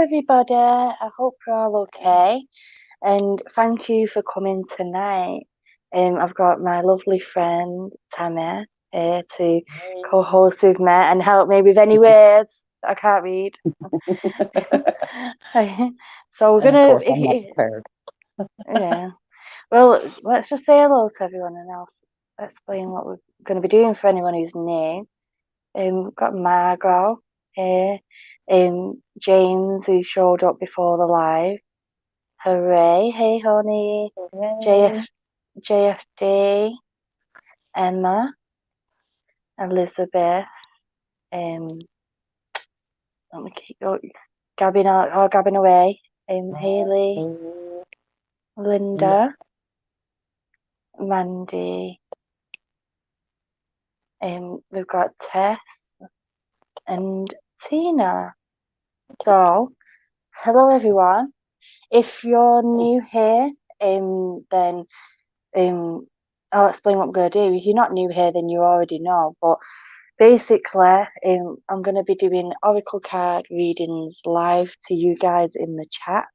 everybody. I hope you're all okay. And thank you for coming tonight. I've got my lovely friend Tammy here to co-host with me and help me with any words that I can't read. So we're And of gonna, course, I'm not prepared. yeah. Well, let's just say hello to everyone and I'll explain what we're going to be doing for anyone who's new. We've got Margot here, James who showed up before the live. Hooray, hey honey, Yay. JF, JFD, Emma, Elizabeth, um, let me keep gabbing away, Haley, Linda, Mandy, we've got Tess and Tina. So, hello everyone. If you're new here, then I'll explain what I'm going to do. If you're not new here, then you already know. But basically, I'm going to be doing oracle card readings live to you guys in the chat,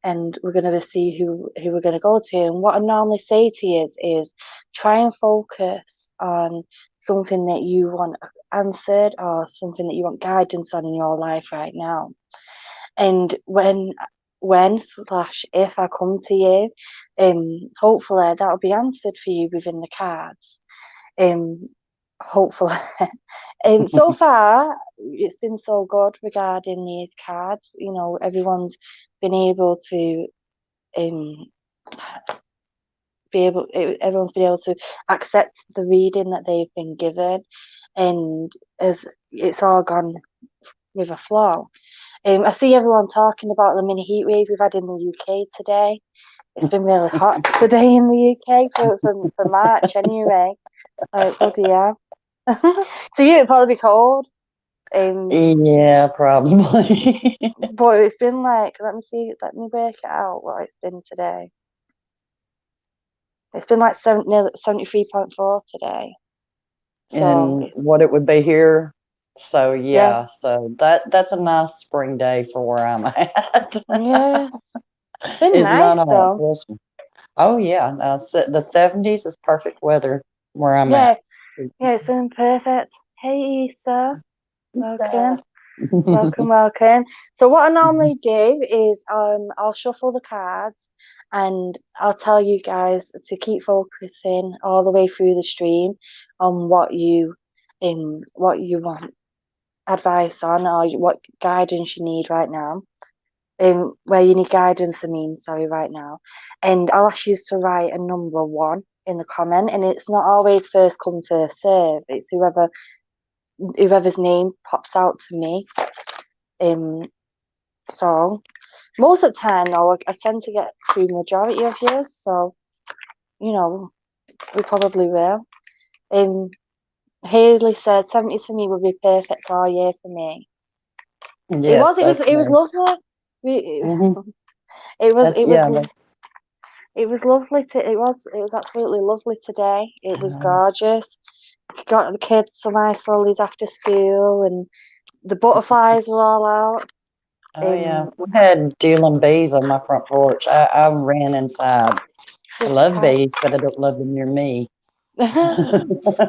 and we're going to see who we're going to go to. And what I normally say to you is try and focus on something that you want answered or something that you want guidance on in your life right now. And when slash if I come to you, hopefully that'll be answered for you within the cards. Um, hopefully. So far it's been so good regarding these cards. You know, um everyone's been able to accept the reading that they've been given, and as it's all gone with a flow. I see everyone talking about the mini heat wave we've had in the UK today. It's been really hot today in the UK for March anyway. Like, bloody hell. So you it'd probably be cold. Yeah, probably. But it's been like, let me work it out what it's been today. It's been like 73.4 today. So And what it would be here. So yeah, yeah, so that's a nice spring day for where I'm at. yes. It's been It's not nice a though. Christmas. Oh yeah, no, the 70s is perfect weather where I'm Yeah, at. yeah, it's been perfect. Hey Issa, welcome. That. Welcome, welcome. So what I normally do is I'll shuffle the cards and I'll tell you guys to keep focusing all the way through the stream on what you want advice on or what guidance you need right now. Where you need guidance, sorry, right now. And I'll ask you to write a number one in the comment, and it's not always first come, first serve. It's whoever's name pops out to me. So most of the time, though, I tend to get through majority of yours, so you know we probably will. Um, Haley said 70s for me would be perfect all year for me. It Yes, was, it was, that's it was me. lovely. We, Hmm. it was, That's yeah, that's it was lovely. It was absolutely lovely today. It was gorgeous. Got the kids some ice lollies after school, and the butterflies were all out. oh yeah. We had dealing bees on my front porch. I ran inside. I Just love cats. bees, but I don't love them near me.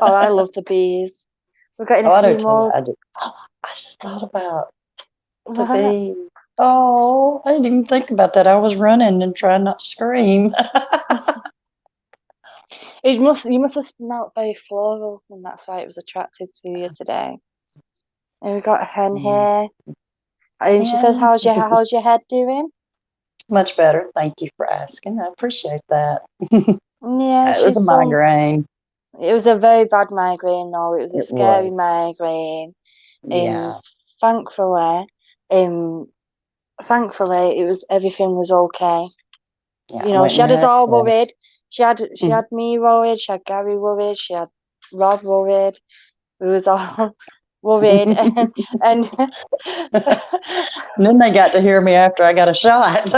Oh, I love the bees. We're getting Oh, a I do few too. more. I just thought about the bees. Oh, I didn't even think about that. I was running and trying not to scream. You must have smelt very floral, and that's why it was attracted to you today. And we've got a hen Mm. here. And she says, And how's your head doing?" much better. Thank you for asking. I appreciate that. Yeah, It was a migraine. it was a very bad migraine though. It was a It scary was. migraine. Um Yeah. thankfully, um thankfully everything was okay. Yeah. You I know, went she and had us had all that. worried. She had me worried, she had Gary worried, she had Rob worried. We was all worried and And then they got to hear me after I got a shot.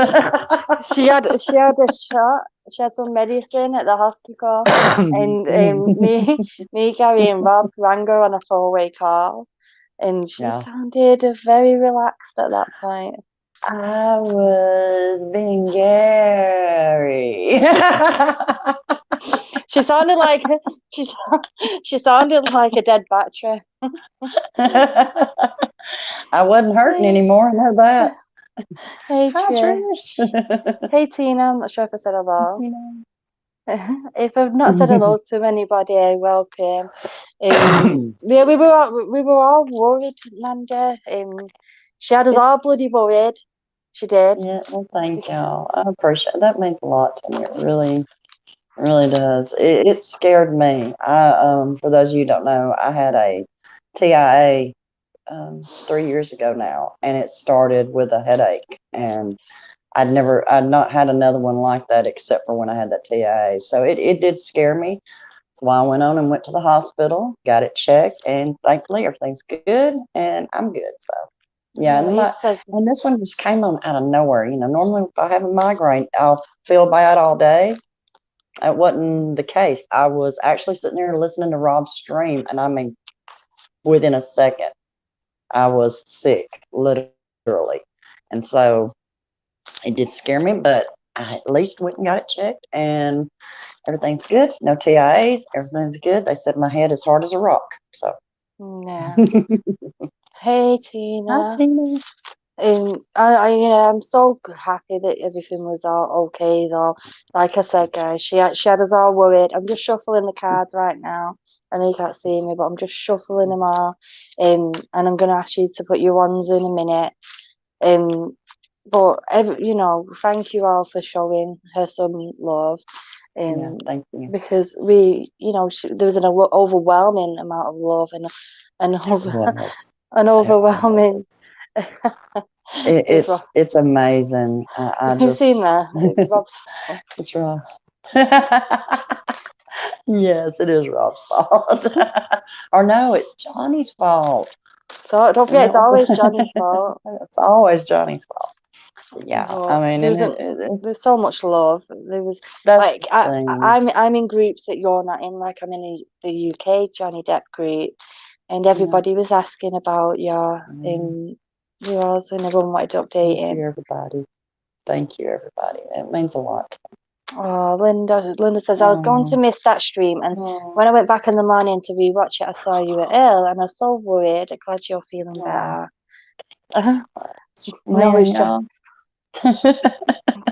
she had a shot. She had some medicine at the hospital, and me, Gary, and Rob rang her on a 4-way call. and she Yeah. sounded very relaxed at that point. I was being Gary. She sounded like she she sounded like a dead battery. I wasn't hurting Hey, anymore. I know that. hey Hi, Trish. Trish. Hey Tina. I'm not sure if I said hello. You If I've not said know. hello to anybody, welcome. Yeah, we were all worried, Nanda. She had us It, all bloody worried. She did. yeah, well, thank y'all. I appreciate it. That means a lot to me. It really does. It scared me. For those of you who don't know, I had a TIA 3 years ago now, and it started with a headache, and I'd not had another one like that except for when I had that TIA. So it did scare me. That's why I went on and went to the hospital, got it checked, and thankfully everything's good, and I'm good. So yeah, Oh, he says, and this one just came on out of nowhere. Normally if I have a migraine, I'll feel bad all day. That wasn't the case. I was actually sitting there listening to Rob's stream, and I mean, within a second, I was sick, literally. And so it did scare me, but I at least went and got it checked, and everything's good. No TIAs. Everything's good. They said my head is hard as a rock. So, yeah. Hey hi, Tina. Tina. I'm so happy that everything was all okay though. Like I said, guys, she had us all worried. I'm just shuffling the cards right now. I know you can't see me, but I'm just shuffling them all. And I'm gonna ask you to put your ones in a minute. Um, but thank you all for showing her some love. Yeah, Um, thank you. because there was an overwhelming amount of love and There over, was. an There was. overwhelming. It's rough. It's amazing. I Have you seen just that? Rob's fault. it's wrong. Yes, it is Rob's fault. Or no, it's Johnny's fault. So don't And forget, that it's was always Johnny's fault. it's always Johnny's fault. Yeah, But I mean, there and wasn't. There's so much love. There was that's like the thing. I'm in groups that you're not in. Like I'm in the UK Johnny Depp group, and Yeah, everybody was asking about yeah. yours, and everyone wanted to update Thank him. you, everybody. Thank you, everybody. It means a lot. Oh, Linda says I was going to Oh, miss that stream, and when oh, I went back in the morning to rewatch it, I saw you were ill, and I was so worried. I'm glad you're feeling oh, better. thank you so much. No, Man, it's just y'all.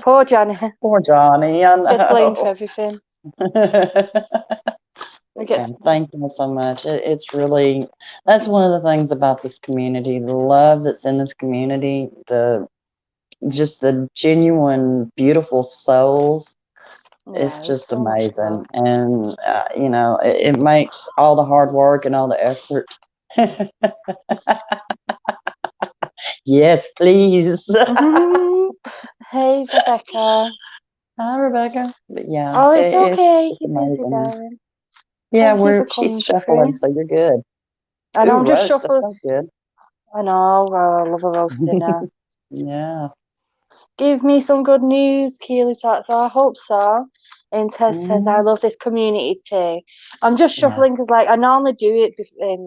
poor Johnny Poor Johnny, I gets blamed for know. everything. He Yeah, gets thank you so much. It's really, that's one of the things about this community, the love that's in this community, just the genuine, beautiful souls. It's yeah, there's just so much amazing. love. And, it makes all the hard work and all the effort. Yes, please. Hey, Rebecca. Hi, Rebecca. But yeah, Oh, it's okay. it's You're busy, amazing. darling. Yeah, Thank you for she's coming shuffling, through. so you're good. And Ooh, I'm just roast. That shuffling. sounds good. I know, well, I love a roast dinner. Yeah. Give me some good news, Keely Tots. I hope so. And Tess says, I Mm, love this community too. I'm just shuffling yes. because, like, I normally do it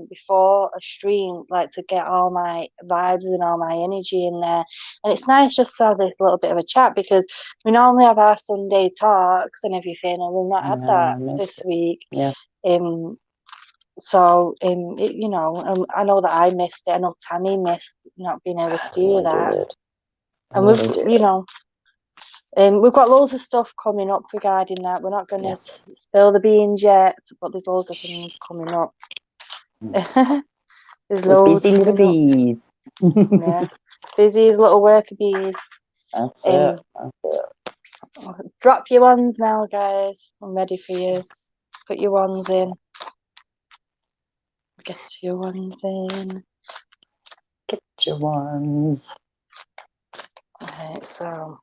before a stream, like, to get all my vibes and all my energy in there. And it's nice just to have this little bit of a chat because we normally have our Sunday talks and everything, and we've not had Yeah, that I missed this it. week. Yeah, Um, I know that I missed it. I know Tammy missed not being able to I do really that. did. I And really did. we've got loads of stuff coming up regarding that. We're not going to Yes. spill the beans yet, but there's loads of things coming up. Mm. There's We're loads busy little coming up. bees. Yeah, busy as little worker bees. That's it. Um, That's it. drop your ones now, guys. I'm ready for you. Put your ones in. Get your ones in. Get your ones. Right, so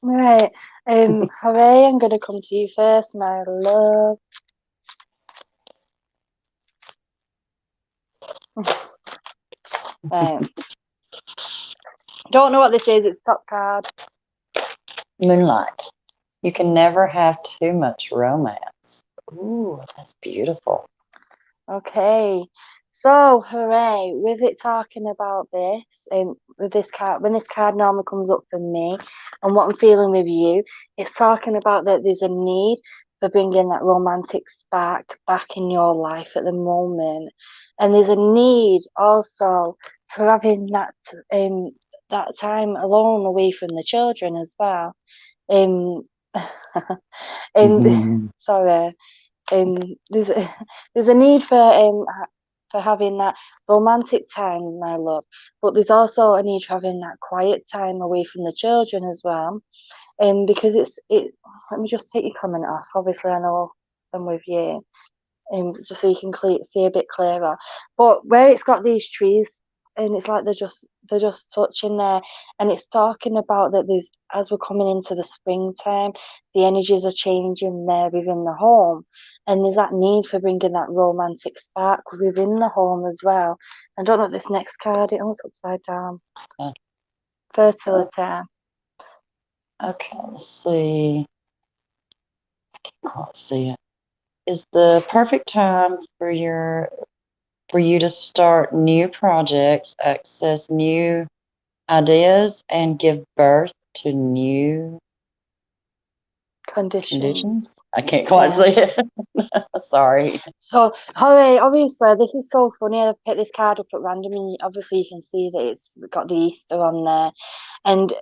right. Hooray, I'm gonna come to you first, my love. Right. Don't know what this is. It's top card. Moonlight. You can never have too much romance. Ooh, that's beautiful. Okay. So, hooray, with it talking about this, with this card, when this card normally comes up for me and what I'm feeling with you, it's talking about that there's a need for bringing that romantic spark back in your life at the moment. And there's a need also for having that time alone away from the children as well. Um, Mhm. sorry. um, there's a, there's a need for having that romantic time, my love, but there's also a need for having that quiet time away from the children as well. Because it. Let me just take your comment off. Obviously, I know I'm with you, just so you can see a bit clearer. But where it's got these trees, and it's like they're just touching there, and it's talking about that there's as we're coming into the springtime, the energies are changing there within the home, and there's that need for bringing that romantic spark within the home as well. I don't know this next card. It's upside down. Uh, Fertility. Okay, let's see. Let's see it. Is the perfect time for you to start new projects, access new ideas, and give birth to new conditions? Conditions. I can't quite Yeah. say it. Sorry. So, Holly, obviously, this is so funny. I picked this card up at random, and obviously, you can see that it's got the Easter on there. And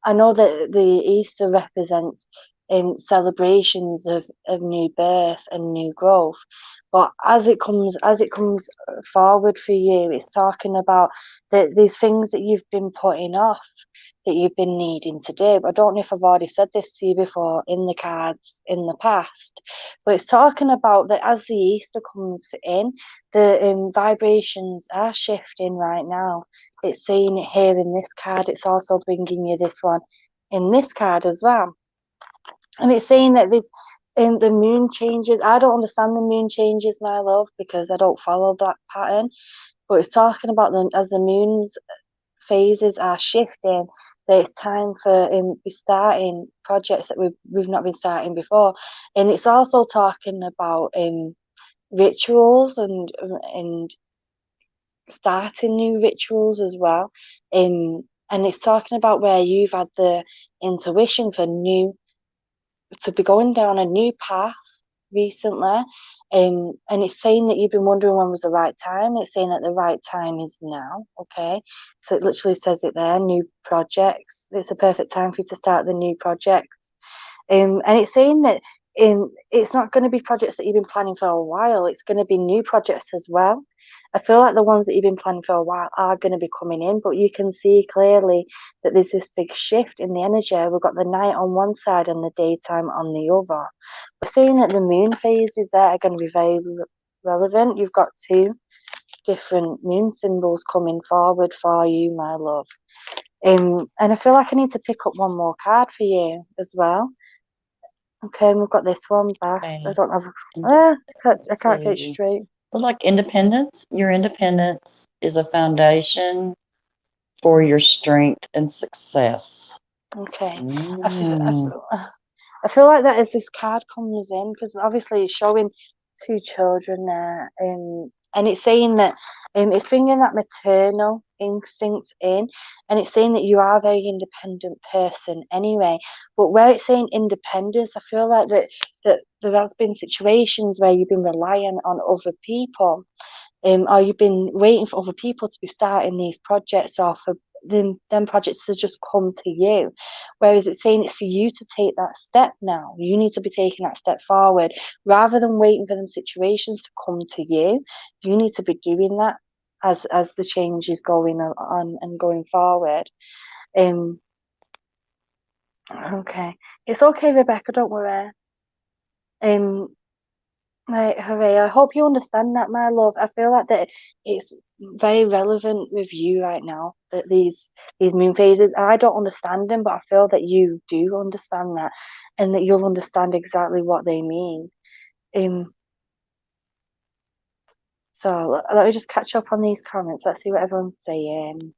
I know that the Easter represents celebrations of new birth and new growth. But as it comes forward for you, it's talking about these things that you've been putting off, that you've been needing to do. I don't know if I've already said this to you before in the cards in the past, but it's talking about that as the Easter comes in, the vibrations are shifting right now. It's saying it here in this card. It's also bringing you this one in this card as well. And it's saying that this in the moon changes. I don't understand the moon changes, my love, because I don't follow that pattern. But it's talking about them as the moon's phases are shifting. That it's time for be starting projects that we've not been starting before, and it's also talking about rituals and starting new rituals as well. And it's talking about where you've had the intuition for new to be going down a new path recently. And it's saying that you've been wondering when was the right time. It's saying that the right time is now. Okay. So it literally says it there, new projects. It's a perfect time for you to start the new projects. And it's saying that it's not going to be projects that you've been planning for a while. It's going to be new projects as well. I feel like the ones that you've been planning for a while are going to be coming in, but you can see clearly that there's this big shift in the energy. We've got the night on one side and the daytime on the other. We're seeing that the moon phases there are going to be very relevant. You've got two different moon symbols coming forward for you, my love. And I feel like I need to pick up one more card for you as well. Okay, and we've got this one, Bast. I Okay. don't have. And I can't get it see. straight. Well, like independence, your independence is a foundation for your strength and success. Okay, I feel, I Mm. feel, I feel like that as this card comes in, because obviously it's showing two children there, and it's saying that it's bringing that maternal instinct in, and it's saying that you are a very independent person anyway. But where it's saying independence, I feel like that there has been situations where you've been relying on other people, or you've been waiting for other people to be starting these projects or for them projects to just come to you. Whereas it's saying it's for you to take that step now. You need to be taking that step forward rather than waiting for them situations to come to you. You need to be doing that as the change is going on and going forward. Um, okay. It's okay, Rebecca, don't worry. Um, Right, hooray. I hope you understand that, my love. I feel like that it's very relevant with you right now, that these moon phases, I don't understand them, but I feel that you do understand that and that you'll understand exactly what they mean. Um, So let me just catch up on these comments. Let's see what everyone's saying.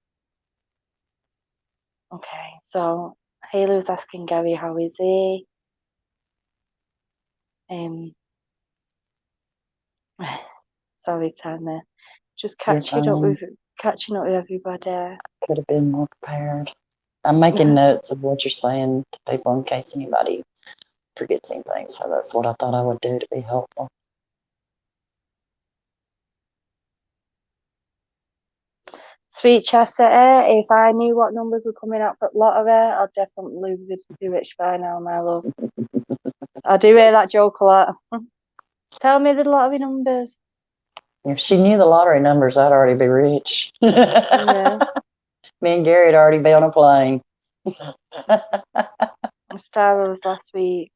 Okay, so Haley was asking Gary how is he. Sorry, Tanner. Just catching up with everybody. Could have been more prepared. I'm making notes of what you're saying to people in case anybody forgets anything. So that's what I thought I would do to be helpful. Sweet Chastity, if I knew what numbers were coming up at lottery, I'd definitely be rich by now, my love. I do hear that joke a lot. Tell me the lottery numbers. If she knew the lottery numbers, I'd already be rich. Yeah. Me and Gary'd already be on a plane. Star was last week.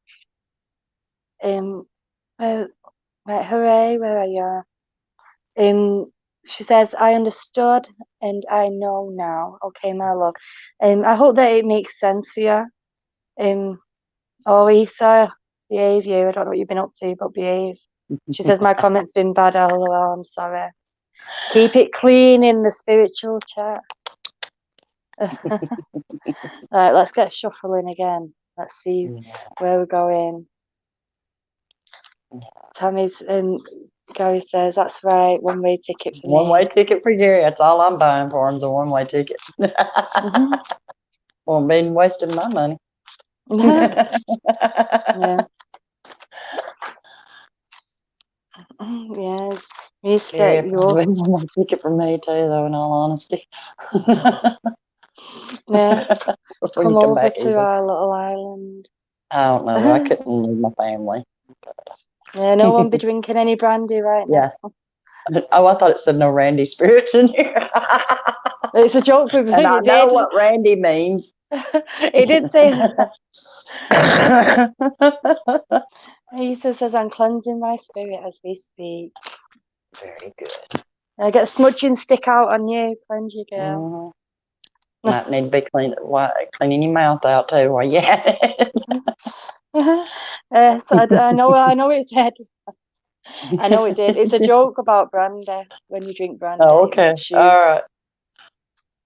Hooray, where are you? She says, I understood and I know now. Okay, my love. I hope that it makes sense for you. Oh, Issa, behave you. I don't know what you've been up to, but behave. She says, my comment's been bad. LOL, I'm sorry. Keep it clean in the spiritual chat. Right, let's get shuffling again. Let's see where we're going. Tammy's Gary says, that's right, one-way ticket for me. One-way ticket for Gary. That's all I'm buying for him is a one-way ticket. Won't be wasting my money. Yeah. Yeah. You get your one-way ticket for me too, though, in all honesty. Yeah. Come over to our little island. I don't know. I couldn't leave my family. Yeah, no one be drinking any brandy right now. Oh, I thought it said no Randy spirits in here. It's a joke with and I know what Randy means. It did say that. He says I'm cleansing my spirit as we speak. Very good. I get a smudging stick out on you, cleanse you, girl. Might need to be cleaning your mouth out too while you at it. Yes, I know it said. I know it did. It's a joke about brandy. When you drink brandy, Oh, okay. All right.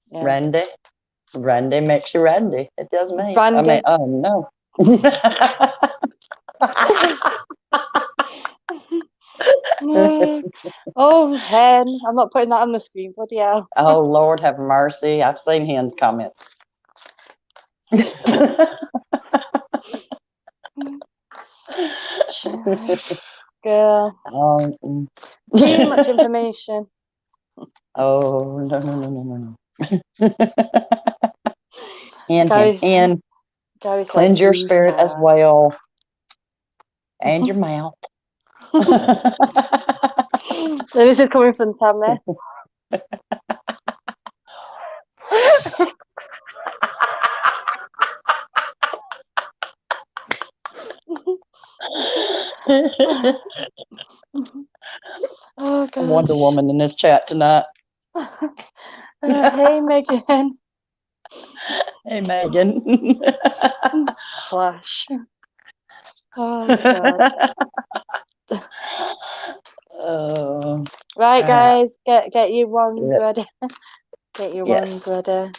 Yeah. Randy makes you randy. It does me. Brandy. I mean, oh no. Oh, hen. I'm not putting that on the screen, bloody hell. Oh, Lord have mercy. I've seen hen's comments. Girl. Too much information. Oh, no. And cleanse your spirit as well. And your mouth. So this is coming from Tammy. Oh, God. Wonder Woman in this chat tonight. Hey, Megan. Hey, Megan. Flash. Oh, God. Right, guys, get your wands ready. Get your wands ready.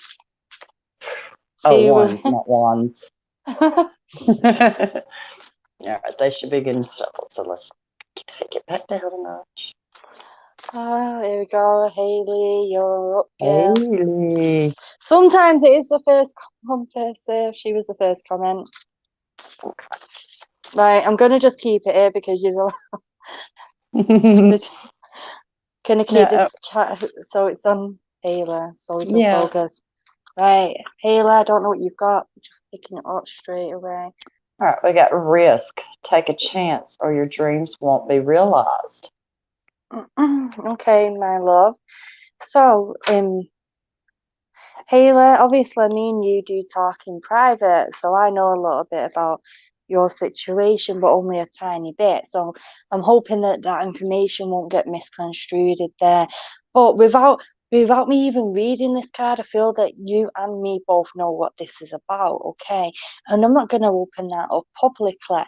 Wands, not wands. All right, they should be getting settled. So let's take it back down a notch. Oh, here we go, Haley. You're up, girl. Haley. Sometimes it is the first comment, first serve. She was the first comment. Okay. Right, I'm gonna just keep it here because you're. Can I keep this chat so it's on Haley so we can focus? Right, Haley, I don't know what you've got. I'm just picking it up straight away. All right, we got risk. Take a chance or your dreams won't be realized. Okay, my love. So, Haley, obviously me and you do talk in private, so I know a little bit about your situation, but only a tiny bit. So I'm hoping that that information won't get misconstrued there. But without me even reading this card, I feel that you and me both know what this is about, okay? And I'm not going to open that up publicly,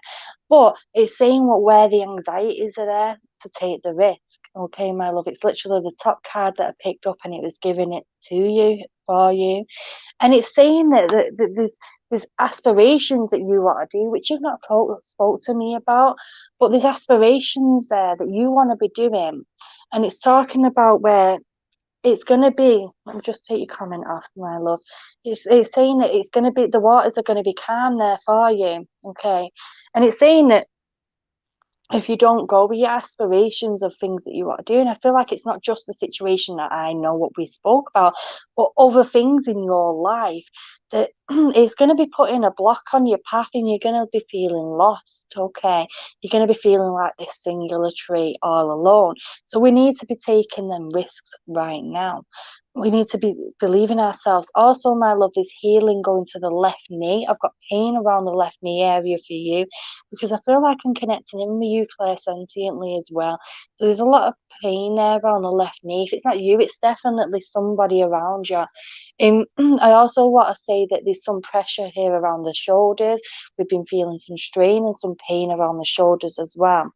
but it's saying where the anxieties are there to take the risk. Okay, my love, it's literally the top card that I picked up and it was giving it to you for you. And it's saying that there's aspirations that you want to do, which you've not spoke to me about, but there's aspirations there that you want to be doing. And it's talking about where it's going to be. Let me just take your comment off, my love. It's saying that it's going to be, the waters are going to be calm there for you. Okay. And it's saying that if you don't go with your aspirations of things that you want to do, and I feel like it's not just the situation that I know what we spoke about, but other things in your life that it's going to be putting a block on your path and you're going to be feeling lost. Okay, you're going to be feeling like this singular tree all alone. So we need to be taking them risks right now. We need to be believing ourselves. Also, my love, there's healing going to the left knee. I've got pain around the left knee area for you because I feel like I'm connecting in with you clairsentiently as well. So there's a lot of pain there around the left knee. If it's not you, it's definitely somebody around you. I also want to say that there's some pressure here around the shoulders. We've been feeling some strain and some pain around the shoulders as well.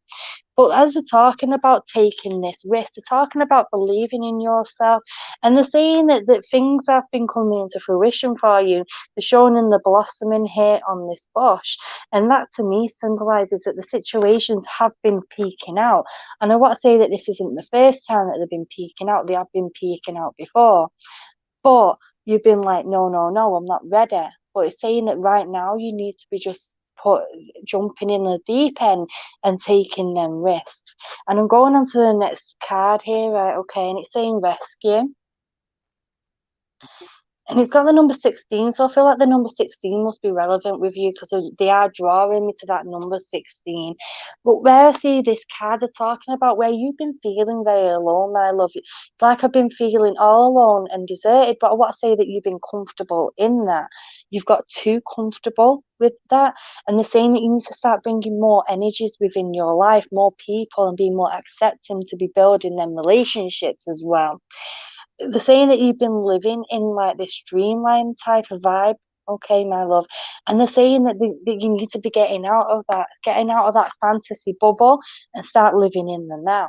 But as they're talking about taking this risk, they're talking about believing in yourself. And they're saying that things have been coming into fruition for you. They're showing in the blossoming here on this bush. And that to me symbolizes that the situations have been peaking out. And I want to say that this isn't the first time that they've been peaking out, they have been peaking out before. But you've been like, no, no, no, I'm not ready. But it's saying that right now you need to be just put jumping in the deep end and taking them risks. And I'm going on to the next card here, right? Okay, and it's saying rescue. And it's got the number 16, so I feel like the number 16 must be relevant with you because they are drawing me to that number 16. But where I see this card, they're talking about where you've been feeling very alone, my love. It's like I've been feeling all alone and deserted, but I want to say that you've been comfortable in that. You've got too comfortable with that. And they're saying that you need to start bringing more energies within your life, more people, and being more accepting to be building them relationships as well. They're saying that you've been living in like this dreamland type of vibe, okay, my love. And they're saying that you need to be getting out of that fantasy bubble and start living in the now.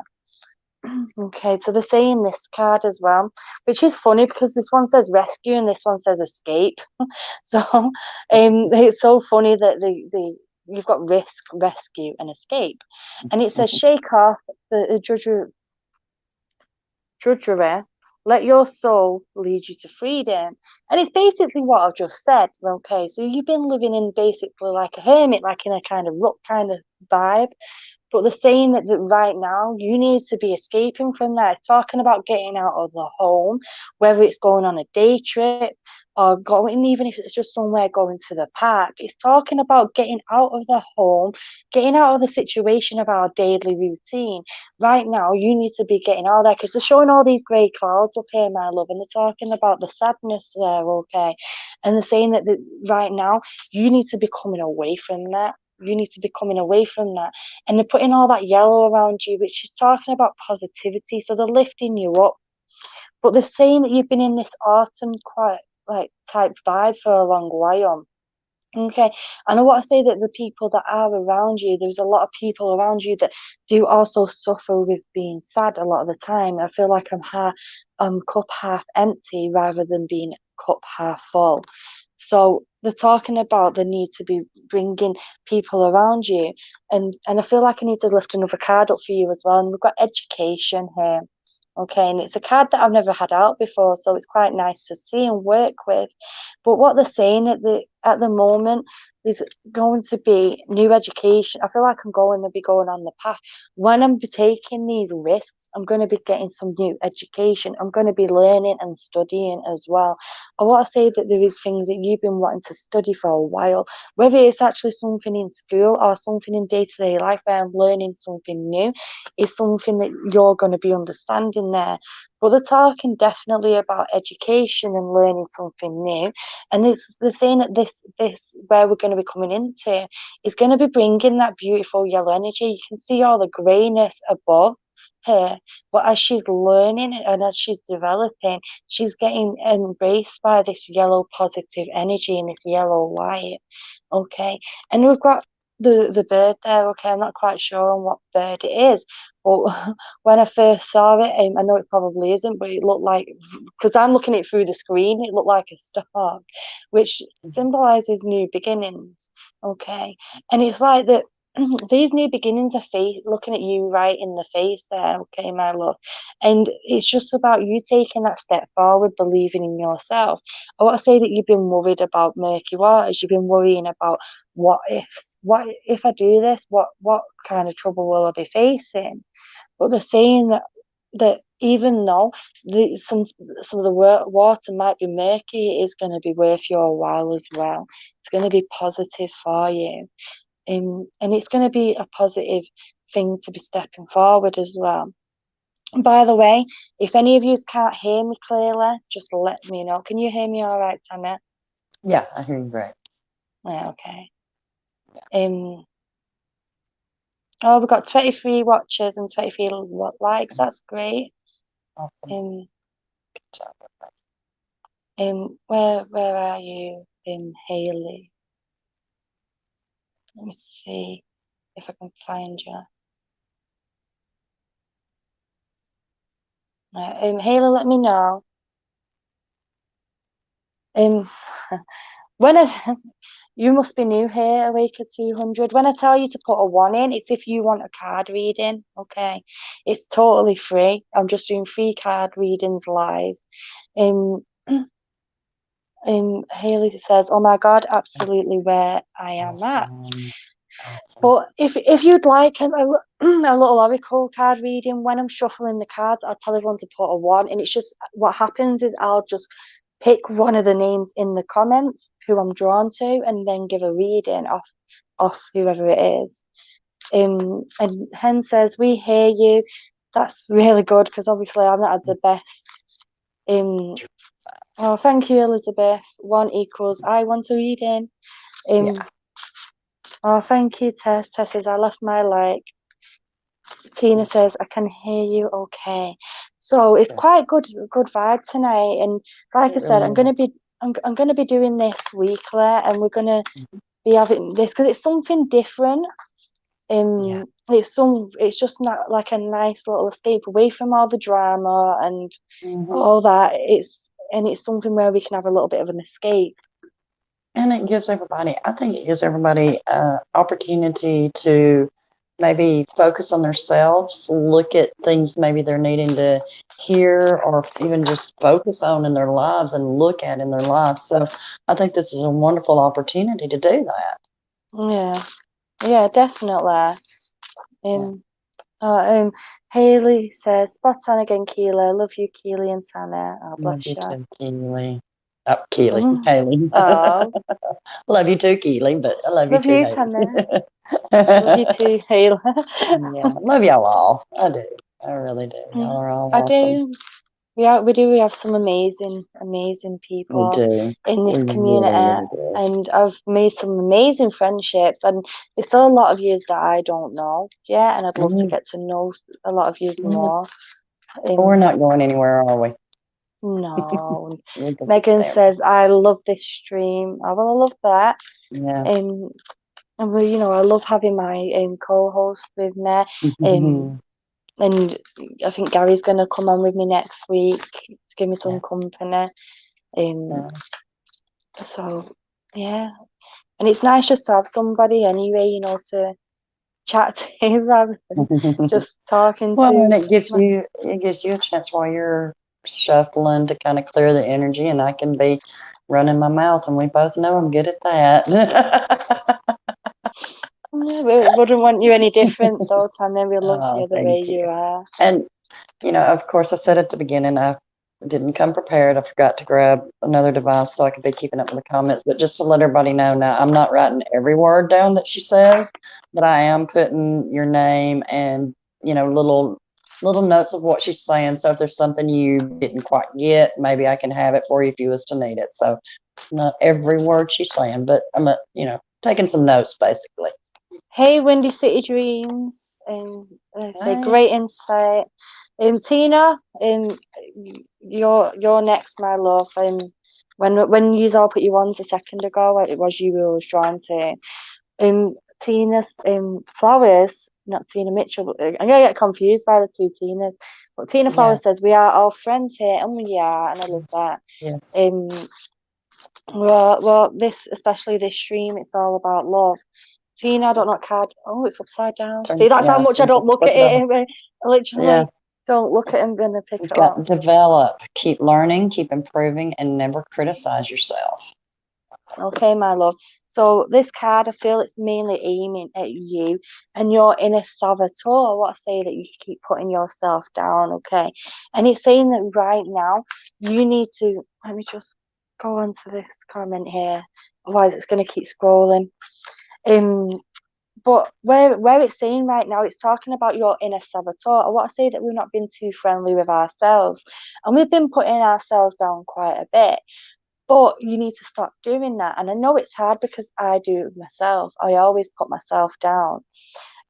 Okay, so they're saying this card as well, which is funny because this one says rescue and this one says escape. So it's so funny that you've got risk, rescue, and escape. And it says shake off the drudgery, let your soul lead you to freedom. And it's basically what I've just said. Okay, so you've been living in basically like a hermit, like in a kind of rock kind of vibe. But they're saying that right now you need to be escaping from that. It's talking about getting out of the home, whether it's going on a day trip or going, even if it's just somewhere going to the park. It's talking about getting out of the home, getting out of the situation of our daily routine. Right now, you need to be getting out there because they're showing all these grey clouds up here, my love, and they're talking about the sadness there, okay? And they're saying that right now you need to be coming away from that. You need to be coming away from that. And they're putting all that yellow around you, which is talking about positivity. So they're lifting you up. But they're saying that you've been in this autumn quite like type vibe for a long while. Okay. And I want to say that the people that are around you, there's a lot of people around you that do also suffer with being sad a lot of the time. I feel like I'm cup half empty rather than being cup half full. So they're talking about the need to be bringing people around you. And I feel like I need to lift another card up for you as well. And we've got education here. Okay, and it's a card that I've never had out before, so it's quite nice to see and work with. But what they're saying at the moment, there's going to be new education. I feel like I'm going to be going on the path. When I'm taking these risks, I'm going to be getting some new education. I'm going to be learning and studying as well. I want to say that there is things that you've been wanting to study for a while, whether it's actually something in school or something in day-to-day life where I'm learning something new, is something that you're going to be understanding there. But they're talking definitely about education and learning something new. And it's the thing that this where we're going to be coming into is going to be bringing that beautiful yellow energy. You can see all the greyness above her, but as she's learning and as she's developing, she's getting embraced by this yellow positive energy and this yellow light. Okay, and we've got the bird there. Okay, I'm not quite sure on what bird it is, But when I first saw it, I know it probably isn't, but it looked like, because I'm looking at it through the screen, it looked like a star, which Mhm. symbolizes new beginnings. Okay. And it's like that these new beginnings are looking at you right in the face there, okay, my love. And it's just about you taking that step forward, believing in yourself. I want to say that you've been worried about murky waters, you've been worrying about what if I do this, what kind of trouble will I be facing? But they're saying that even though some of the water might be murky, it is going to be worth your while as well. It's going to be positive for you, and it's going to be a positive thing to be stepping forward as well. And by the way, if any of you can't hear me clearly, just let me know. Can you hear me all right, Tammy? Yeah, I hear you great. Yeah, okay. Um, oh, we've got 23 watches and 23 likes. That's great. Awesome. Um, Good job. where are you, Haley? Let me see if I can find you. Haley, let me know. Um, when I, you must be new here, Awake at 200. When I tell you to put a one in, it's if you want a card reading. Okay, it's totally free. I'm just doing free card readings live. Um, Haley says, "Oh my God, absolutely where I am at." Awesome. Awesome. But if you'd like a little oracle card reading, when I'm shuffling the cards, I'll tell everyone to put a one, and it's just what happens is I'll just pick one of the names in the comments who I'm drawn to, and then give a reading off whoever it is. And Hen says, "We hear you." That's really good because obviously I've not had the best. Um, oh, thank you, Elizabeth. One equals I want a reading. Yeah. Um, oh, thank you, Tess. Tess says I left my like. Tina Awesome. says, I can hear you okay. So it's Good. quite good vibe tonight. And like I It said, really is. I'm gonna be doing this weekly and we're gonna Mhm. be having this because it's something different. Yeah. It's just not like a nice little escape away from all the drama and Hmm. all that. It's something where we can have a little bit of an escape. And it gives everybody, I think it gives everybody opportunity to maybe focus on themselves, look at things maybe they're needing to hear or even just focus on in their lives and look at in their lives. So I think this is a wonderful opportunity to do that. Yeah, yeah, definitely. Yeah. Um, Haley says, spot on again, Keela. Love you, Keely and Tanner. Oh, Love bless you you. too, Keely. Oh, Keely. Mm. Haley. Oh, Love you too, Keely, but I love you love too, you, Haley. Tanner. Love you too, Haley. Yeah, I love y'all all. I do. I really do. Mm, Y'all are all I awesome. do. We have some amazing We people do. in this We really, community, really do. and I've made some amazing friendships. And there's still a lot of yous that I don't know yet, and I'd love to Mhm. get to know a lot of yous Yeah. more. But we're Um, not going anywhere, are we? no. We're going to Megan stay right says, I love this stream. Oh, well, I love that. here. Um, and I love having my co-host with me. Um, Yeah. and I think Gary's gonna come on with me next week to give me some Yeah. company. Um, Yeah. so yeah, and it's nice just to have somebody anyway, to chat to rather than just talking Well, and to. it gives you a chance while you're shuffling to kind of clear the energy, and I can be running my mouth, and we both know I'm good at that. Yeah, we wouldn't want you any different though, Tanya. We love Oh, you the way thank you. you are. And of course, I said at the beginning, I didn't come prepared. I forgot to grab another device so I could be keeping up with the comments. But just to let everybody know now, I'm not writing every word down that she says, but I am putting your name and, little notes of what she's saying. So if there's something you didn't quite get, maybe I can have it for you if you was to need it. So not every word she's saying, but I'm, taking some notes basically. Hey, Windy City Dreams, and say Hi. great insight. Tina, you're next, my love. When you all put you on a second ago, it was you who was drawn to. Tina's flowers. not Tina Mitchell. But I'm gonna get confused by the two Tinas. But Tina Yeah. Flowers says we are all friends here, and we are, and I love Yes. that. Yes. Um, well, this especially this stream, it's all about love. Tina, I don't know what card. Oh, it's upside down. See, Turn. that's how Yeah. much So I you don't have to look flip at it over. it. I literally Yeah. don't look at it It's, and gonna pick you've it got up. to develop, keep learning, keep improving, and never criticize yourself. Okay, my love. So this card, I feel it's mainly aiming at you and your inner saboteur. What I say that you keep putting yourself down, okay? And it's saying that right now you need to. Let me just go on to this comment here. Otherwise, it's going to keep scrolling. Um, but where it's saying right now, it's talking about your inner saboteur. I want to say that we've not been too friendly with ourselves, and we've been putting ourselves down quite a bit. But you need to stop doing that. And I know it's hard because I do it myself. I always put myself down.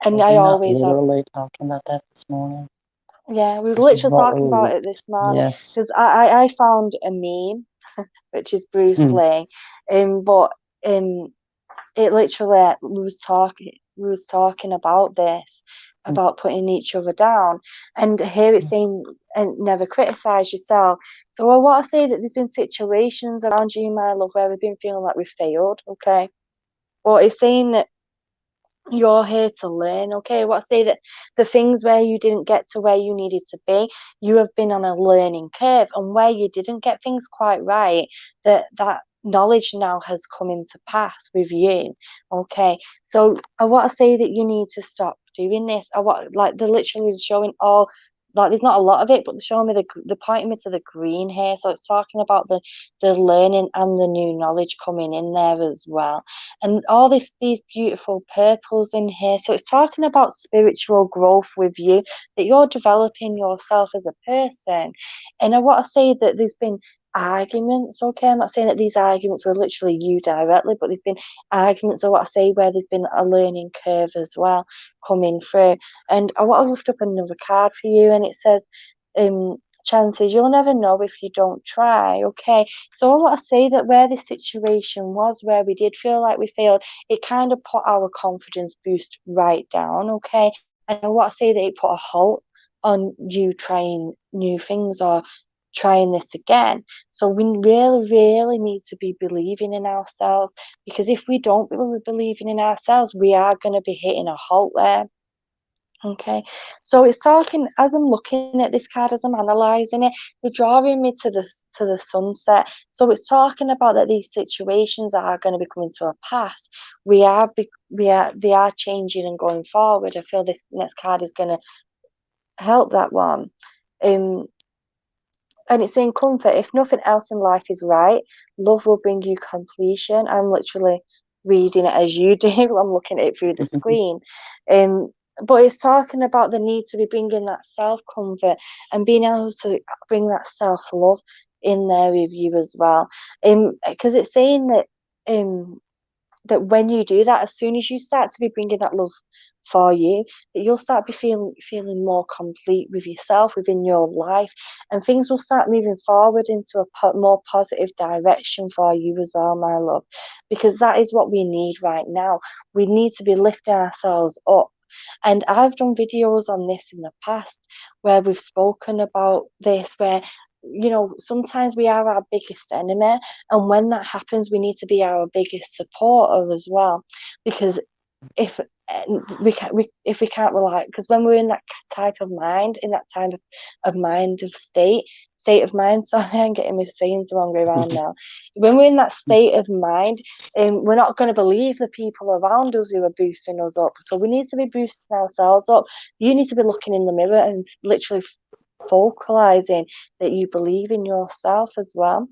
And Were I we not always have, literally talking about that this morning? yeah, we were This is literally what talking we. about it this morning Yes. because I found a meme, which is Bruce Mm. Lee. But um, it literally we was talking about this, about putting each other down. And here it's saying and never criticize yourself. So I want to say that there's been situations around you, my love, where we've been feeling like we failed, okay? But it's saying that you're here to learn, okay? What I say that the things where you didn't get to where you needed to be, you have been on a learning curve, and where you didn't get things quite right, that knowledge now has come into pass with you, okay? So I want to say that you need to stop doing this. I want like they're literally showing all. Like there's not a lot of it, but they're showing me they're pointing me to the green here. So it's talking about the learning and the new knowledge coming in there as well, and all these beautiful purples in here. So it's talking about spiritual growth with you, that you're developing yourself as a person. And I want to say that there's been arguments, okay? I'm not saying that these arguments were literally you directly, but there's been arguments, I want to say, where there's been a learning curve as well coming through. And I want to lift up another card for you, and it says, chances you'll never know if you don't try, okay? So I want to say that where this situation was, where we did feel like we failed, it kind of put our confidence boost right down, okay? And I want to say that it put a halt on you trying new things or trying this again. So we really, really need to be believing in ourselves, because if we don't be believing in ourselves, we are going to be hitting a halt there. Okay, so it's talking as I'm looking at this card, as I'm analysing it, they're drawing me to the sunset. So it's talking about that these situations are going to be coming to a pass. They are changing and going forward. I feel this next card is going to help that one. Um, and it's saying comfort. If nothing else in life is right, love will bring you completion. I'm literally reading it as you do. I'm looking at it through the screen. Um, but it's talking about the need to be bringing that self comfort and being able to bring that self love in there with you as well. Because it's saying um that when you do that, as soon as you start to be bringing that love for you, that you'll start be feeling more complete with yourself within your life, and things will start moving forward into a more positive direction for you as well, my love, because that is what we need right now. We need to be lifting ourselves up. And I've done videos on this in the past where we've spoken about this, where sometimes we are our biggest enemy, and when that happens, we need to be our biggest supporter as well. Because if if we can't rely, because when we're in that type of mind, in that time of mind of state of mind, sorry, I'm getting my sayings the wrong way around now. When we're in that state of mind, we're not going to believe the people around us who are boosting us up. So we need to be boosting ourselves up. You need to be looking in the mirror and literally vocalizing that you believe in yourself as well.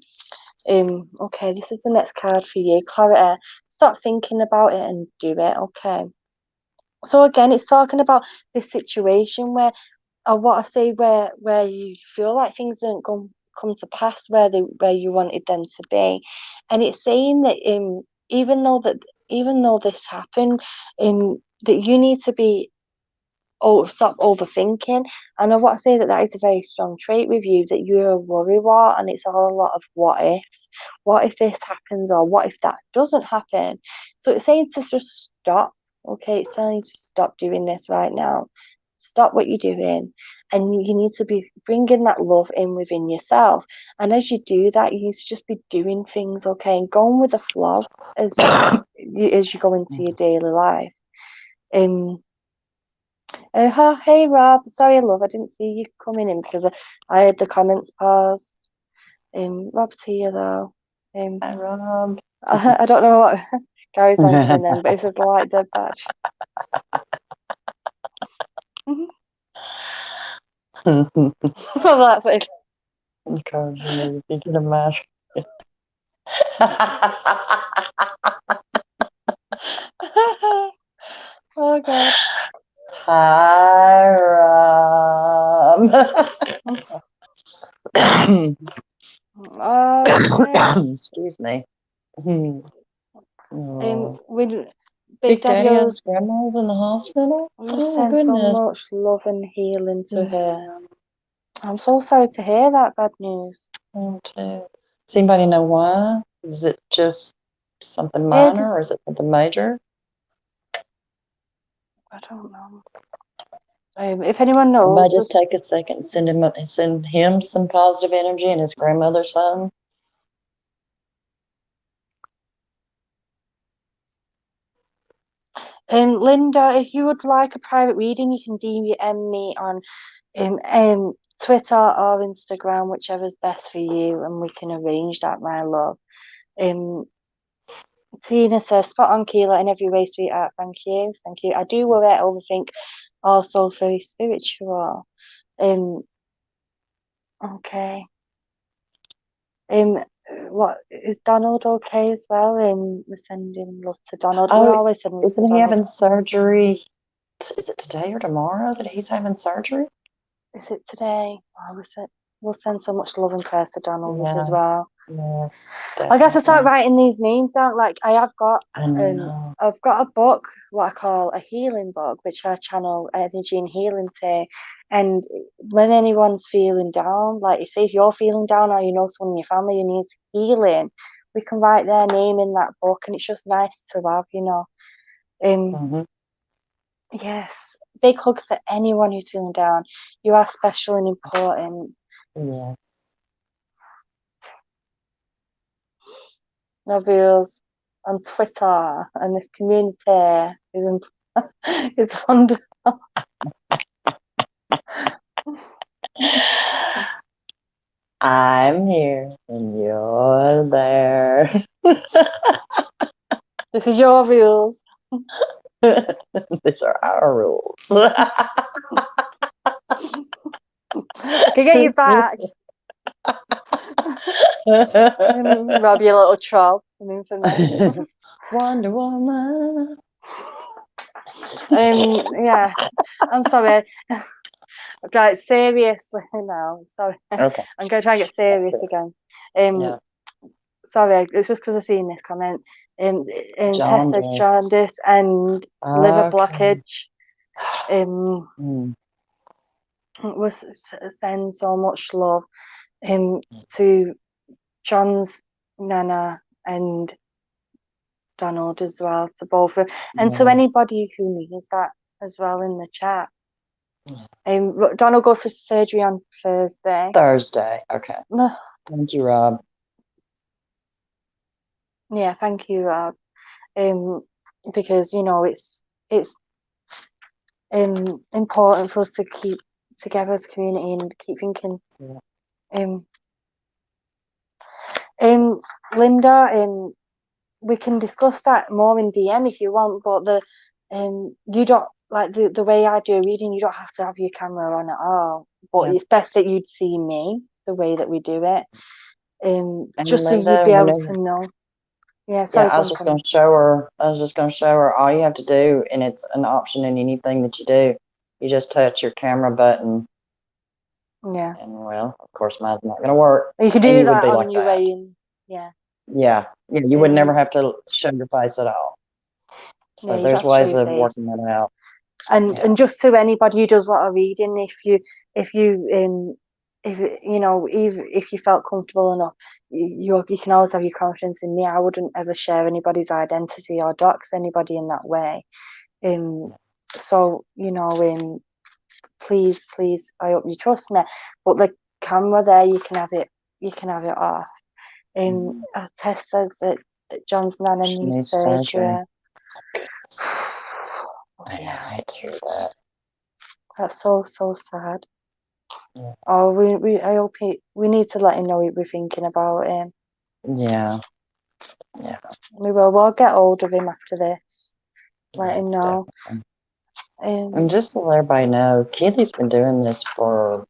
Okay, this is the next card for you, Clarity. Stop thinking about it and do it. Okay. So again, it's talking about this situation where, or what I say, where you feel like things didn't come to pass where you wanted them to be, and it's saying that even though that even though this happened, that you need to be, oh, stop overthinking. And I want to say that that is a very strong trait with you, that you're a worrywart, and it's all a lot of what ifs. What if this happens, or what if that doesn't happen? So it's saying to just stop. Okay, it's telling you to stop doing this right now. Stop what you're doing. And you need to be bringing that love in within yourself. And as you do that, you need to just be doing things, okay, and going with the flow as you go into your daily life. Um, hey Rob, sorry, love, I didn't see you coming in because I had the comments paused. Rob's here though. Hi, Rob. I don't know what Gary's answering then, but it says the light dead badge. Well, that's it. Because you can imagine. Oh God. Hi, Rob. Oh yes. Excuse me. Oh. With Big Big Daddy and his Daddy-O's, grandma's in the hospital? we just Oh, send so goodness. much love and healing to her. Yeah, I'm so sorry to hear that bad news. me too. Does anybody know why? Is it just something Yeah, minor or is it something major? I don't know. If anyone Everybody knows, just take a second and send him some positive energy and his grandmother some. Linda, if you would like a private reading, you can DM me on Twitter or Instagram, whichever's best for you, and we can arrange that, my love. Um, Tina says, spot on, Keela, in every way, sweetheart. Thank you. Thank you. I do worry, I overthink, also very spiritual. Um, okay. Um, what is Donald okay as well? We're sending love to Donald. We're Oh, always sending love to isn't he Donald. having surgery? Is it today or tomorrow that he's having surgery? Is it today? Oh, we'll send so much love and prayers to Donald as Yeah, well. yes, I guess I start definitely. writing these names down. Like I know. I've got a book, what I call a healing book, which I channel energy and healing to. And when anyone's feeling down, like you say, if you're feeling down or you know someone in your family who needs healing, we can write their name in that book, and it's just nice to have, you know. Hmm. Yes, big hugs to anyone who's feeling down. You are special and important. Yeah. Novellas on Twitter and this community is wonderful. I'm here and you're there. This is your rules. These are our rules. I can get you back. Rob, you little troll. For me. Wonder Woman. Yeah. I'm sorry. Right, seriously now. Sorry. Okay. I'm gonna try and get serious again. Yeah. Sorry, it's just because I've seen this comment. Tessa Jaundice. jaundice and liver Okay. blockage. Um, Mm, was send so much love yes. to John's Nana and Donald as well, to both of them, and to Yeah. anybody who needs that as well in the chat. Yeah. Donald goes for surgery on Thursday. Thursday. Okay. Thank you, Rob. Yeah, thank you, Rob. Because you know it's important for us to keep together as a community and keep thinking. Yeah. Um, Linda, we can discuss that more in DM if you want, but you don't like the way I do a reading, you don't have to have your camera on at all. But Yeah. it's best that you'd see me the way that we do it. And Just so you'd Linda, be able whenever to know. Yeah, yeah, sorry, go on, Tommy. I was just gonna show her all you have to do, and it's an option in anything that you do. You just touch your camera button, Yeah. and well, of course, mine's not gonna work, You could and do you would that be on like your that. way in. Yeah. Yeah, yeah, you would never Um have to show your face at all. yeah, So you don't there's have to show ways your of working face. that out. And Yeah, just to anybody who does want a reading, if you if you know if you felt comfortable enough, you can always have your confidence in me. I wouldn't ever share anybody's identity or dox anybody in that way. Um, so please, please, I hope you trust me. But the camera there, you can have it off. Mm. Tess says that John's nana She needs needs surgery. surgery. Goodness. Bloody I hell. hate to hear that. That's so, so sad. Yeah. Oh, I hope we need to let him know we're thinking about him. Yeah. Yeah. We'll get hold of him after this. Let him Yes, know. definitely. And Um, just to let everybody know, Keely's been doing this for,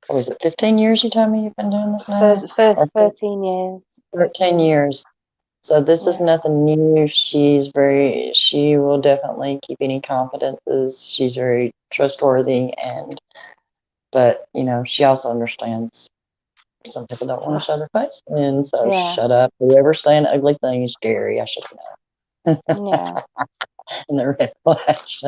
what was it, 15 years you told me you've been doing this now? for Or 13 years. 13 years. So this is Yeah, nothing new. She will definitely keep any confidences. She's very trustworthy but she also understands some people don't want so, to show their face. And so yeah, shut up. Whoever's saying ugly things, Gary, I should know. yeah. And the red flash.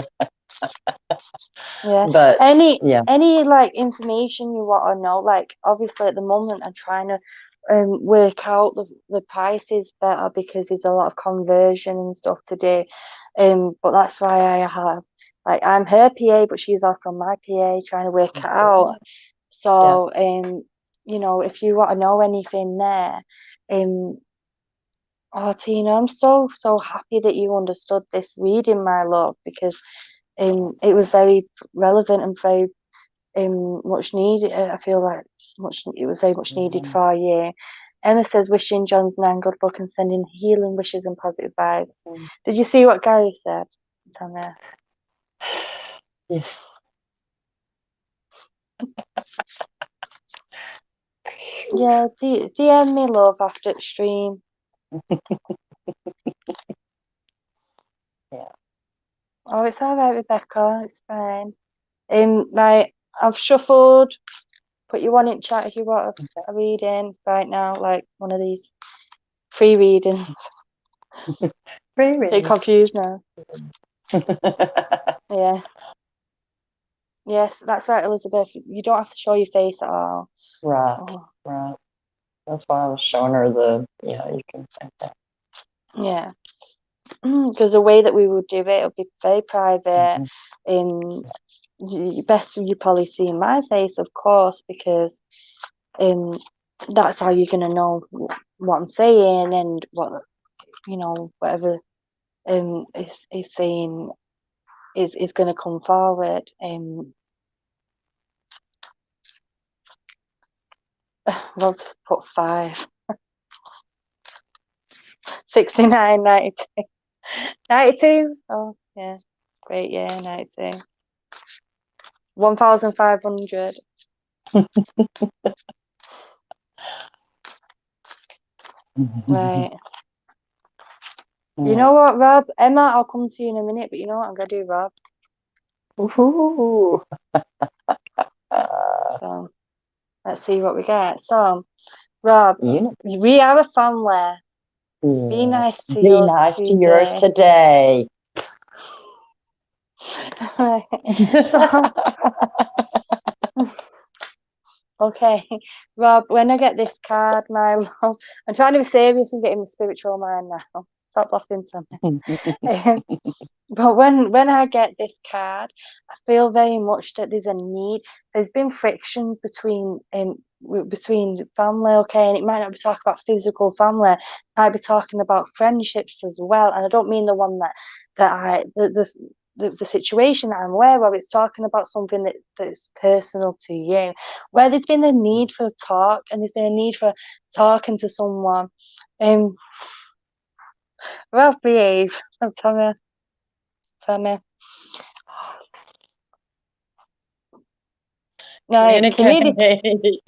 Yeah. But yeah. Any like information you want to know, like obviously at the moment I'm trying to work out the prices better because there's a lot of conversion and stuff to do. But that's why I have like I'm her PA, but she's also my PA trying to work it out. Yeah. So if you want to know anything there, um oh Tina, I'm so so happy that you understood this reading, my love, because it was very relevant and very much needed. I feel like it was very much needed Mhm. for you. Emma says, wishing John's nan good luck and sending healing wishes and positive vibes. Did you see what Gary said? Tanya? Yeah. Yeah, DM me love after the stream. Yeah. Oh, it's all right, Rebecca. It's fine. Like I've shuffled. Put you one in chat if you want a reading right now, like one of these free readings. Free Get readings. confused now. Yeah. Yes, that's right, Elizabeth. You don't have to show your face at all. Right. Oh, Right. That's why I was showing her you can think that. yeah. Because the way that we would do it would be very private. Mm-hmm. In best for you probably see my face, of course, because that's how you're gonna know what I'm saying and what whatever is saying is gonna come forward. Rob put 5. 69, 92. 92. Oh yeah, great year, 92. 1,500. Right. You know what, Rob? Emma, I'll come to you in a minute, but you know what I'm gonna do, Rob? Ooh. So let's see what we get. So, Rob, You we are a family. Be Yes. nice to Be yours nice to yours today. today. So, okay, Rob, when I get this card, my love, I'm trying to be serious and get in the spiritual mind now. Stop laughing to me. But when I get this card, I feel very much that there's a need. There's been frictions between family, okay, and it might not be talking about physical family. It might be talking about friendships as well. And I don't mean the one that I the situation that I'm aware of. It's talking about something that's personal to you, where there's been a need for talk and there's been a need for talking to someone. Um, well, behave. Tell me. No, Communicate.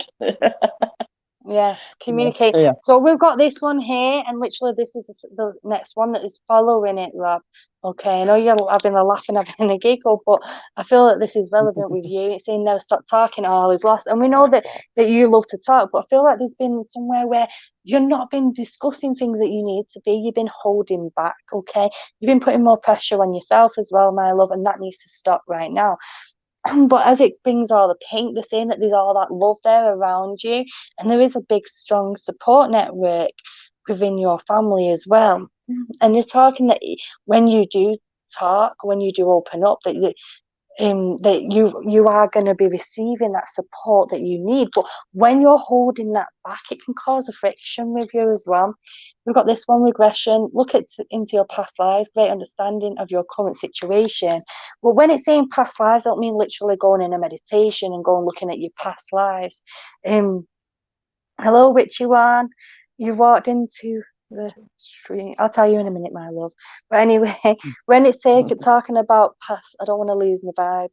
yes, Yeah. communicate. Yeah. So we've got this one here, and literally this is the next one that is following it, Rob. Okay, I know you're having a laugh and having a giggle, but I feel that this is relevant with you. It's saying never stop talking, all is lost, and we know that you love to talk, but I feel like there's been somewhere where you're not been discussing things that you need to be. You've been holding back. Okay, you've been putting more pressure on yourself as well, my love, and that needs to stop right now. But as it brings all the pink, they're saying that there's all that love there around you, and there is a big, strong support network within your family as well. And you're talking that when you do talk, when you do open up, that you are going to be receiving that support that you need. But when you're holding that back, it can cause a friction with you as well. We've got this one: regression. Look into your past lives, great understanding of your current situation. But when it's saying past lives, I don't mean literally going in a meditation and going looking at your past lives. Hello, Witchy One. You walked into the stream. I'll tell you in a minute, my love. But anyway, when it's talking about past, I don't want to lose my vibe.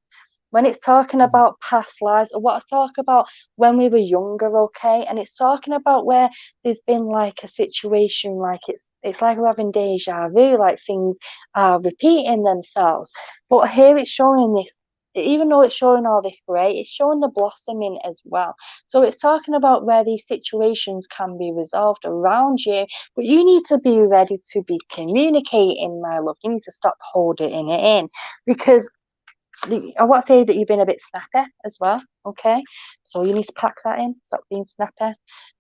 When it's talking about past lives, or what I talk about when we were younger, okay, and it's talking about where there's been like a situation, like it's like we're having deja vu, like things are repeating themselves. But here it's showing this, even though it's showing all this grey, it's showing the blossoming as well. So it's talking about where these situations can be resolved around you, but you need to be ready to be communicating, my love. You need to stop holding it in, because I want to say that you've been a bit snappy as well, okay? So you need to pack that in, stop being snappy.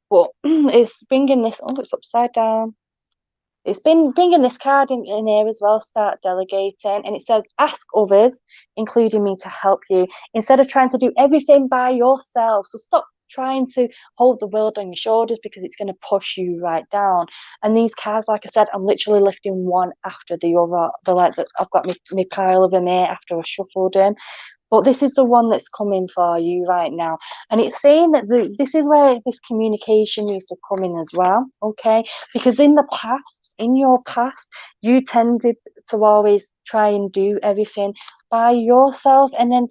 But it's bringing this, oh, it's upside down. It's been bringing this card in here as well, start delegating. And it says, ask others, including me, to help you instead of trying to do everything by yourself. So stop trying to hold the world on your shoulders, because it's going to push you right down. And these cards, like I said, I'm literally lifting one after the other. They're like, I've got my pile of them here after I shuffled them. But this is the one that's coming for you right now. And it's saying that this is where this communication needs to come in as well, okay? Because in the past, in your past, you tended to always try and do everything by yourself. And then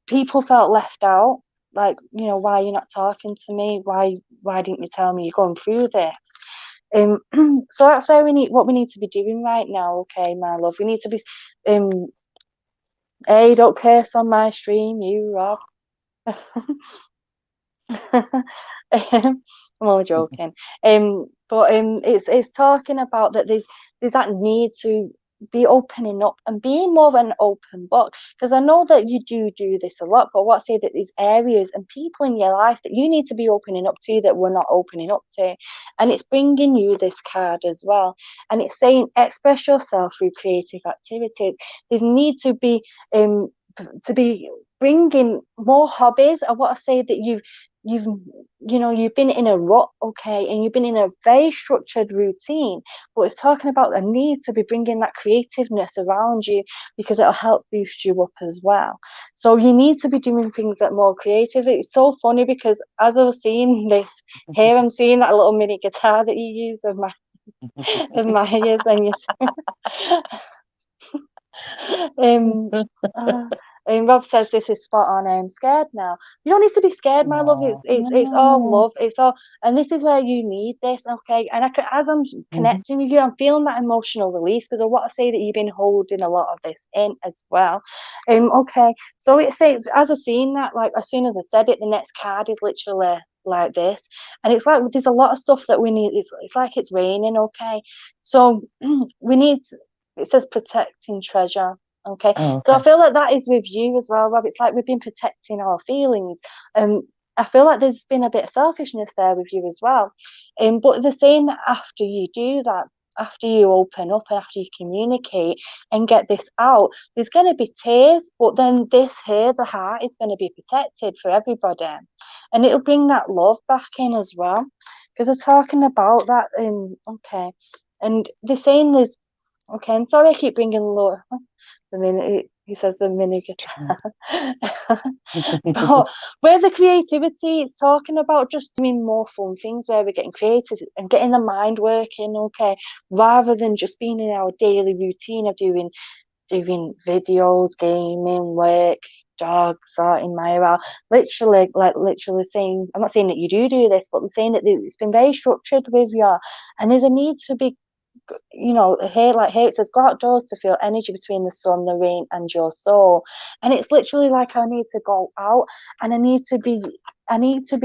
people felt left out. Like, why are you not talking to me? Why didn't you tell me you're going through this? Um, so that's where what we need to be doing right now, okay, my love. We need to be hey, don't curse on my stream, you Rob. I'm only joking. But it's talking about that there's that need to be opening up and being more of an open book, because I know that you do this a lot. But what I say that there's areas and people in your life that you need to be opening up to that we're not opening up to, and it's bringing you this card as well, and it's saying express yourself through creative activities. There's need to be bringing more hobbies. I want to say that you've you've been in a rut, okay, and you've been in a very structured routine, but it's talking about a need to be bringing that creativeness around you, because it'll help boost you up as well. So you need to be doing things that are more creative. It's so funny, because as I was seeing this here, I'm seeing that little mini guitar that you use of my ears when you Um, uh, and Rob says this is spot on. I'm scared now. You don't need to be scared, my love. Oh, It's all no. love. It's all, and this is where you need this, okay? And as I'm connecting with you, I'm feeling that emotional release, because I want to say that you've been holding a lot of this in as well. Okay. So it says, as I've seen that, like as soon as I said it, the next card is literally like this, and it's like there's a lot of stuff that we need. It's like it's raining, okay? So we need. It says protecting treasure. Okay. Oh, So I okay. feel like that is with you as well, Rob. It's like we've been protecting our feelings. I feel like there's been a bit of selfishness there with you as well. But they're saying that after you do that, after you open up and after you communicate and get this out, there's going to be tears, but then this here, the heart, is going to be protected for everybody. And it'll bring that love back in as well. Because they're talking about that okay. And they're saying there's, okay, I'm sorry I keep bringing low. The minute he says the mini guitar. But where the creativity, it's talking about just doing more fun things where we're getting creative and getting the mind working, okay, rather than just being in our daily routine of doing videos, gaming, work, jog, sorting my hair out. Literally saying, I'm not saying that you do this, but I'm saying that it's been very structured with you, and there's a need to be, here it says go outdoors to feel energy between the sun, the rain, and your soul. And it's literally like I need to go out, and I need to be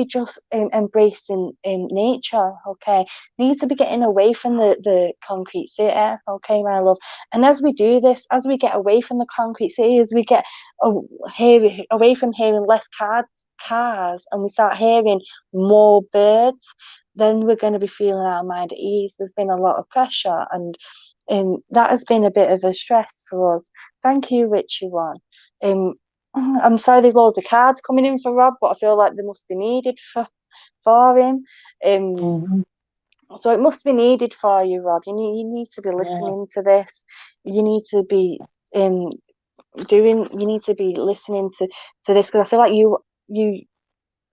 just embracing nature, okay. I need to be getting away from the concrete city, okay, my love. And as we do this, as we get away from the concrete city, as we get away from hearing less cars, and we start hearing more birds, then we're going to be feeling our mind at ease. There's been a lot of pressure, and that has been a bit of a stress for us. Thank you, Richie one. I'm sorry there's loads of cards coming in for Rob, but I feel like they must be needed for him. Um, Hmm. so it must be needed for you, Rob. You need to be Yeah, listening to this. You need to be um you need to be listening to this because I feel like you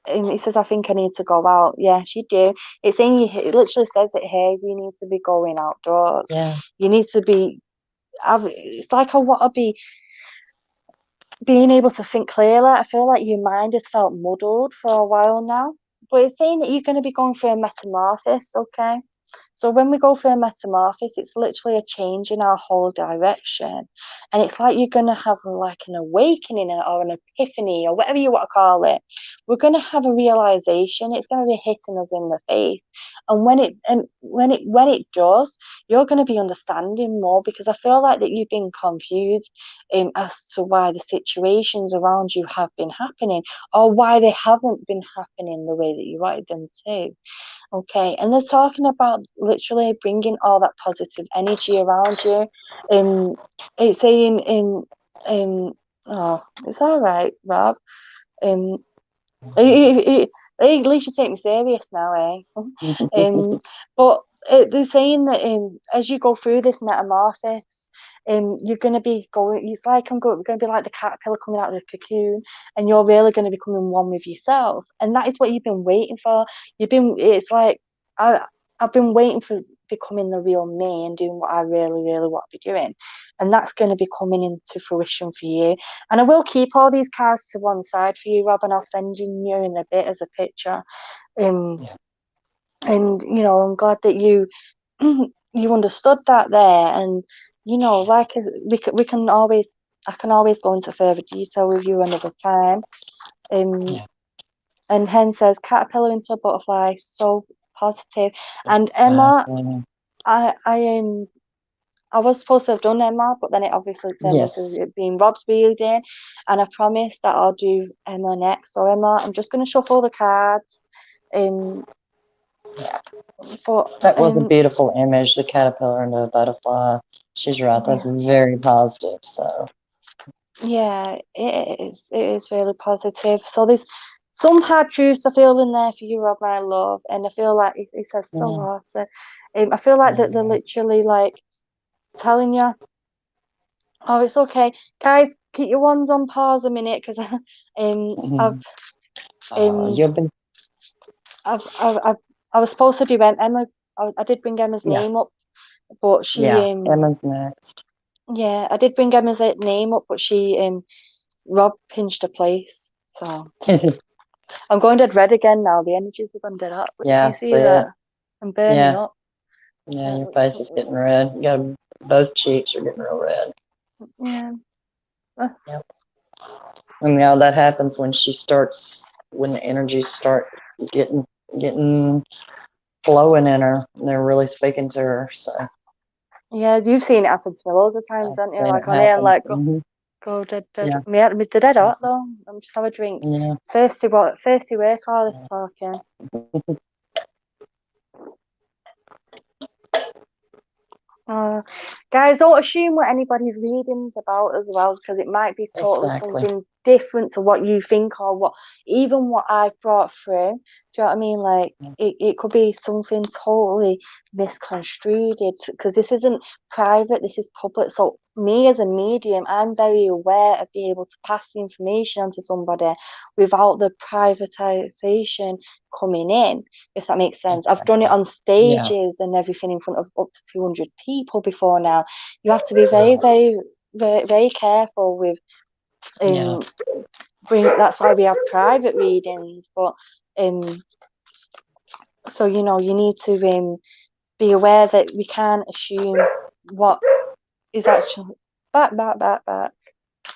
it says I think I need to go out. Yes, you do. It's in you. It literally says it here. You need to be going outdoors. yeah, You need to be. It's like I want to be being able to think clearly. I feel like your mind has felt muddled for a while now. But it's saying that you're going to be going through a metamorphosis, okay? So when we go through a metamorphosis, it's literally a change in our whole direction. And it's like you're gonna have like an awakening or an epiphany or whatever you want to call it. We're gonna have a realization. It's gonna be hitting us in the face. And when it does, you're gonna be understanding more because I feel like that you've been confused as to why the situations around you have been happening or why they haven't been happening the way that you wanted them to. Okay, and they're talking about literally bringing all that positive energy around you. Um, it's saying oh, it's all right, Rob. Um, at least you take me serious now, eh? Um, but they're saying that as you go through this metamorphosis, you're going to be going. It's like going to be like the caterpillar coming out of the cocoon, and you're really going to becoming one with yourself. And that is what you've been waiting for. You've been. It's like I I've been waiting for becoming the real me and doing what I really, really want to be doing. And that's going to be coming into fruition for you. And I will keep all these cards to one side for you, Rob, and I'll send you in a bit as a picture. Um, yeah, and I'm glad that you you understood that there. And like we can always, I can always go into further detail with you another time. Um, yeah, and Hen says caterpillar into a butterfly, so positive. And Emma, exactly. I was supposed to have done Emma, but then it obviously turned into Yes, it being Rob's reading, and I promised that I'll do Emma next. So Emma, I'm just going to shuffle the cards. Um, yeah. but That was a beautiful image, the caterpillar and the butterfly. She's right. That's yeah, very positive. So, yeah, it is. It is really positive. So there's some hard truths I feel in there for you, Rob, my love, and I feel like it says so yeah, hard. So, I feel like that they're yeah. literally like telling you, oh, it's okay, guys. Keep your ones on pause a minute because I've um You'll be, I've I was supposed to do Emma. I did bring Emma's yeah, name up, but she yeah. Emma's next. yeah, I did bring Emma's name up, but she Rob pinched her place. So I'm going dead red again now. The energies have gone dead up. Do Yeah, you see see it. that? I'm burning Yeah, up. yeah. Your face is getting red. You got both cheeks are getting real red. Yeah. Uh, Yep. And now that happens when she starts, when the energies start getting getting flowing in her, and they're really speaking to her. So yeah, you've seen it happen to me loads of times, I've haven't you? seen it Like on here and happen. like go dead dead. Yeah, Me, the dead hot though. I'm just have a drink. yeah, Thirsty work all this talking. Uh, guys, don't assume what anybody's reading's about as well, because it might be totally exactly. something different to what you think or what even what I've brought through. Do you know what I mean? Like Yeah, it could be something totally misconstrued because this isn't private, this is public. So me as a medium, I'm very aware of being able to pass the information on to somebody without the privatization coming in, if that makes sense. I've done it exactly. on Yeah, stages and everything in front of up to 200 people before now. You have to be very, very, very, very careful with yeah, um that's why we have private readings. But um so you need to be aware that we can't assume what is actually back.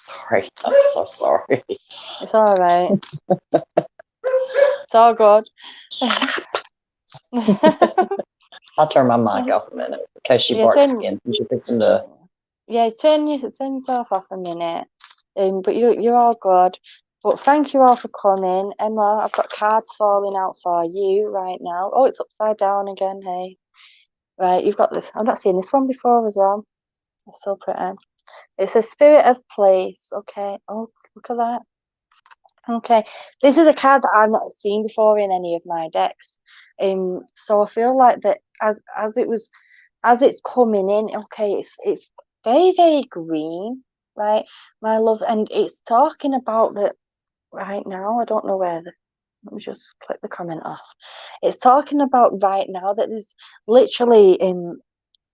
sorry. I'm so sorry. It's all right. It's all good. I'll turn my mic off a minute in case she yeah, barks again. She fix him to. yeah, turn yourself off a minute. But you're all good. But thank you all for coming. Emma, I've got cards falling out for you right now. Oh, it's upside down again, hey. Right, you've got this. I've not seen this one before as well. It's so pretty. It's a spirit of place. Okay. Oh, look at that. Okay. This is a card that I've not seen before in any of my decks. So I feel like that as it's coming in, okay, it's very, very green, right, my love, and it's talking about that right now. I don't know where the let me just click the comment off. It's talking about right now that there's literally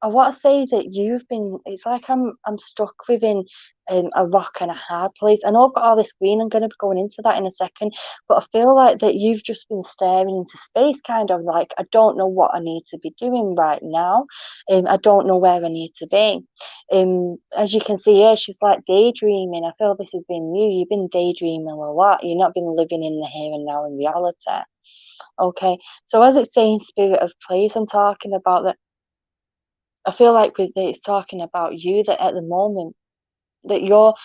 I want to say that you've been. It's like I'm stuck within a rock and a hard place. I know I've got all this green. I'm going to be going into that in a second, but I feel like that you've just been staring into space, kind of like I don't know what I need to be doing right now. I don't know where I need to be. As you can see here, she's like daydreaming. I feel this has been you. You've been daydreaming a lot. You've not been living in the here and now in reality. Okay, so as it's saying, spirit of place, I'm talking about that. I feel like with it's talking about you that at the moment that your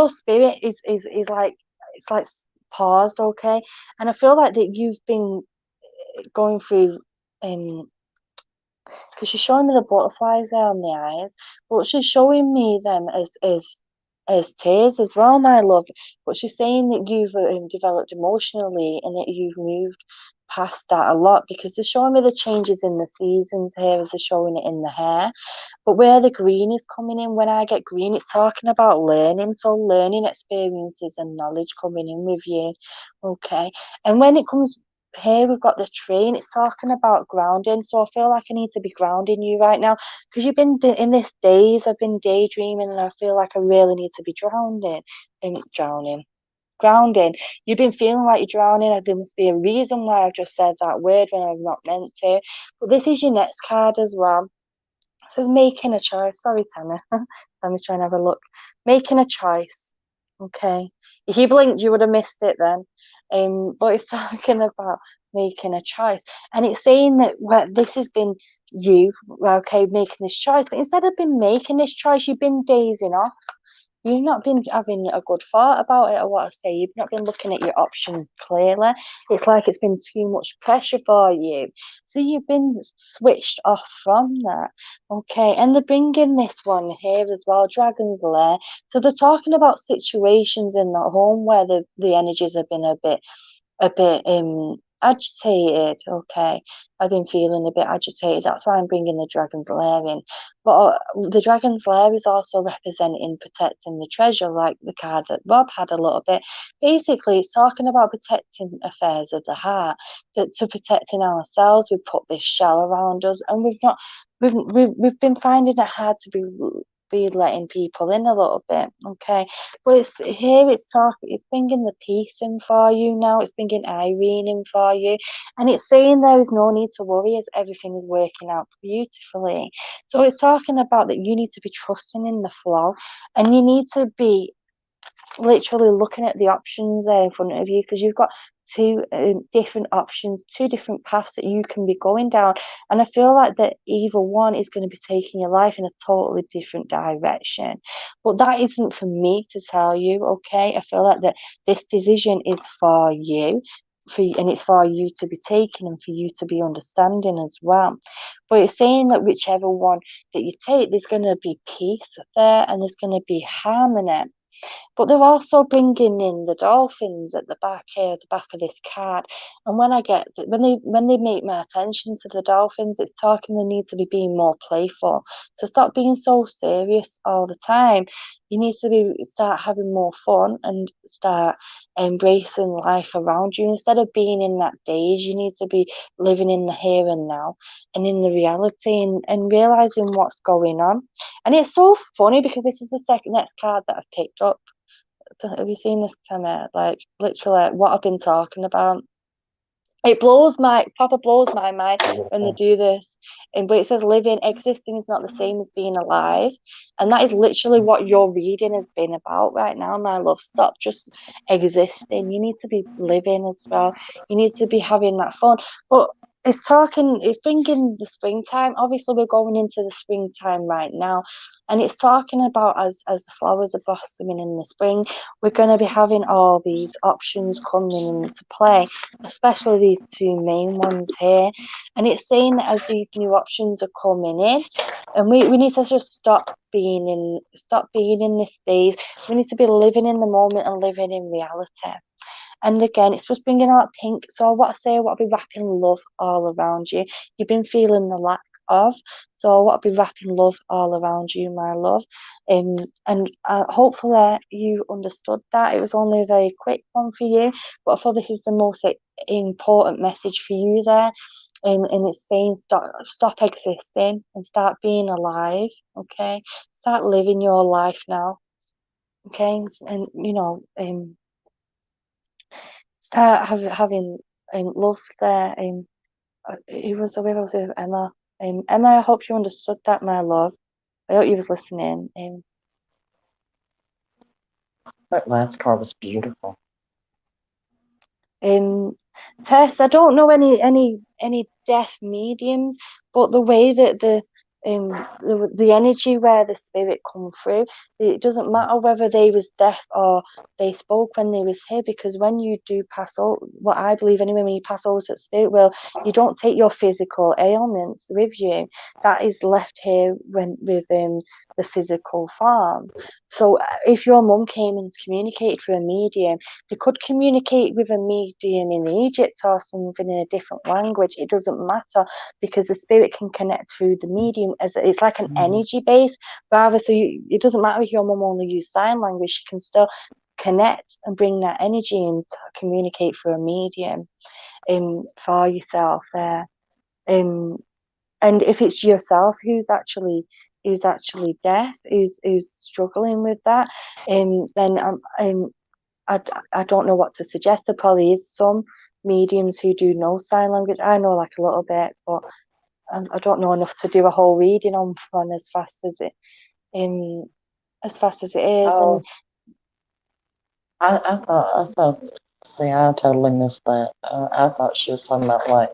spirit is like it's like paused, okay? And I feel like that you've been going through because she's showing me the butterflies there on the eyes, but she's showing me them as tears as well, my love. But she's saying that you've developed emotionally and that you've moved past that a lot because they're showing me the changes in the seasons here as they're showing it in the hair. But where the green is coming in, when I get green, it's talking about learning. So learning experiences and knowledge coming in with you. Okay. And when it comes here, we've got the train. It's talking about grounding. So I feel like I need to be grounding you right now because you've been in this days. I've been daydreaming and I feel like I really need to be drowning. Grounding. You've been feeling like you're drowning. There must be a reason why I've just said that word when I've not meant to. But this is your next card as well. So making a choice. Sorry, Tanner. Tammy's trying to have a look. Making a choice. Okay. If you blinked, you would have missed it then. But it's talking about making a choice. And it's saying that well, this has been you, okay, making this choice. But instead of been making this choice, you've been dazing off. You've not been having a good thought about it, or what I say. You've not been looking at your options clearly. It's like it's been too much pressure for you. So you've been switched off from that. Okay. And they're bringing this one here as well, Dragon's Lair. So they're talking about situations in the home where the energies have been a bit agitated. Okay, I've been feeling a bit agitated. That's why I'm bringing the dragon's lair in. But the dragon's lair is also representing protecting the treasure, like the card that Rob had a little bit. Basically, it's talking about protecting affairs of the heart. That to protecting ourselves, we put this shell around us, and we've not. We've been finding it hard to be letting people in a little bit. Okay, well, it's here. It's talking. It's bringing the peace in for you now. It's bringing Irene in for you, and it's saying there is no need to worry as everything is working out beautifully. So it's talking about that you need to be trusting in the flow, and you need to be literally looking at the options there in front of you because you've got two different options, two different paths that you can be going down. And I feel like that either one is going to be taking your life in a totally different direction. But that isn't for me to tell you, okay? I feel like that this decision is for you. And it's for you to be taking and for you to be understanding as well. But it's saying that whichever one that you take, there's going to be peace there and there's going to be harmony. But they're also bringing in the dolphins at the back here, the back of this card. And when they make my attention to the dolphins, it's talking they need to be being more playful. So stop being so serious all the time. You need to be start having more fun and start embracing life around you instead of being in that daze. You need to be living in the here and now and in the reality and realizing what's going on. And it's so funny because this is the second next card that I've picked up. Have you seen this, Timmy? Like literally what I've been talking about. It blows my mind when they do this. And but it says living, existing is not the same as being alive. And that is literally what your reading has been about right now, my love. Stop just existing. You need to be living as well. You need to be having that fun. But it's bringing the springtime. Obviously, we're going into the springtime right now, and it's talking about as the flowers are blossoming in the spring, we're going to be having all these options coming into play, especially these two main ones here. And it's saying that as these new options are coming in, and we need to just stop being in this daze. We need to be living in the moment and living in reality. And again, it's just bringing out pink. So what I say, what I'll be wrapping love all around you. You've been feeling the lack of. So what I'll be wrapping love all around you, my love. And hopefully you understood that. It was only a very quick one for you, but I thought this is the most important message for you there. And it's saying stop existing and start being alive. Okay, start living your life now. Okay, and start having love there. Who was with us with Emma? Emma, I hope you understood that, my love. I hope you was listening. That last card was beautiful. Tess, I don't know any deaf mediums, but the way that the energy where the spirit come through, it doesn't matter whether they was deaf or they spoke when they was here, because when you do pass over, what I believe anyway, when you pass over to the spirit world, you don't take your physical ailments with you. That is left here when with the physical form. So if your mum came and communicated through a medium, they could communicate with a medium in Egypt or something in a different language. It doesn't matter, because the spirit can connect through the medium as it's like an energy base. Rather, so it doesn't matter if your mum only used sign language; she can still connect and bring that energy in to communicate through a medium for yourself there. And if it's yourself who's actually deaf, who's struggling with that, then I, I don't know what to suggest. There probably is some mediums who do know sign language. I know like a little bit, but I don't know enough to do a whole reading on one as fast as it is. And Oh, I thought, see, I totally missed that. I thought she was talking about, like,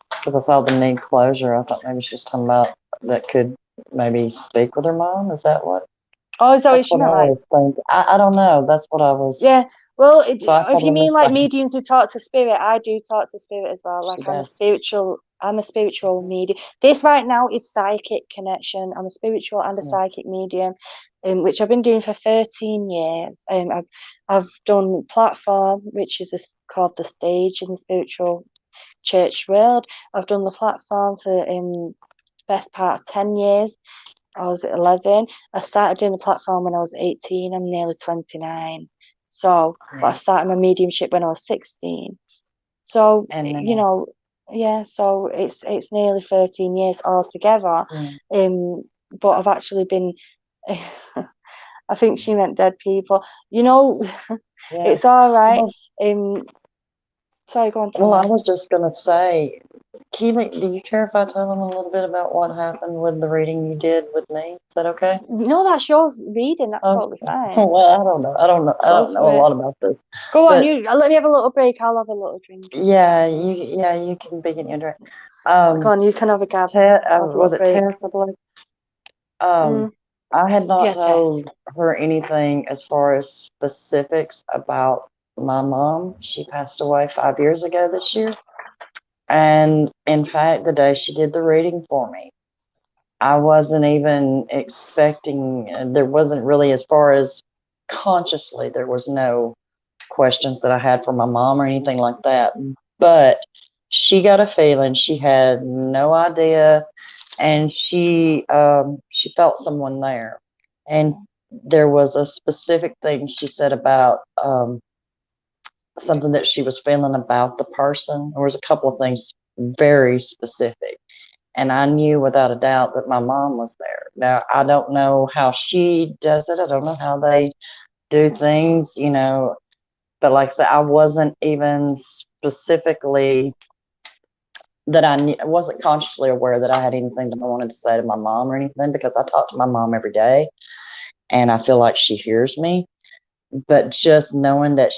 because I saw the need closure. I thought maybe she was talking about that could maybe speak with her mom. Is that what? oh, is that That's what she what I meant? Like, was thinking. I don't know. That's what I was. yeah. Well, So I if you totally mean missed like that. mediums who talk to spirit, I do talk to spirit as well. She Like does. I'm a spiritual medium. This right now is psychic connection. I'm a spiritual and a Yes. psychic medium, which I've been doing for 13 years. I've done platform, which is called the stage in the spiritual church world. I've done the platform for best part of 10 years. I was 11. I started doing the platform when I was 18. I'm nearly 29. So, but I started my mediumship when I was 16. So, And yeah, so it's nearly 13 years altogether. mm, But I've actually been I think she meant dead people. You know, yeah. it's all right. Well, Sorry, go on, well, I Tammy. was just gonna say, Keely, do you care if I tell them a little bit about what happened with the reading you did with me? Is that okay? No, that's your reading. That's Okay. totally fine. Well, I don't know. I don't know. I Go don't know a for it. lot about this, Go on, but you let me have a little break. I'll have a little drink and yeah, you can begin your drink. go Um, on, you can have a gab. Ted, I'll have a was little it break. Tess? I believe. Um, Mm, I had not yeah, Tess. told her anything as far as specifics about my mom. She passed away 5 years ago this year. And in fact, the day she did the reading for me, I wasn't even expecting, there wasn't really, as far as consciously, there was no questions that I had for my mom or anything like that. But she got a feeling, she had no idea, and she felt someone there. And there was a specific thing she said about something that she was feeling about the person. There was a couple of things very specific. And I knew without a doubt that my mom was there. Now, I don't know how she does it. I don't know how they do things, but like I said, I wasn't even specifically that I wasn't consciously aware that I had anything that I wanted to say to my mom or anything, because I talk to my mom every day and I feel like she hears me. But just knowing that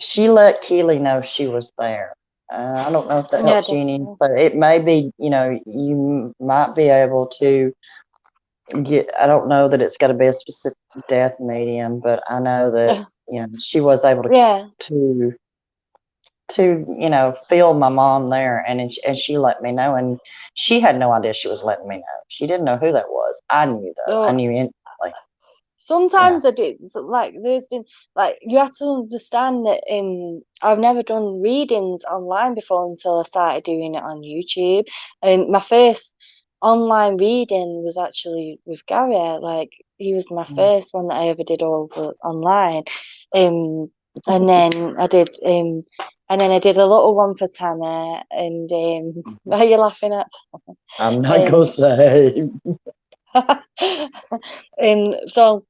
she let Keely know she was there. I don't know if that Yeah, helps you any. definitely. So it may be, you might be able to get. I don't know that it's got to be a specific death medium, but I know that she was able Yeah. to feel my mom there, and she let me know, and she had no idea she was letting me know. She didn't know who that was. I knew though. I So knew instantly. sometimes I do. So, like, there's been like you have to understand that I've never done readings online before until I started doing it on YouTube. And my first online reading was actually with Gary. Like he was my Mm. first one that I ever did over online. Um, and then I did a little one for Tammy. And what are you laughing at? I'm not gonna Um, say. so.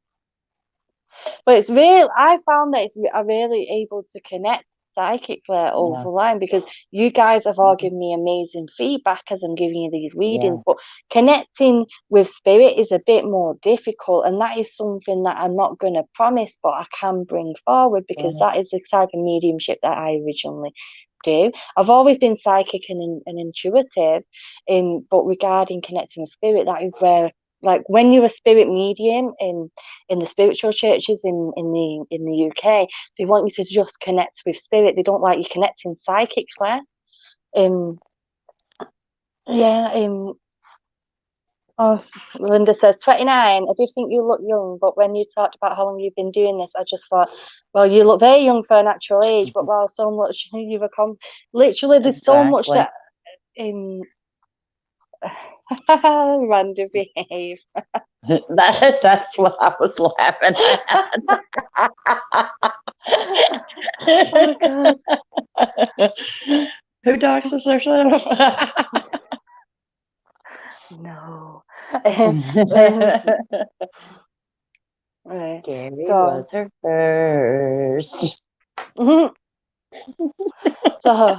But it's real. I found that I'm really able to connect psychically over Yeah, the line because you guys have all given me amazing feedback as I'm giving you these readings. yeah, But connecting with spirit is a bit more difficult, and that is something that I'm not going to promise, but I can bring forward because yeah, that is the type of mediumship that I originally do. I've always been psychic and intuitive, but regarding connecting with spirit, that is where like when you're a spirit medium in the spiritual churches in the UK, they want you to just connect with spirit. They don't like you connecting psychically. Um, yeah. Oh, Linda says 29. I do think you look young, but when you talked about how long you've been doing this, I just thought, well, you look very young for a natural age. But wow, so much you've accomplished. Literally, there's so much exactly. that Randy behave. That's what I was laughing Oh God, at. Who doxes herself? no. Um, right. Gary So, was her first. so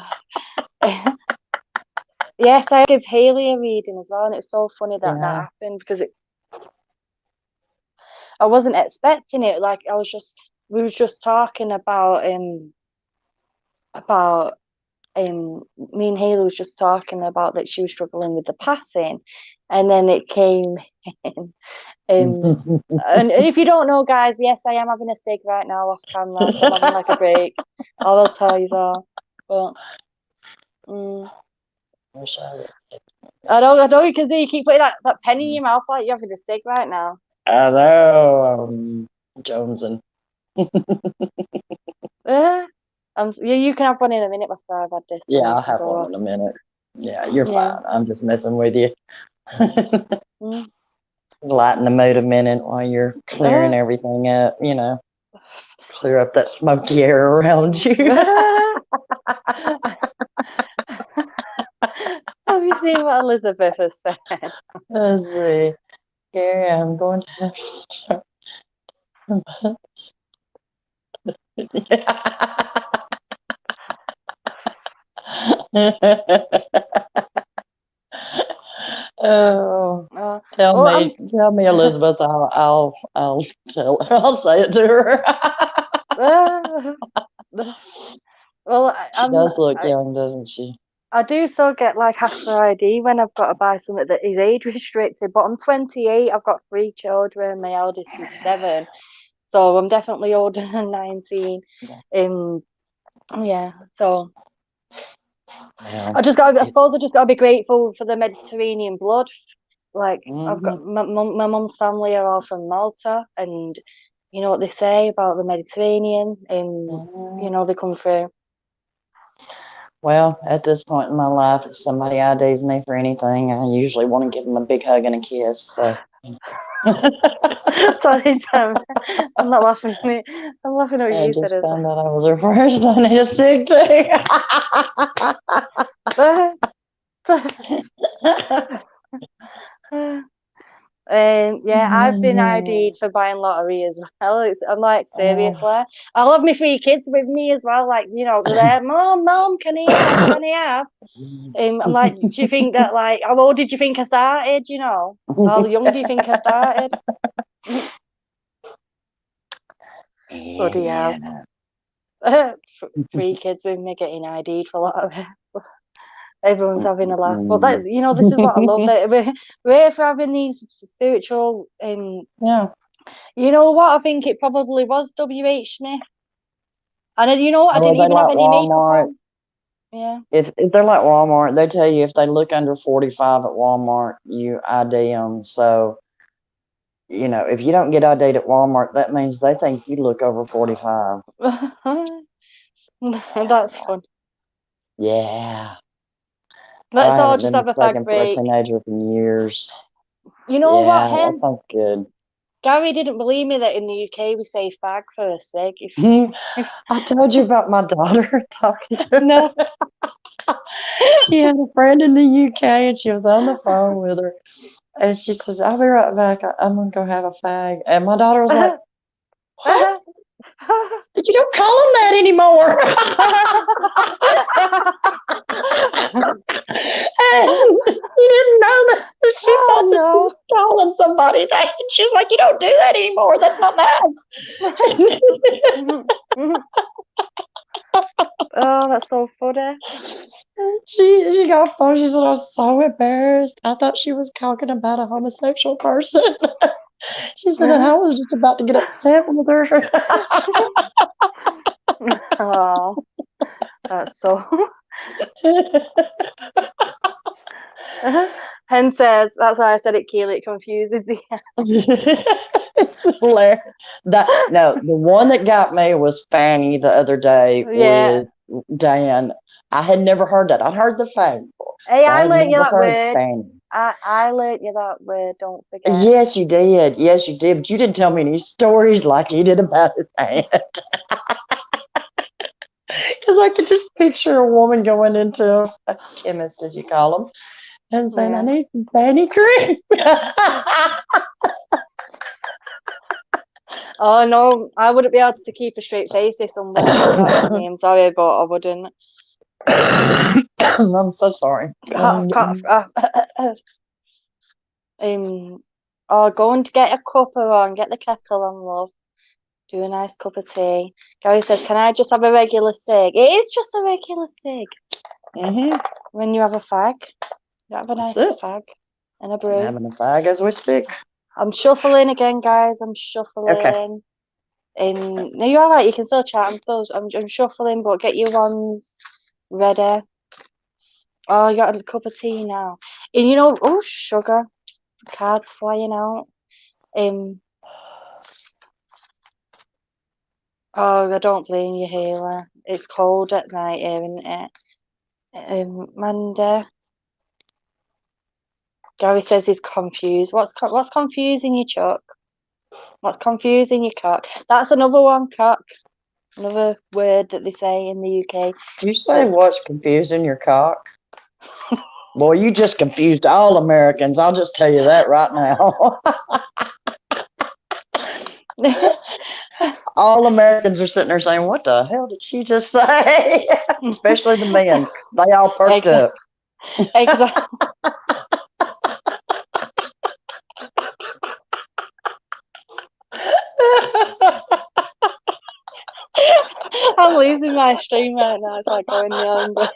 yes, I give Haley a reading as well, and it's so funny that that Yeah. happened because I wasn't expecting it. Like we was just talking about me and Haley was just talking about that she was struggling with the passing, and then it came in. And if you don't know, guys, yes, I am having a cig right now off camera, so I'm having like a break. I will tell you so, but. Wish I would. I know you can see you keep putting that pen in your mouth like you're having a cig right now. I know, Jonesing. Uh, you can have one in a minute after I've had this, so Yeah, you I'll can have go one off. in a minute. Yeah, you're Yeah. fine. I'm just messing with you. Mm. Lighten the mood a minute while you're clearing Uh, everything up, clear up that smoky air around you. have you seen what Elizabeth has said? Let's see. Gary, I'm going to have to start. Oh, Uh, tell oh, me, tell me, Elizabeth. I'll tell her. I'll say it to her. uh, well, She does look young, doesn't she? I do still get like asked for ID when I've got to buy something that is age restricted, but I'm 28. I've got three children. My eldest is 7. So I'm definitely older than 19. Yeah. Um, yeah. So Well, I suppose I just got to be grateful for the Mediterranean blood. Like I've got mhm. my mum's family are all from Malta, and you know what they say about the Mediterranean. They come through. Well, at this point in my life, if somebody IDs me for anything, I usually want to give them a big hug and a kiss. So. Sorry, Tam. I'm not laughing. I'm laughing at what I you said just as found out I was her first. I need a stick well. Yeah, I've been ID'd for buying lottery as well. I'm like, Oh. seriously. I'll have my 3 kids with me as well. Like, they're there, Mom, can I have, can I have? I'm like, do you think that, like, how old did you think I started, How young do you think I started? Bloody Yeah. hell. Three kids with me getting ID'd for a lot of it. Everyone's having a laugh. But Mm. this is what I love. That we're here for having these spiritual. Yeah. You know what? I think it probably was W.H. Smith. And you know what? I Oh, are didn't they even have like any makeup Walmart? on. Yeah. If they're like Walmart, they tell you if they look under 45 at Walmart, you ID them. So, if you don't get ID'd at Walmart, that means they think you look over 45. That's fun. Yeah. Let's I all haven't just been have a fag mistaken for a break. teenager for years. You know what, Yeah, that Hen? sounds good. Gary didn't believe me that in the UK we say fag for a cig. I told you about my daughter talking to No. her. She had a friend in the UK and she was on the phone with her. And she says, I'll be right back. I'm going to go have a fag. And my daughter was like, what? You don't call them that anymore. And she didn't know that. She Oh thought that she no. was calling somebody that. And she's like, you don't do that anymore. That's not nice. Oh, that's so funny. She got off the phone. She said, I was so embarrassed. I thought she was talking about a homosexual person. She said, and I was just about to get upset with her. Oh, that's so. Hen says that's why I said it, Keely. It confuses you. It's hilarious. No, the one that got me was Fanny the other day Yeah. with Dan. I had never heard that. I'd heard the fag before, Hey, but I I had learnt you never that heard word. Fanny. I learnt you that word. Don't forget. Yes, you did. Yes, you did. But you didn't tell me any stories like he did about his hand. Because I could just picture a woman going into a chemist, as you call them, and saying, I Yeah. need some Fanny cream. Oh no, I wouldn't be able to keep a straight face if somebody said that to me. I'm sorry, but I wouldn't. I'm so sorry. Go and get a cuppa on, get the kettle on, love. Do a nice cup of tea. Gary says, "Can I just have a regular cig?" It is just a regular cig. When you have a fag, you have a That's nice it. fag and a I'm brew. having a fag as we speak. I'm shuffling again, guys. I'm Okay. shuffling. No, you're all right. You can still chat. I'm shuffling, but get your ones ready. Oh, you got a cup of tea now. And oh, sugar. Cards flying out. Oh, I don't blame you, Haley. It's cold at night here, isn't it? Mandy. Gary says he's confused. What's confusing you, Chuck? What's confusing you, cock? That's another one, cock. Another word that they say in the UK. You say what's confusing your cock? Boy, you just confused all Americans. I'll just tell you that right now. All Americans are sitting there saying, what the hell did she just say? Especially the men. They all perked up. Exactly. I'm losing my stream right now. It's like going the hungry.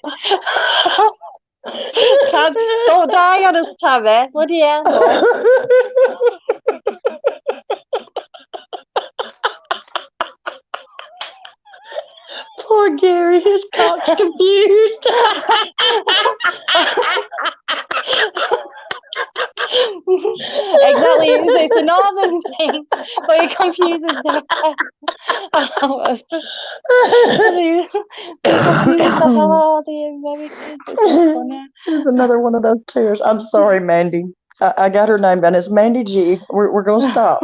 Don't die on us, Tammy. Bloody hell, no. Poor Gary, his cock's confused. Exactly. It's a northern thing, but it confuses them. It confuses the hell out of the Americans. It's so funny. It's another one of those tears. I'm sorry, Mandy. I got her name down. It's Mandy G. We're going to stop.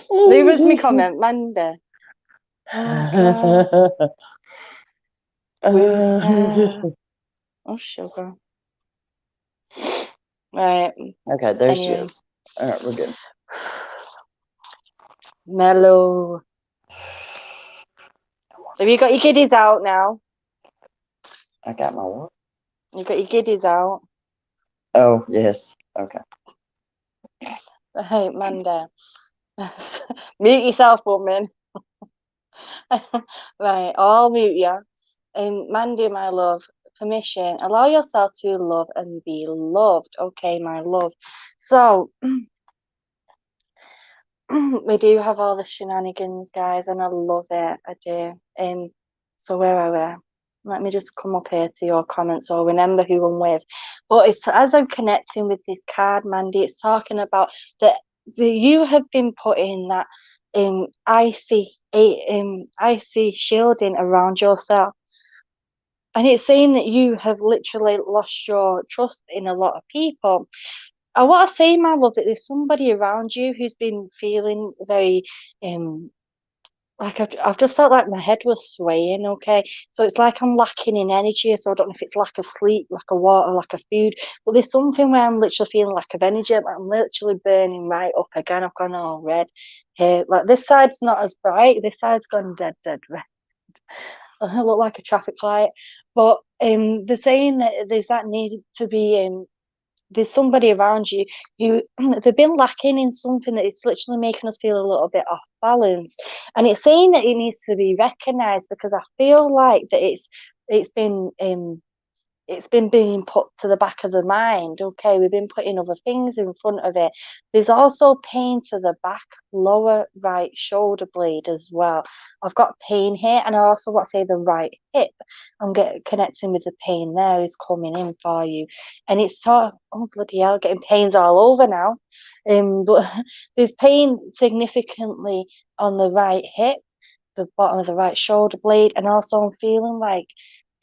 Leave us me comment, Monday. Oh God. Woosa. Oh sugar. Right. Okay, there she Anyway. is. All right, we're good. Mellow. So you got your kiddies out now? I got my what? You got your kiddies out? Oh, yes. Okay. Right, Mandy. Mute yourself, woman. Right, I'll mute you. Mandy, my love, permission. Allow yourself to love and be loved. Okay, my love. So we do have all the shenanigans, guys, and I love it. I do. So where are we? Let me just come up here to your comments or remember who I'm with. But it's as I'm connecting with this card, Mandy, it's talking about that you have been putting that icy shielding around yourself. And it's saying that you have literally lost your trust in a lot of people. I want to say, my love, that there's somebody around you who's been feeling very like I've just felt like my head was swaying, okay? So it's like I'm lacking in energy. So I don't know if it's lack of sleep, lack of water, lack of food, but there's something where I'm literally feeling lack of energy. Like I'm literally burning right up again. I've gone all red here. Like this side's not as bright. This side's gone dead, dead red. I look like a traffic light. But they're saying that there's that need to be there's somebody around you who they've been lacking in something that is literally making us feel a little bit off balance. And it's saying that it needs to be recognized because I feel like that it's been it's been being put to the back of the mind. Okay, we've been putting other things in front of it. There's also pain to the back, lower right shoulder blade as well. I've got pain here, and I also want to say the right hip. I'm getting connecting with the pain there is coming in for you, and it's sort of oh bloody hell, getting pains all over now. But there's pain significantly on the right hip, the bottom of the right shoulder blade, and also I'm feeling like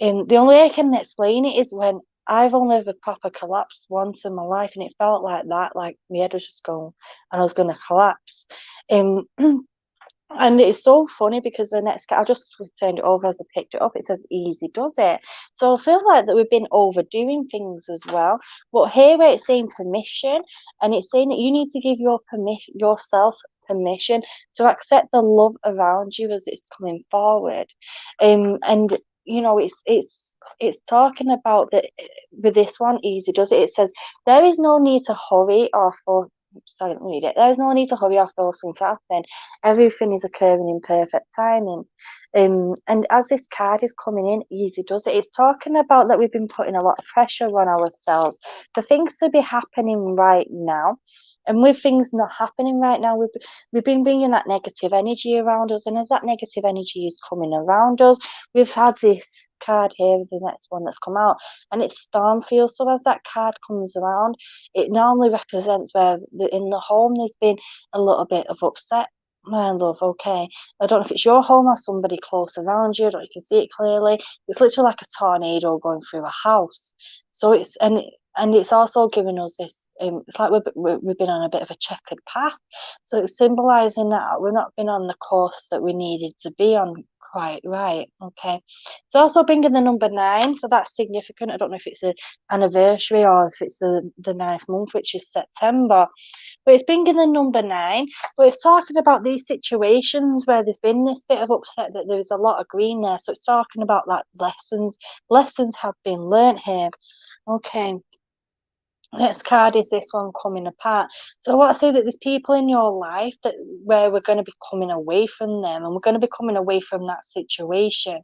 the only way I can explain it is when I've only ever proper collapsed once in my life, and it felt like that, like my head was just going, and I was going to collapse. Um, and it's so funny because the next, I just turned it over as I picked it up. It says easy does it. So I feel like that we've been overdoing things as well. But here where it's saying permission, and it's saying that you need to give your permission yourself permission to accept the love around you as it's coming forward. And you know, it's talking about that with this one, easy does it. It says there is no need to hurry or for sorry, let me read it. There is no need to hurry or force things to happen. Everything is occurring in perfect timing. And as this card is coming in, easy does it. It's talking about that we've been putting a lot of pressure on ourselves for things to be happening right now. And with things not happening right now, we've been bringing that negative energy around us. And as that negative energy is coming around us, we've had this card here, the next one that's come out, and it's storm field. So as that card comes around, it normally represents where in the home there's been a little bit of upset. My love, okay. I don't know if it's your home or somebody close around you. I don't know if you can see it clearly. It's literally like a tornado going through a house. So and it's also giving us this. It's like we've been on a bit of a checkered path. So it's symbolising that we've not been on the course that we needed to be on quite right. Okay. It's also bringing the number 9, so that's significant. I don't know if it's an anniversary or if it's the ninth month, which is September. But it's bringing the number 9. But it's talking about these situations where there's been this bit of upset that there's a lot of green there. So it's talking about that lessons. Lessons have been learnt here. Okay. Next card is this one coming apart. So I want to say that there's people in your life that where we're going to be coming away from them and we're going to be coming away from that situation.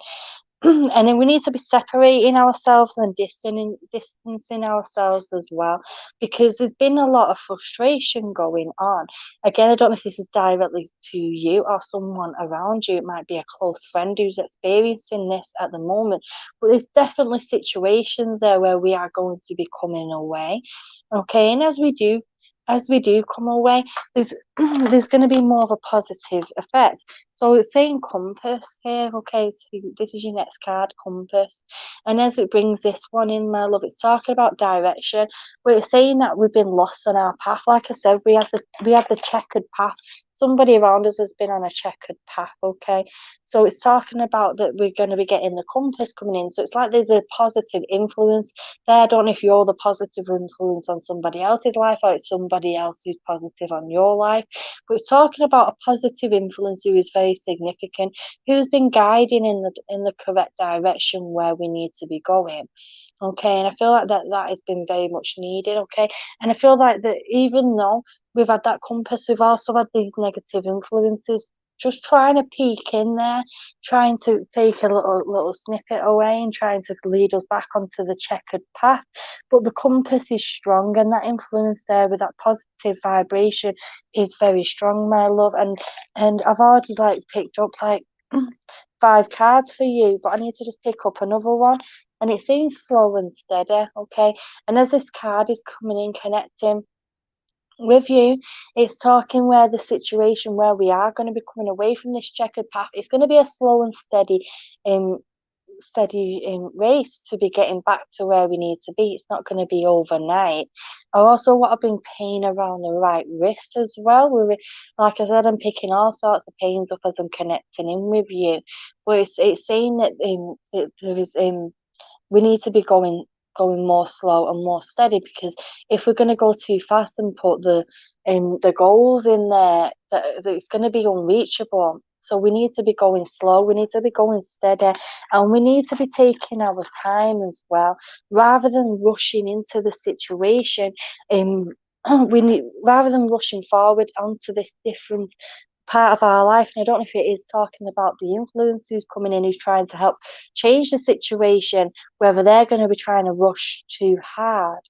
And then we need to be separating ourselves and distancing ourselves as well, because there's been a lot of frustration going on. Again, I don't know if this is directly to you or someone around you. It might be a close friend who's experiencing this at the moment, but there's definitely situations there where we are going to be coming away. Okay, and as we do come away, there's there's going to be more of a positive effect. So it's saying compass here. Okay, so this is your next card, compass. And as it brings this one in, my love, it's talking about direction. But it's saying that we've been lost on our path. Like I said, we have the checkered path. Somebody around us has been on a checkered path. Okay, so it's talking about that we're going to be getting the compass coming in. So it's like there's a positive influence there. I don't know if you're the positive influence on somebody else's life or it's somebody else who's positive on your life. But it's talking about a positive influence who is very significant, who's been guiding in the correct direction where we need to be going. Okay, and I feel like that has been very much needed. Okay, and I feel like that even though we've had that compass, we've also had these negative influences just trying to peek in there, trying to take a little snippet away and trying to lead us back onto the checkered path. But the compass is strong, and that influence there with that positive vibration is very strong, my love. And I've already like picked up like 5 cards for you, but I need to just pick up another one. And it seems slow and steady, okay? And as this card is coming in, connecting with you, it's talking where the situation where we are going to be coming away from this checkered path. It's going to be a slow and um, steady race to be getting back to where we need to be. It's not going to be overnight. I also want to bring pain around the right wrist as well. Like I said, I'm picking all sorts of pains up as I'm connecting in with you. But it's saying that there is we need to be going more slow and more steady, because if we're going to go too fast and put the goals in there, that it's going to be unreachable. So we need to be going slow, we need to be going steady, and we need to be taking our time as well, rather than rushing into the situation. Um, we need, rather than rushing forward onto this different part of our life. And I don't know if it is talking about the influence who's coming in, who's trying to help change the situation, whether they're going to be trying to rush too hard.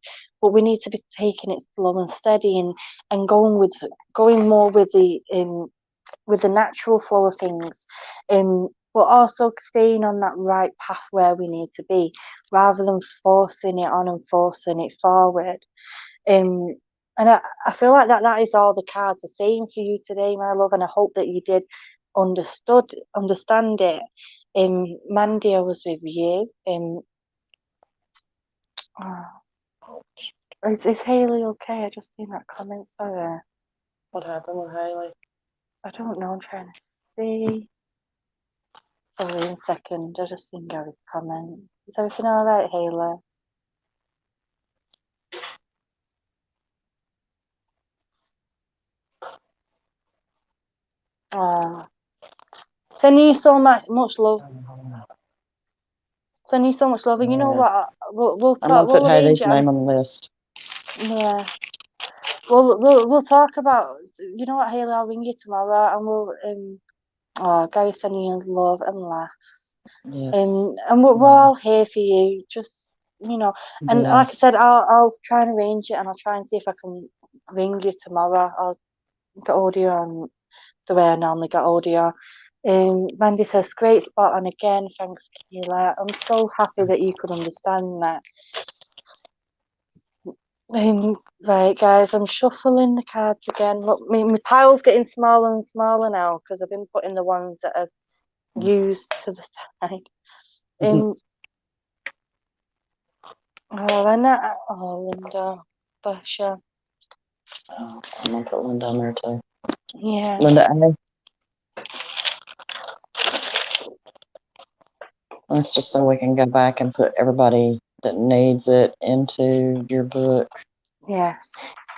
But we need to be taking it slow and steady, and going more with the natural flow of things. But also staying on that right path where we need to be, rather than forcing it on and forcing it forward. Um, and I feel like that is all the cards are saying for you today, my love, and I hope that you did understand it. Mandy, I was with you. Is Haley okay? I just seen that comment. Sorry, What happened with Haley? I don't know. I'm trying to see. Sorry, in a second. I just seen Gary's comment. Is everything all right, Haley? Oh, sending you so much love. Sending you so much love. And you know what? Yes. We'll I'm gonna talk. put We'll arrange Haley's it. name on the list. Yeah. We'll talk about, you know what, Haley, I'll ring you tomorrow, and we'll Gary, sending you love and laughs. Yes. And we're Yeah. all here for you. Just, and like I said, Yes. I'll try and arrange it, and I'll try and see if I can ring you tomorrow. I'll get audio on the way I normally get audio. Mandy says, great spot on again. Thanks, Keela. I'm so happy that you could understand that. Right, guys, I'm shuffling the cards again. Look, my pile's getting smaller and smaller now because I've been putting the ones that I've used to the side. Um, Linda, bless you. Oh, I'm gonna put Linda on there too. Yeah, Linda A. That's just so we can go back and put everybody that needs it into your book. yes,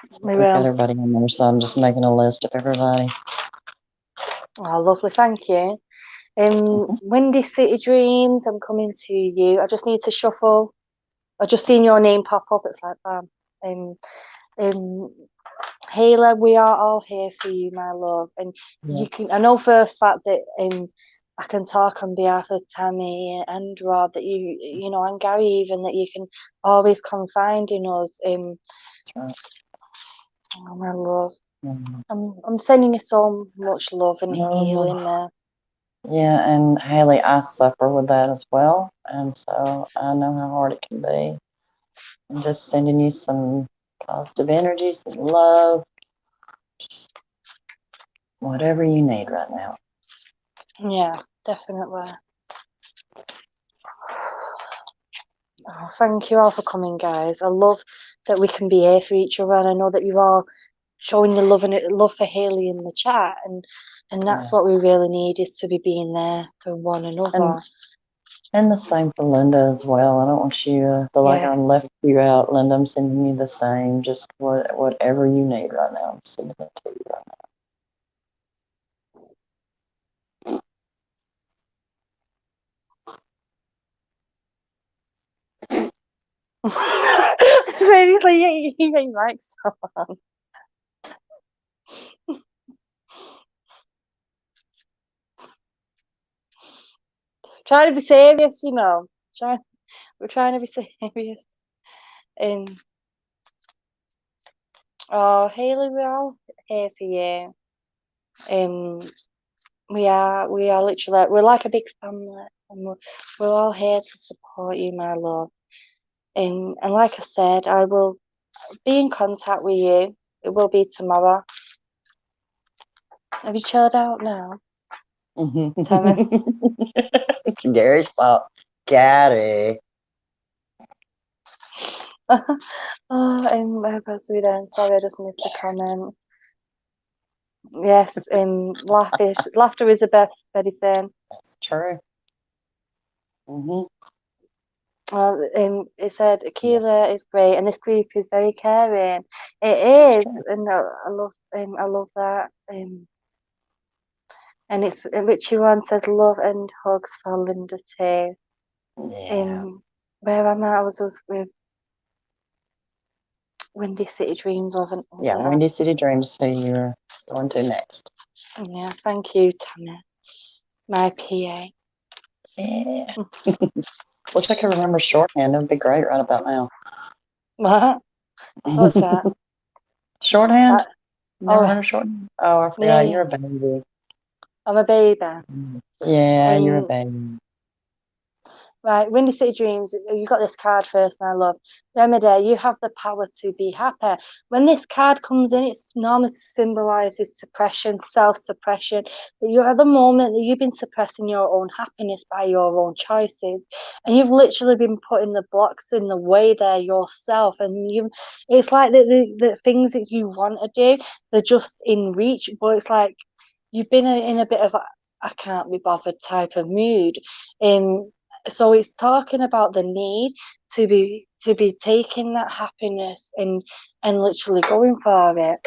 So we we've got will. everybody in there, so I'm just making a list of everybody. Oh, lovely, thank you. Windy City Dreams, I'm coming to you. I just need to shuffle. I just seen your name pop up. It's like bam. Um, um, Hayla, we are all here for you, my love. And you can, Yes, I know for a fact that I can talk on behalf of Tammy and Rod, that and Gary even, that you can always confide in us. that's right. Oh, my love. Mhm. I'm sending you so much love and Oh, healing there. yeah, and Haley, I suffer with that as well, and so I know how hard it can be. I'm just sending you some positive energy, some love, just whatever you need right now. Yeah, definitely. Oh, thank you all for coming, guys. I love that we can be here for each other, and I know that you're all showing the love for Haley in the chat, and that's Yeah, what we really need, is to be being there for one and another. and the same for Linda as well. I don't want you to feel like I Yes, left you out, Linda. I'm sending you the same. Just whatever you need right now, I'm sending it to you right Seriously, you ain't like someone. Trying to be serious, you know. We're trying to be serious. Um, oh, Haley, we're all here for you. Um, we are literally, we're like a big family, and we're all here to support you, my love. And like I said, I will be in contact with you. It will be tomorrow. Have you chilled out now, Tammy? It's Gary's fault. Gary. Oh, and where was we then? Sorry, I just missed a comment. Yes, laughter is the best medicine. That's true. Hmm. Well, it said Akila Yes, is great, and this group is very caring. that's It is, true. and I love that. And it's Richie one says love and hugs for Linda too. Yeah. Um, where am I? I was with Windy City Dreams, Yeah, wasn't I? Windy City Dreams, who you're going to next. Yeah, thank you, Tammy, my PA. Yeah. Wish I could remember shorthand. It would be great right about now. What? What's that? Shorthand? That Never oh heard of shorthand? Oh, I yeah, forgot. You're yeah. a baby. I'm a baby. Yeah, you're a Um, baby. Right, Windy City Dreams, you got this card first, my love. Remedy, you have the power to be happy. When this card comes in, it normally symbolizes suppression, self-suppression. That you're at the moment that you've been suppressing your own happiness by your own choices. And you've literally been putting the blocks in the way there yourself. And it's like the things that you want to do, they're just in reach, but it's like you've been in a bit of a I can't be bothered type of mood. Um, so it's talking about the need to be taking that happiness and literally going for it.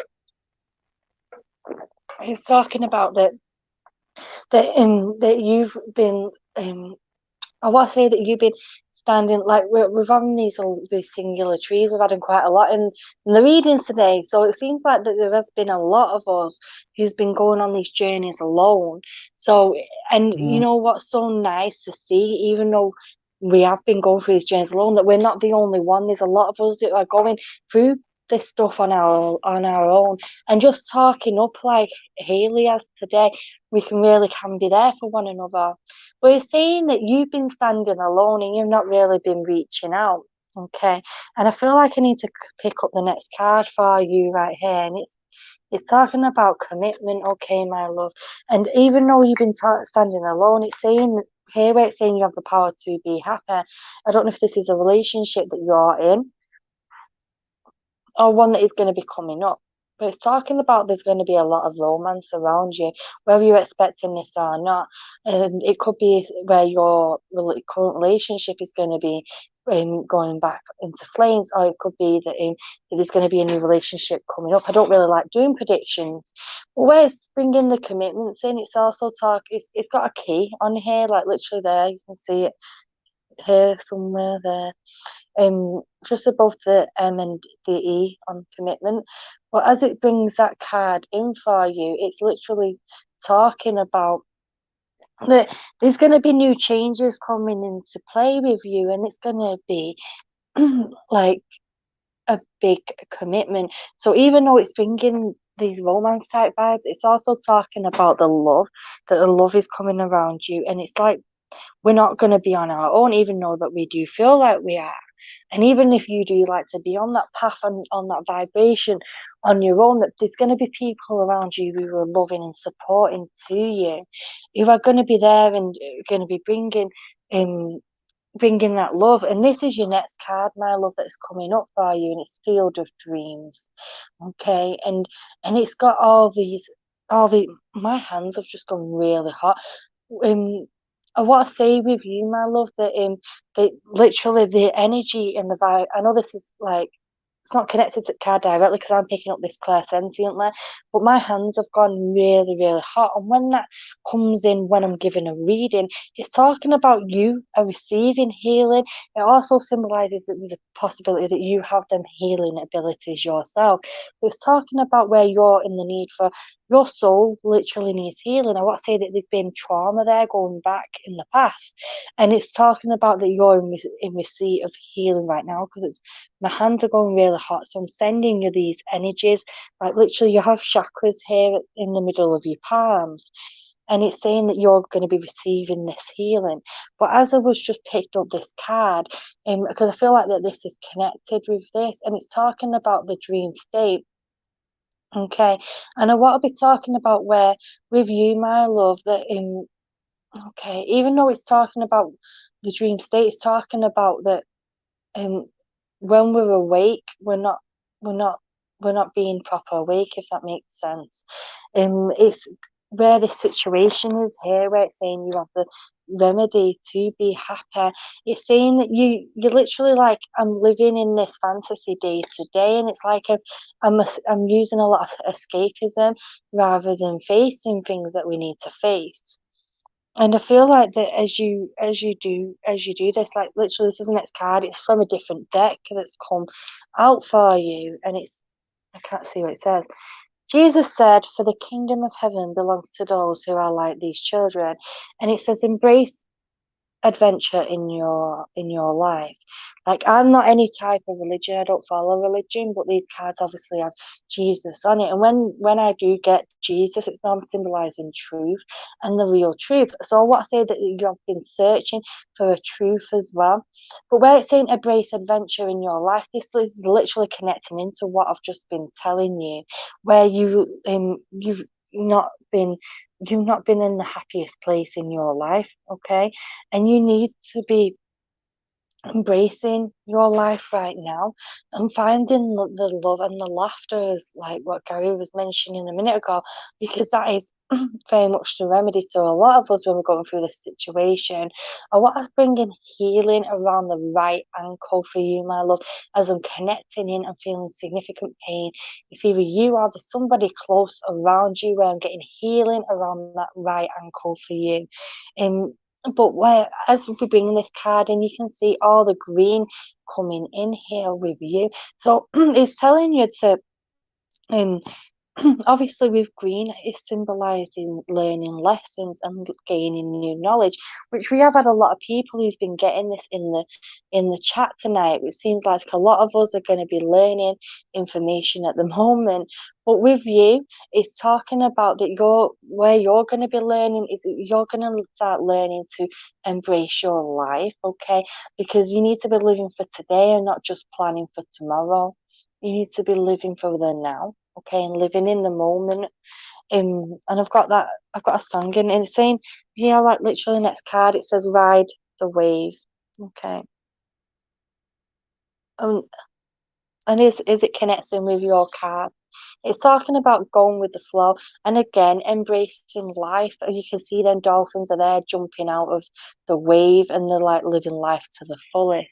It's talking about that you've been I want to say that you've been standing like we've had these singular trees. We've had them quite a lot in the readings today. So it seems like that there has been a lot of us who's been going on these journeys alone. So and you Mhm. know what's so nice to see, even though we have been going through these journeys alone, that we're not the only one. There's a lot of us that are going through this stuff on our own, and just talking up like Haley has today. We can be there for one another. But it's saying that you've been standing alone and you've not really been reaching out. Okay. And I feel like I need to pick up the next card for you right here. And it's talking about commitment, okay, my love. And even though you've been standing alone, it's saying here where it's saying you have the power to be happy. I don't know if this is a relationship that you're in or one that is going to be coming up. But it's talking about there's going to be a lot of romance around you, whether you're expecting this or not. And it could be where your current relationship is going to be going back into flames, or it could be that there's going to be a new relationship coming up. I don't really like doing predictions, but where it's bringing the commitments in, it's also it's got a key on here, like literally there. You can see it here somewhere there, just above the M and the E on commitment. But as it brings that card in for you, it's literally talking about that there's going to be new changes coming into play with you, and it's going to be like a big commitment. So even though it's bringing these romance type vibes, it's also talking about that the love is coming around you, and it's like we're not going to be on our own, even though that we do feel like we are. And even if you do like to be on that path and on that vibration on your own, that there's going to be people around you who are loving and supporting to you, who are going to be there and going to be um bringing that love. And this is your next card, my love, that's coming up for you, and it's Field of Dreams. Okay, and it's got all the my hands have just gone really hot. um I want to say with you, my love, that literally the energy and the vibe. I know this is like it's not connected to the card directly because I'm picking up this clairsentiently, but my hands have gone really, really hot. And when that comes in when I'm giving a reading, it's talking about you are receiving healing. It also symbolizes that there's a possibility that you have them healing abilities yourself. It's talking about where you're in the need for your soul literally needs healing. I want to say that there's been trauma there going back in the past. And it's talking about that you're in receipt of healing right now because it's my hands are going really hot. So I'm sending you these energies. Like literally, you have chakras here in the middle of your palms. And it's saying that you're going to be receiving this healing. But as I was just picked up this card, because I feel like that this is connected with this, and it's talking about the dream state. Okay, and I want to be talking about where with you, my love, that in okay, even though it's talking about the dream state, it's talking about that um when we're awake, we're not we're not being proper awake, if that makes sense. It's where this situation is here, where it's saying you have the remedy to be happy. It's saying that you're literally like, I'm living in this fantasy day to day, and it's like I'm using a lot of escapism rather than facing things that we need to face. And I feel like that as you do this, like literally this is the next card, it's from a different deck that's come out for you, and it's I can't see what it says. Jesus said, "For the kingdom of heaven belongs to those who are like these children." And it says, embrace adventure in your life. Like I'm not any type of religion, I don't follow religion, but these cards obviously have Jesus on it. And when I do get Jesus, it's not symbolizing truth and the real truth. So I want to say that you have been searching for a truth as well. But where it's saying embrace adventure in your life, this is literally connecting into what I've just been telling you, where not been you've not been in the happiest place in your life, okay? And you need to be embracing your life right now and finding the love and the laughter is like what Gary was mentioning a minute ago, because that is very much the remedy to a lot of us when we're going through this situation. I want to bring in healing around the right ankle for you, my love, as I'm connecting in and feeling significant pain. It's either you or there's somebody close around you where I'm getting healing around that right ankle for you. Um, but where as we bring this card in, you can see all the green coming in here with you. So it's telling you to um obviously with green it's symbolizing learning lessons and gaining new knowledge, which we have had a lot of people who's been getting this in the chat tonight. It seems like a lot of us are going to be learning information at the moment, but with you it's talking about that you're where you're going to be learning is that you're going to start learning to embrace your life, okay? Because you need to be living for today and not just planning for tomorrow. You need to be living for the now, okay, and living in the moment. And I've got a song in, and it's saying, yeah, like literally next card, it says ride the wave, okay. Um, and is it connecting with your card? It's talking about going with the flow, and again, embracing life. You can see them dolphins are there jumping out of the wave, and they're like living life to the fullest.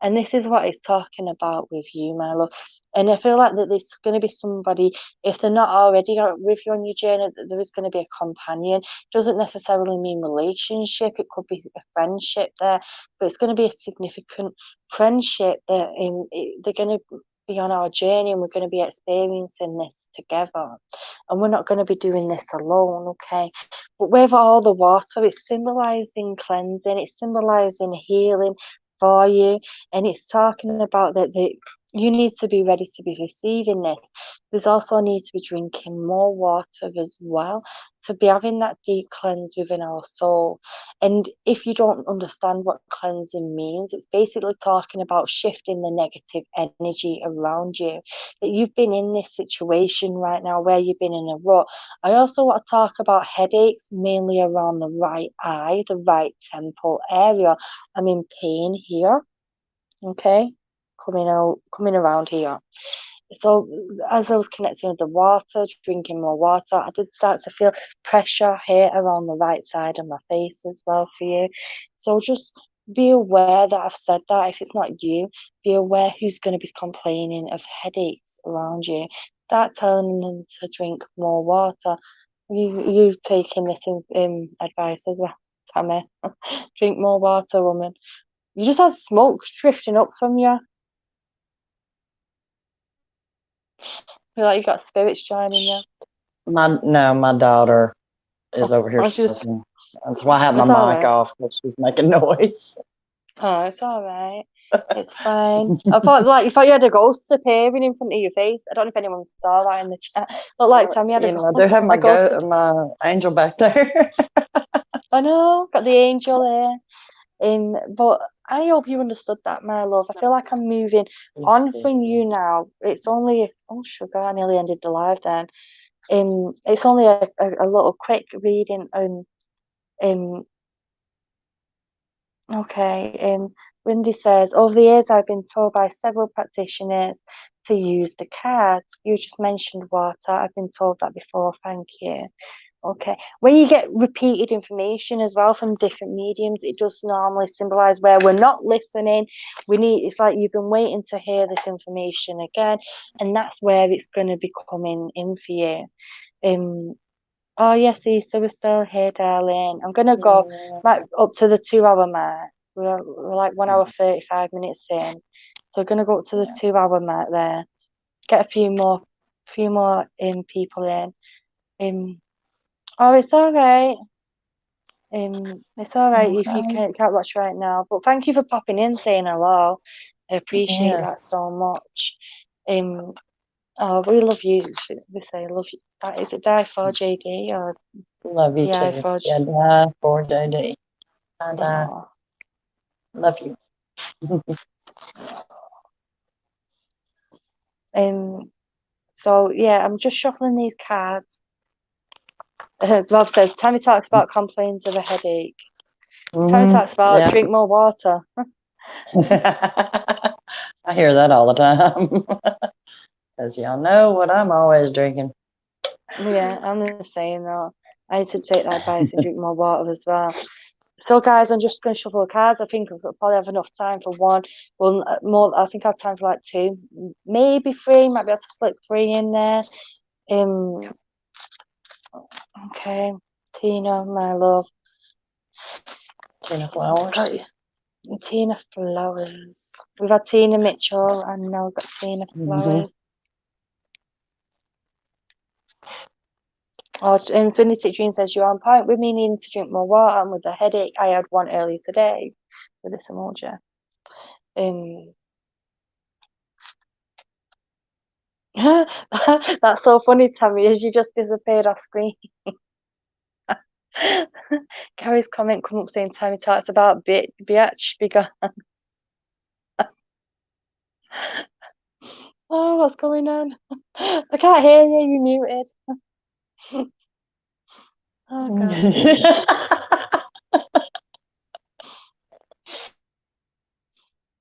And this is what it's talking about with you, my love. And I feel like that there's going to be somebody, if they're not already with you on your journey, that there is going to be a companion. Doesn't necessarily mean relationship. It could be a friendship there, but it's going to be a significant friendship that they're going to be on our journey, and we're going to be experiencing this together. And we're not going to be doing this alone, okay? But with all the water, it's symbolizing cleansing, it's symbolizing healing for you, and it's talking about that you need to be ready to be receiving this. There's also a need to be drinking more water as well, to be having that deep cleanse within our soul. And if you don't understand what cleansing means, it's basically talking about shifting the negative energy around you. That you've been in this situation right now where you've been in a rut. I also want to talk about headaches, mainly around the right eye, the right temple area. I'm in pain here, okay? Coming around here. So as I was connecting with the water, drinking more water, I did start to feel pressure here around the right side of my face as well for you. So just be aware that I've said that. If it's not you, be aware who's going to be complaining of headaches around you. Start telling them to drink more water. You've taken this advice as well, Tammy. Drink more water, woman. You just had smoke drifting up from you. Feel like you got spirits joining you. My daughter is over here I was just, smoking. That's why I have my it's all mic right. off because she's making noise. Oh, it's all right. It's fine. I thought like you thought you had a ghost appearing in front of your face. I don't know if anyone saw that in the chat. Looked like Tammy had You know, I do have a ghost. my angel back there. I know, got the angel there. But I hope you understood that, my love. I feel like I'm moving Let's on see. from you now. It's only sugar, I nearly ended the live then. It's only a little quick reading. Um, Okay. Wendy says, over the years, I've been told by several practitioners to use the cards. You just mentioned water. I've been told that before. Thank you. Okay. When you get repeated information as well from different mediums, it does normally symbolize where we're not listening. It's like you've been waiting to hear this information again, and that's where it's going to be coming in for you. Um, Oh, yes, so we're still here, darling. I'm gonna go like up to the 2 hour mark. We're like 1 hour 35 minutes in, so we're gonna go up to the Yeah. 2 hour mark there. Get a few more people in. Oh, it's all right. It's all right if you Okay. can't watch right now. But thank you for popping in, saying hello. I appreciate that Yes. so much. Um, oh, we love you. We say love you. Is it die for JD or Love you DI too. for? Yeah, die for JD. I die. Oh. Love you. So yeah, I'm just shuffling these cards. Rob says, Tammy talks about complaints of a headache. Tammy talks about Yeah. drink more water. I hear that all the time. Because y'all know what I'm always drinking. Yeah, I'm the same though. I need to take that advice and drink more water as well. So guys, I'm just going to shuffle the cards. I think I'll probably have enough time for one. Well, more. I think I have time for like two, maybe three. Might be able to slip three in there. Um. Okay, Tina, my love. Tina Flowers. Tina Flowers. We've had Tina Mitchell and now we've got Tina Mm-hmm. Flowers. Oh, Swinny Citrine says, you're on point with me needing to drink more water and with the headache. I had one earlier today with this emoji. That's so funny, Tammy, as you just disappeared off screen. Gary's comment come up saying Tammy talks about bitch be gone. Oh, what's going on? I can't hear you, you muted. Oh god.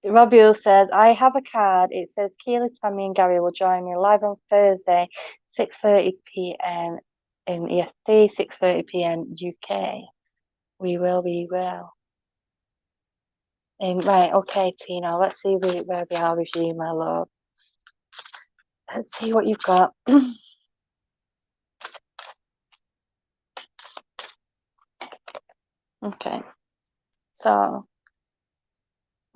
Rabiel says, I have a card. It says Keely, Tammy, and Gary will join me live on Thursday, 6:30 p.m. in EST, 6:30 p.m. UK. We will, we will. Right, okay, Tina, let's see where we are with you, my love. Let's see what you've got. Okay, so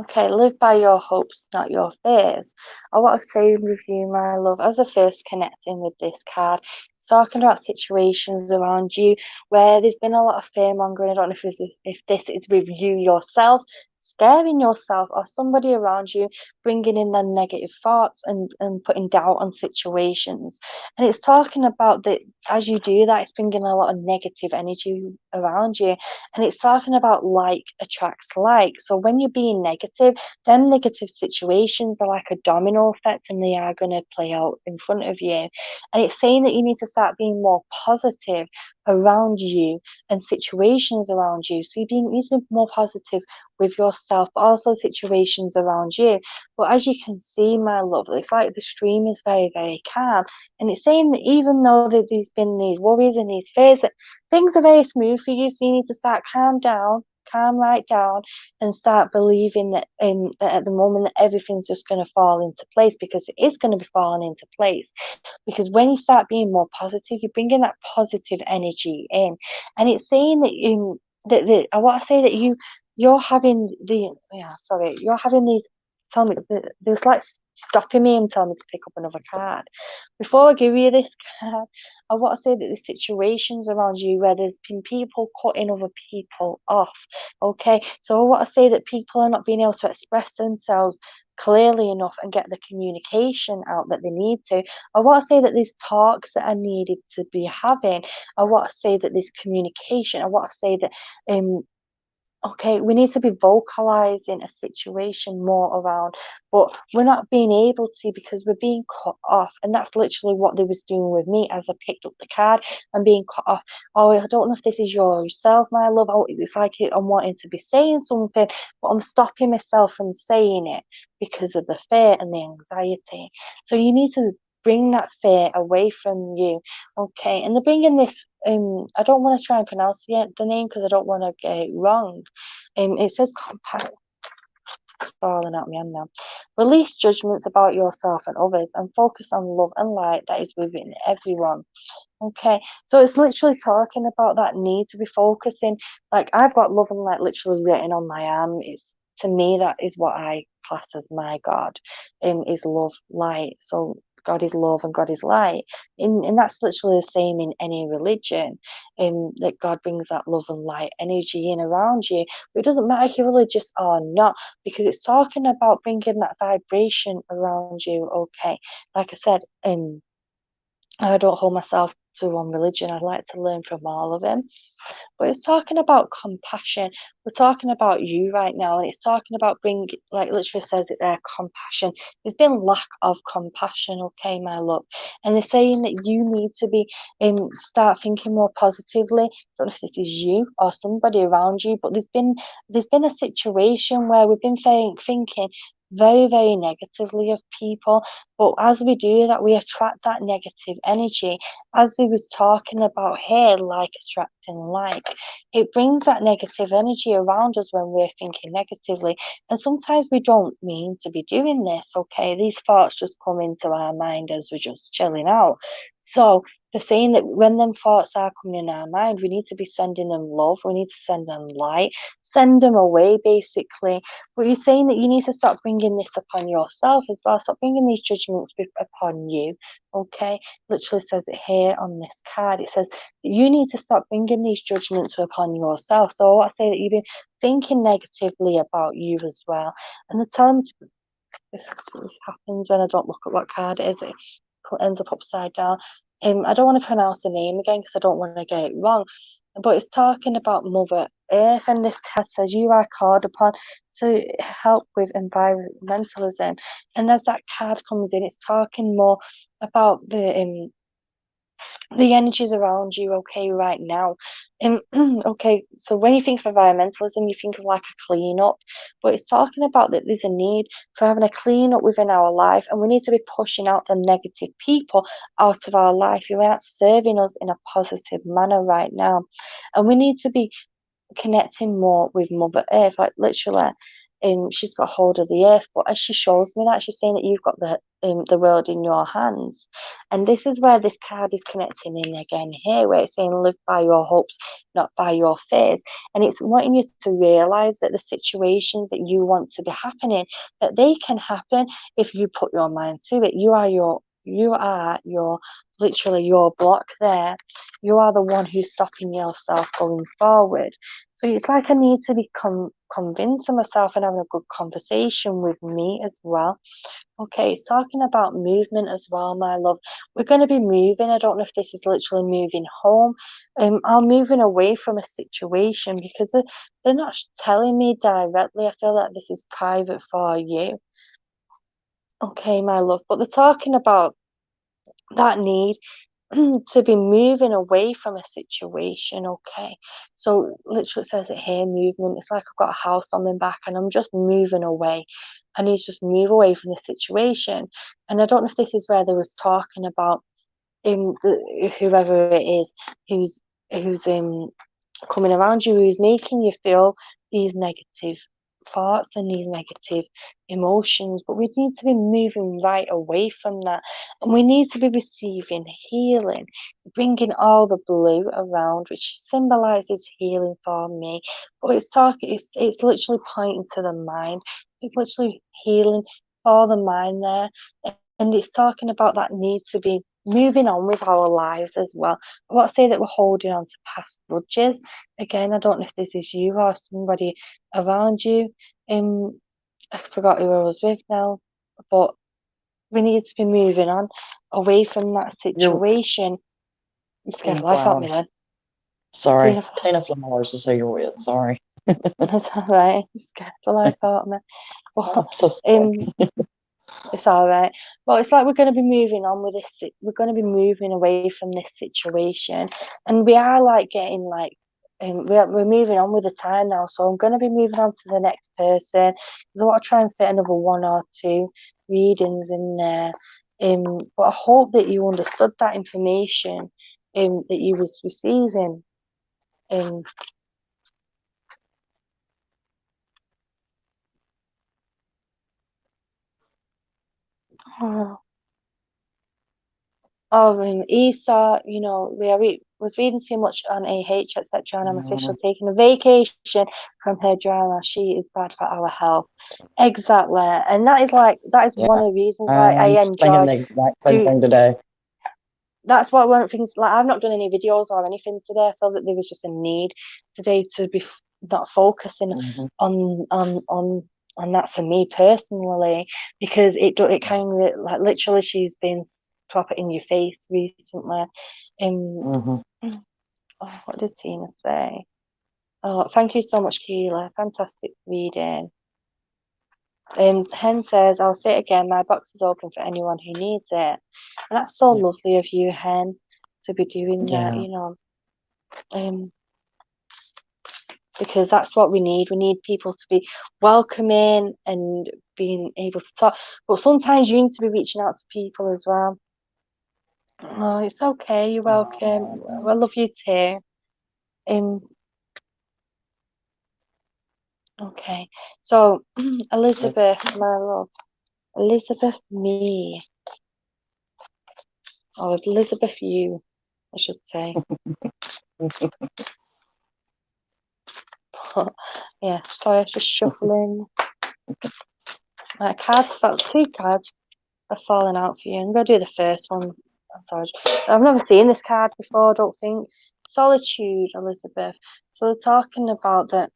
okay, live by your hopes, not your fears. I want to say with you, my love, as a first connecting with this card, it's talking about situations around you where there's been a lot of fear mongering. I don't know if this is with you yourself, scaring yourself, or somebody around you bringing in their negative thoughts and putting doubt on situations. And it's talking about that as you do that, it's bringing a lot of negative energy around you. And it's talking about like attracts like. So when you're being negative, then negative situations are like a domino effect and they are going to play out in front of you. And it's saying that you need to start being more positive around you and situations around you. So you need to be more positive with yourself, but also situations around you. But as you can see, my love, it's like the stream is very, very calm. And it's saying that even though there's been these worries and these fears, that things are very smooth for you, so you need to start calm down calm right down and start believing that at the moment that everything's just going to fall into place, because it is going to be falling into place. Because when you start being more positive, you're bringing that positive energy in, and it's saying that I want to say that you're having you're having these. Tell me, there's like stopping me and telling me to pick up another card. Before I give you this card, I want to say that the situations around you where there's been people cutting other people off. Okay, so I want to say that people are not being able to express themselves clearly enough and get the communication out that they need to. I want to say that there's talks that are needed to be having. I want to say that there's communication. I want to say that okay, we need to be vocalizing a situation more around, but we're not being able to because we're being cut off. And that's literally what they was doing with me as I picked up the card and being cut off. Oh, I don't know if this is yourself, my love. Oh, it's like I'm wanting to be saying something, but I'm stopping myself from saying it because of the fear and the anxiety. So you need to bring that fear away from you. Okay, and they're bringing this. I don't want to try and pronounce the name because I don't want to get it wrong. It says compassion. Falling out my hand now. Release judgments about yourself and others, and focus on love and light that is within everyone. Okay, so it's literally talking about that need to be focusing. Like I've got love and light literally written on my arm. It's to me that is what I class as my God. Is love, light. So God is love and God is light. And that's literally the same in any religion. That God brings that love and light energy in around you. But it doesn't matter if you're religious or not, because it's talking about bringing that vibration around you. Okay, like I said, I don't hold myself to one religion. I'd like to learn from all of them. But it's talking about compassion. We're talking about you right now, and it's talking about bring, like literally says it there, compassion. There's been lack of compassion, okay, my love. And they're saying that you need to be start thinking more positively. Don't know if this is you or somebody around you, but there's been a situation where we've been thinking very, very negatively of people. But as we do that, we attract that negative energy. As he was talking about here, like attracting like, it brings that negative energy around us when we're thinking negatively. And sometimes we don't mean to be doing this, okay? These thoughts just come into our mind as we're just chilling out. So they're saying that when them thoughts are coming in our mind, we need to be sending them love, we need to send them light, send them away basically. But you're saying that you need to stop bringing this upon yourself as well. Stop bringing these judgments upon you, okay? Literally says it here on this card. It says you need to stop bringing these judgments upon yourself. So I say that you've been thinking negatively about you as well. And the time this happens when I don't look at what card it is. It ends up upside down. I don't want to pronounce the name again because I don't want to get it wrong. But it's talking about Mother Earth, and this card says you are called upon to help with environmentalism. And as that card comes in, it's talking more about the energies around you, okay, right now. Okay, so when you think of environmentalism, you think of like a clean up, but it's talking about that there's a need for having a clean up within our life, and we need to be pushing out the negative people out of our life who aren't serving us in a positive manner right now. And we need to be connecting more with Mother Earth, like literally. She's got hold of the earth, but as she shows me that, she's saying that you've got the world in your hands, and this is where this card is connecting in again here, where it's saying live by your hopes, not by your fears, and it's wanting you to realize that the situations that you want to be happening, that they can happen if you put your mind to it. You are your literally your block there. You are the one who's stopping yourself going forward. So it's like I need to be convincing myself and having a good conversation with me as well. Okay, it's talking about movement as well, my love. We're going to be moving. I don't know if this is literally moving home, or moving away from a situation, because they're not telling me directly. I feel like this is private for you. Okay, my love. But they're talking about that need to be moving away from a situation, okay? So literally it says it here, movement. It's like I've got a house on my back and I'm just moving away. I need to just move away from the situation. And I don't know if this is where they was talking about whoever it is who's coming around you who's making you feel these negative thoughts and these negative emotions, but we need to be moving right away from that, and we need to be receiving healing, bringing all the blue around, which symbolizes healing for me. But it's literally pointing to the mind. It's literally healing for the mind there, and it's talking about that need to be moving on with our lives as well. I won't say that we're holding on to past grudges. Again, I don't know if this is you or somebody around you. I forgot who I was with now, but we need to be moving on away from that You're situation. You scared Tina the life out of me Flowers. then. Sorry. Tina, Tina Flowers is who you're with. Sorry. that's all right. You scared the life out of me. I'm But so sorry. it's all right. Well, it's like we're going to be moving on with this. We're going to be moving away from this situation, and we are like getting like, we're moving on with the time now. So I'm going to be moving on to the next person because I want to try and fit another one or two readings in there. But I hope that you understood that information, that you was receiving. Um, Esau, was reading too much on AH, etc., and I'm Mm, officially taking a vacation from her drama. She is bad for our health. Exactly. And that is one yeah. of the reasons why I I'm thinking enjoy the exact same do thing today. that's what one of the things, like, I've not done any videos or anything today. I felt that there was just a need today to be not focusing Hmm. on on on on that for me personally, because it kind of like literally she's been proper in your face recently. Hmm. Oh, what did Tina say? Oh, thank you so much, Keela. Fantastic reading. Hen says, I'll say it again, my box is open for anyone who needs it. And that's so Yeah. lovely of you, Hen, to be doing that, Yeah. um, because that's what we need. We need people to be welcoming and being able to talk. But sometimes you need to be reaching out to people as well. Oh, it's okay. You're welcome. I love you too. Um, okay. So, That's Elizabeth, my love. Elizabeth me, or Elizabeth you, I should say. But yeah, sorry, I was just shuffling. My two cards are falling out for you. I'm gonna do the first one. I'm sorry, I've never seen this card before. I don't think. Solitude, Elizabeth. So they're talking about that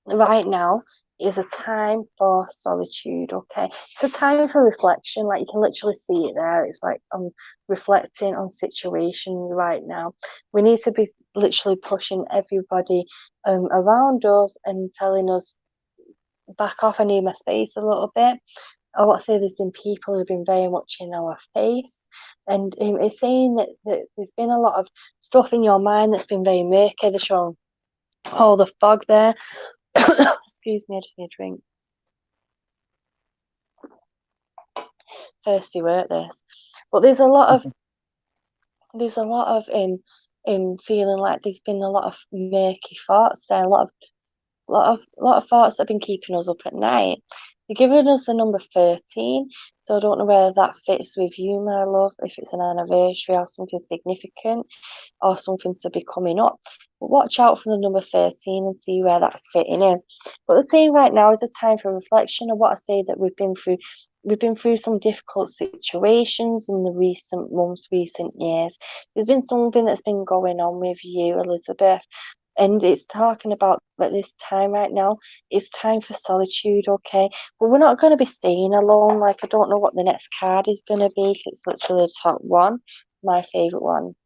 right now is a time for solitude, okay? It's a time for reflection, like you can literally see it there. It's like I'm reflecting on situations right now. We need to be literally pushing everybody around us and telling us back off. I need my space a little bit. I want to say there's been people who've been very much in our face, and it's saying that there's been a lot of stuff in your mind that's been very murky. They're showing all the fog there. Excuse me, I just need a drink. Thirsty work this, but there's a lot of feeling like there's been a lot of murky thoughts there, a lot of thoughts that have been keeping us up at night. They're giving us the number 13, so I don't know whether that fits with you, my love, if it's an anniversary or something significant or something to be coming up. But watch out for the number 13 and see where that's fitting in. But the thing right now is a time for reflection. And what I say that we've been through some difficult situations in the recent months, recent years. There's been something that's been going on with you, Elizabeth. And it's talking about that this time right now, it's time for solitude, okay? But we're not going to be staying alone. Like, I don't know what the next card is going to be. It's literally the top one, my favorite one.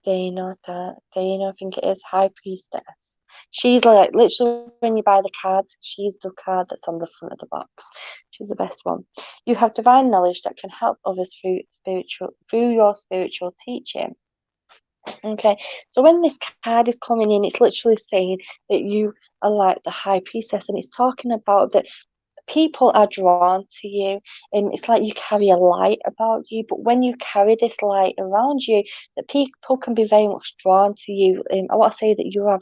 Dana, I think it is, High Priestess. She's like literally when you buy the cards, she's the card that's on the front of the box. She's the best one. You have divine knowledge that can help others through your spiritual teaching. Okay, so when this card is coming in, it's literally saying that you are like the High Priestess, and it's talking about that people are drawn to you, and it's like you carry a light about you. But when you carry this light around you, that people can be very much drawn to you. I want to say that you have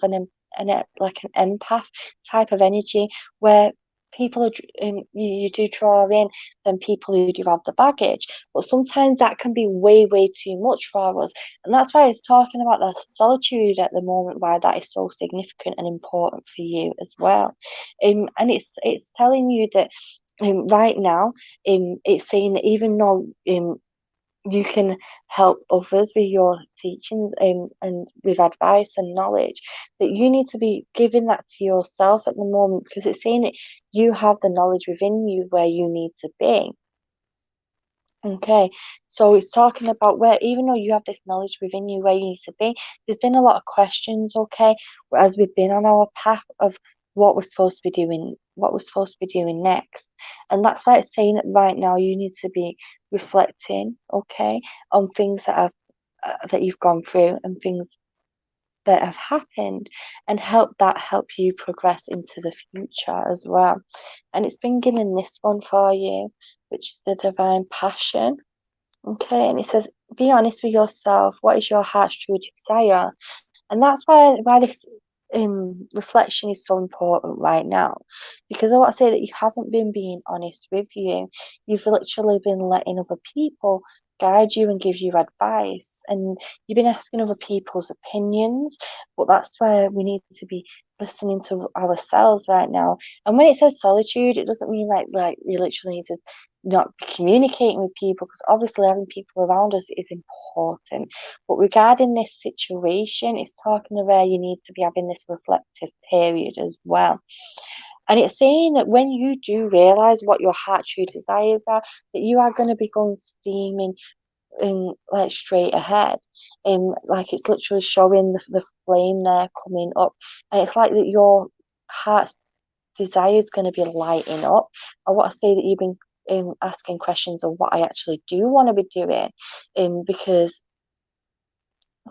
like an empath type of energy where people are you do draw in than people who do have the baggage. But sometimes that can be way too much for us, and that's why it's talking about the solitude at the moment, why that is so significant and important for you as well. And it's telling you that right now, it's saying that even though you can help others with your teachings and with advice and knowledge, that you need to be giving that to yourself at the moment, because it's saying that you have the knowledge within you where you need to be. Okay, so it's talking about where, even though you have this knowledge within you where you need to be, there's been a lot of questions, okay, as we've been on our path of what we're supposed to be doing, what we're supposed to be doing next. And that's why it's saying that right now you need to be reflecting, okay, on things that you've gone through and things that have happened, and help you progress into the future as well. And it's been given this one for you, which is the divine passion. Okay, and it says, be honest with yourself. What is your heart's true desire? And that's why this reflection is so important right now, because I want to say that you haven't been being honest with you. You've literally been letting other people guide you and give you advice, and you've been asking other people's opinions. But that's where we need to be listening to ourselves right now. And when it says solitude, it doesn't mean like you literally need to not be communicating with people, because obviously having people around us is important. But regarding this situation, it's talking about you need to be having this reflective period as well. And it's saying that when you do realize what your heart true desires are, that you are going to be going steaming in like straight ahead. Like it's literally showing the flame there coming up. And it's like that your heart's desire is going to be lighting up. I want to say that you've been asking questions of what I actually do want to be doing, because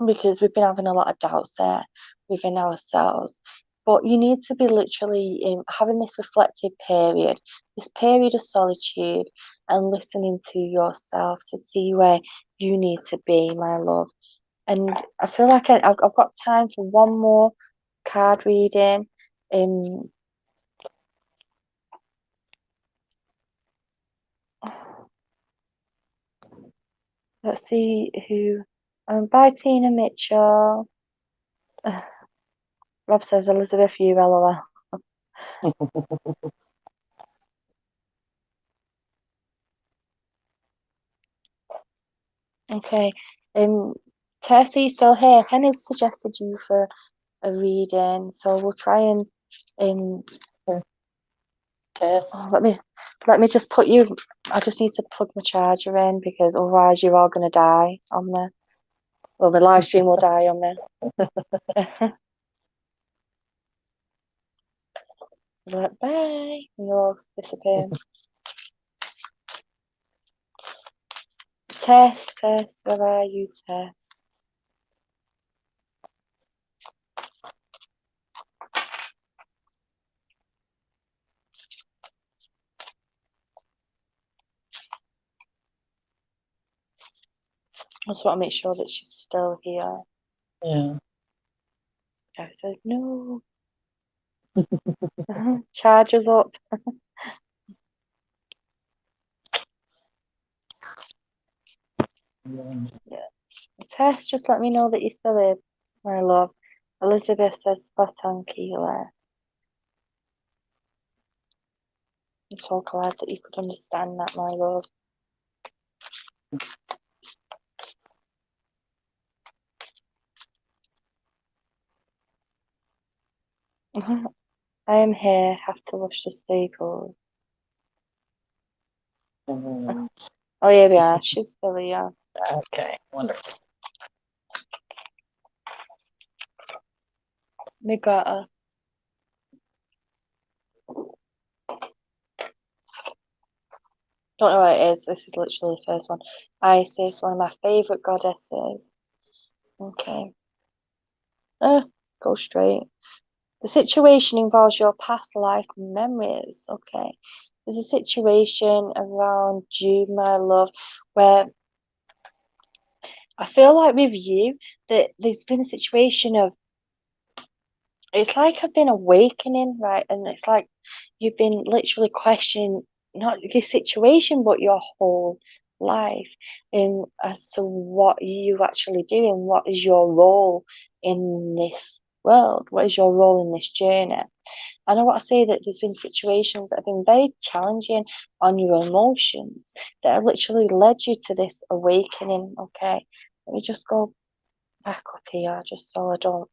we've been having a lot of doubts there within ourselves. But you need to be literally having this reflective period, this period of solitude, and listening to yourself to see where you need to be, my love. And I feel like I've got time for one more card reading. Um, let's see who. By Tina Mitchell. Rob says Elizabeth, you LOL. Okay. Um, Tessie's still here. Henny's suggested you for a reading, so we'll try and um. Tess. Oh, let me just put you. I just need to plug my charger in, because otherwise you're all gonna die on me. Well, the live stream will die on me. Like, bye, and you'll all disappear. Tess, where are you, Tess? I just want to make sure that she's still here. Yeah. I said no. Charger's up. Yeah. Tess, just let me know that you're still here, my love. Elizabeth says spot on, Keela. I'm so glad that you could understand that, my love. I am here, have to wash the staples. Mhm. Oh, here we are. She's still here. Okay, wonderful. We got her. Don't know what it is. This is literally the first one. Isis, one of my favourite goddesses. Okay. Go straight. The situation involves your past life memories. Okay. there's a situation around you, my love, where I feel like with you that there's been a situation of it's like I've been awakening, right? And it's like you've been literally questioning not your situation, but your whole life in as to what you actually do and what is your role in this world, what is your role in this journey. And I want to say that there's been situations that have been very challenging on your emotions that have literally led you to this awakening. Okay, let me just go back up here just so I don't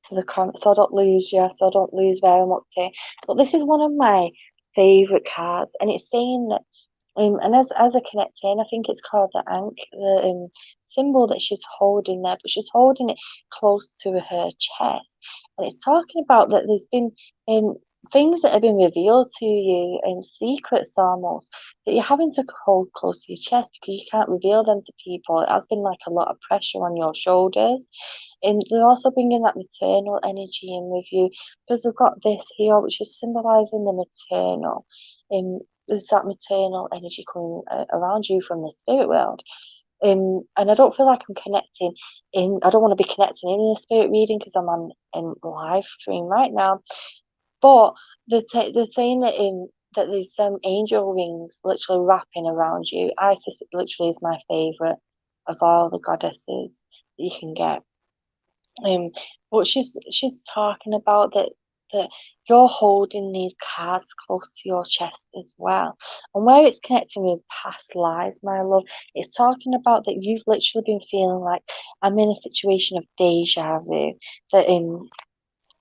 to the comments, so I don't lose you, so I don't lose where I'm up to. But this is one of my favourite cards, and it's saying that and as a connecting, I think it's called the ankh, the symbol that she's holding there, but she's holding it close to her chest, and it's talking about that there's been um things that have been revealed to you, secrets almost that you're having to hold close to your chest because you can't reveal them to people. It has been like a lot of pressure on your shoulders, and they're also bringing that maternal energy in with you because we've got this here, which is symbolizing the maternal. There's that maternal energy coming around you from the spirit world. And I don't feel like I'm connecting in. I don't want to be connecting in a spirit reading because I'm on live stream right now. But they're saying that that there's some angel wings literally wrapping around you. Isis literally is my favorite of all the goddesses that you can get. Um, but she's talking about that you're holding these cards close to your chest as well. And where it's connecting with past lives, my love, it's talking about that you've literally been feeling like I'm in a situation of deja vu. That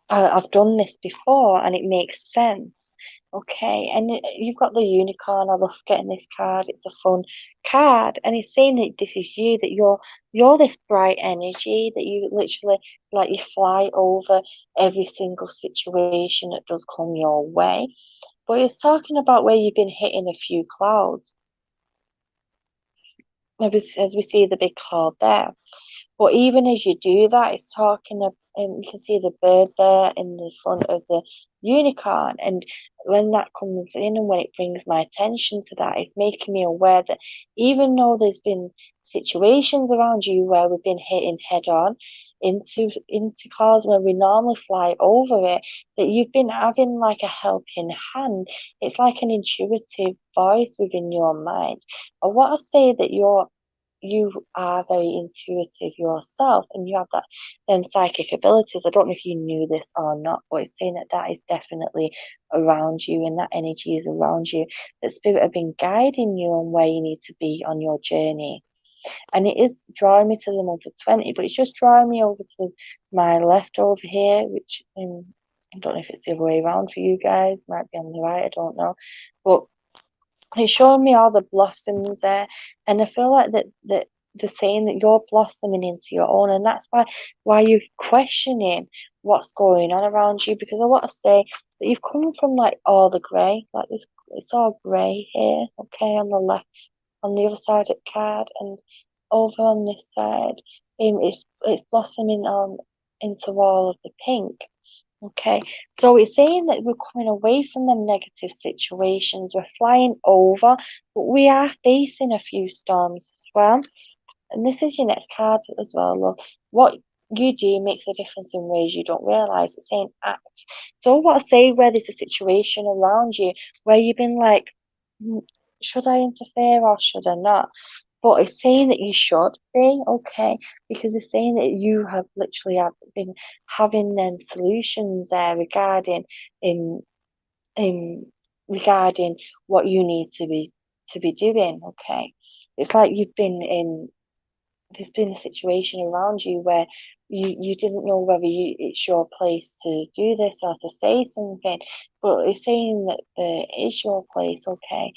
I've done this before and it makes sense. Okay, and you've got the unicorn. I love getting this card. It's a fun card, and it's saying that this is you. That you're this bright energy. That you literally like you fly over every single situation that does come your way. But it's talking about where you've been hitting a few clouds, as we see the big cloud there. But even as you do that, it's talking of, you can see the bird there in the front of the unicorn. And when that comes in and when it brings my attention to that, it's making me aware that even though there's been situations around you where we've been hitting head on into clouds where we normally fly over it, that you've been having like a helping hand. It's like an intuitive voice within your mind. I want to say that you are very intuitive yourself and you have that them psychic abilities. I don't know if you knew this or not, but it's saying that that is definitely around you and that energy is around you. That spirit have been guiding you on where you need to be on your journey. And it is drawing me to the month of 20, but it's just drawing me over to my left over here, which I don't know if it's the other way around for you guys, might be on the right, I don't know. But it's showing me all the blossoms there, and I feel like that they're saying that you're blossoming into your own, and that's why you're questioning what's going on around you. Because I want to say that you've come from like all the grey, like this, it's all grey here, okay, on the left, on the other side of the card, and over on this side, it's blossoming on into all of the pink. Okay, so it's saying that we're coming away from the negative situations, we're flying over, but we are facing a few storms as well. And this is your next card as well, love. What you do makes a difference in ways you don't realize. It's saying act. So what I say where there's a situation around you where you've been like, "Hmm, should I interfere or should I not?" But it's saying that you should be okay because it's saying that you have literally have been having them solutions there in in regarding what you need to be doing. Okay, it's like you've been in there's been a situation around you where you didn't know whether it's your place to do this or to say something, but it's saying that it is your place, okay?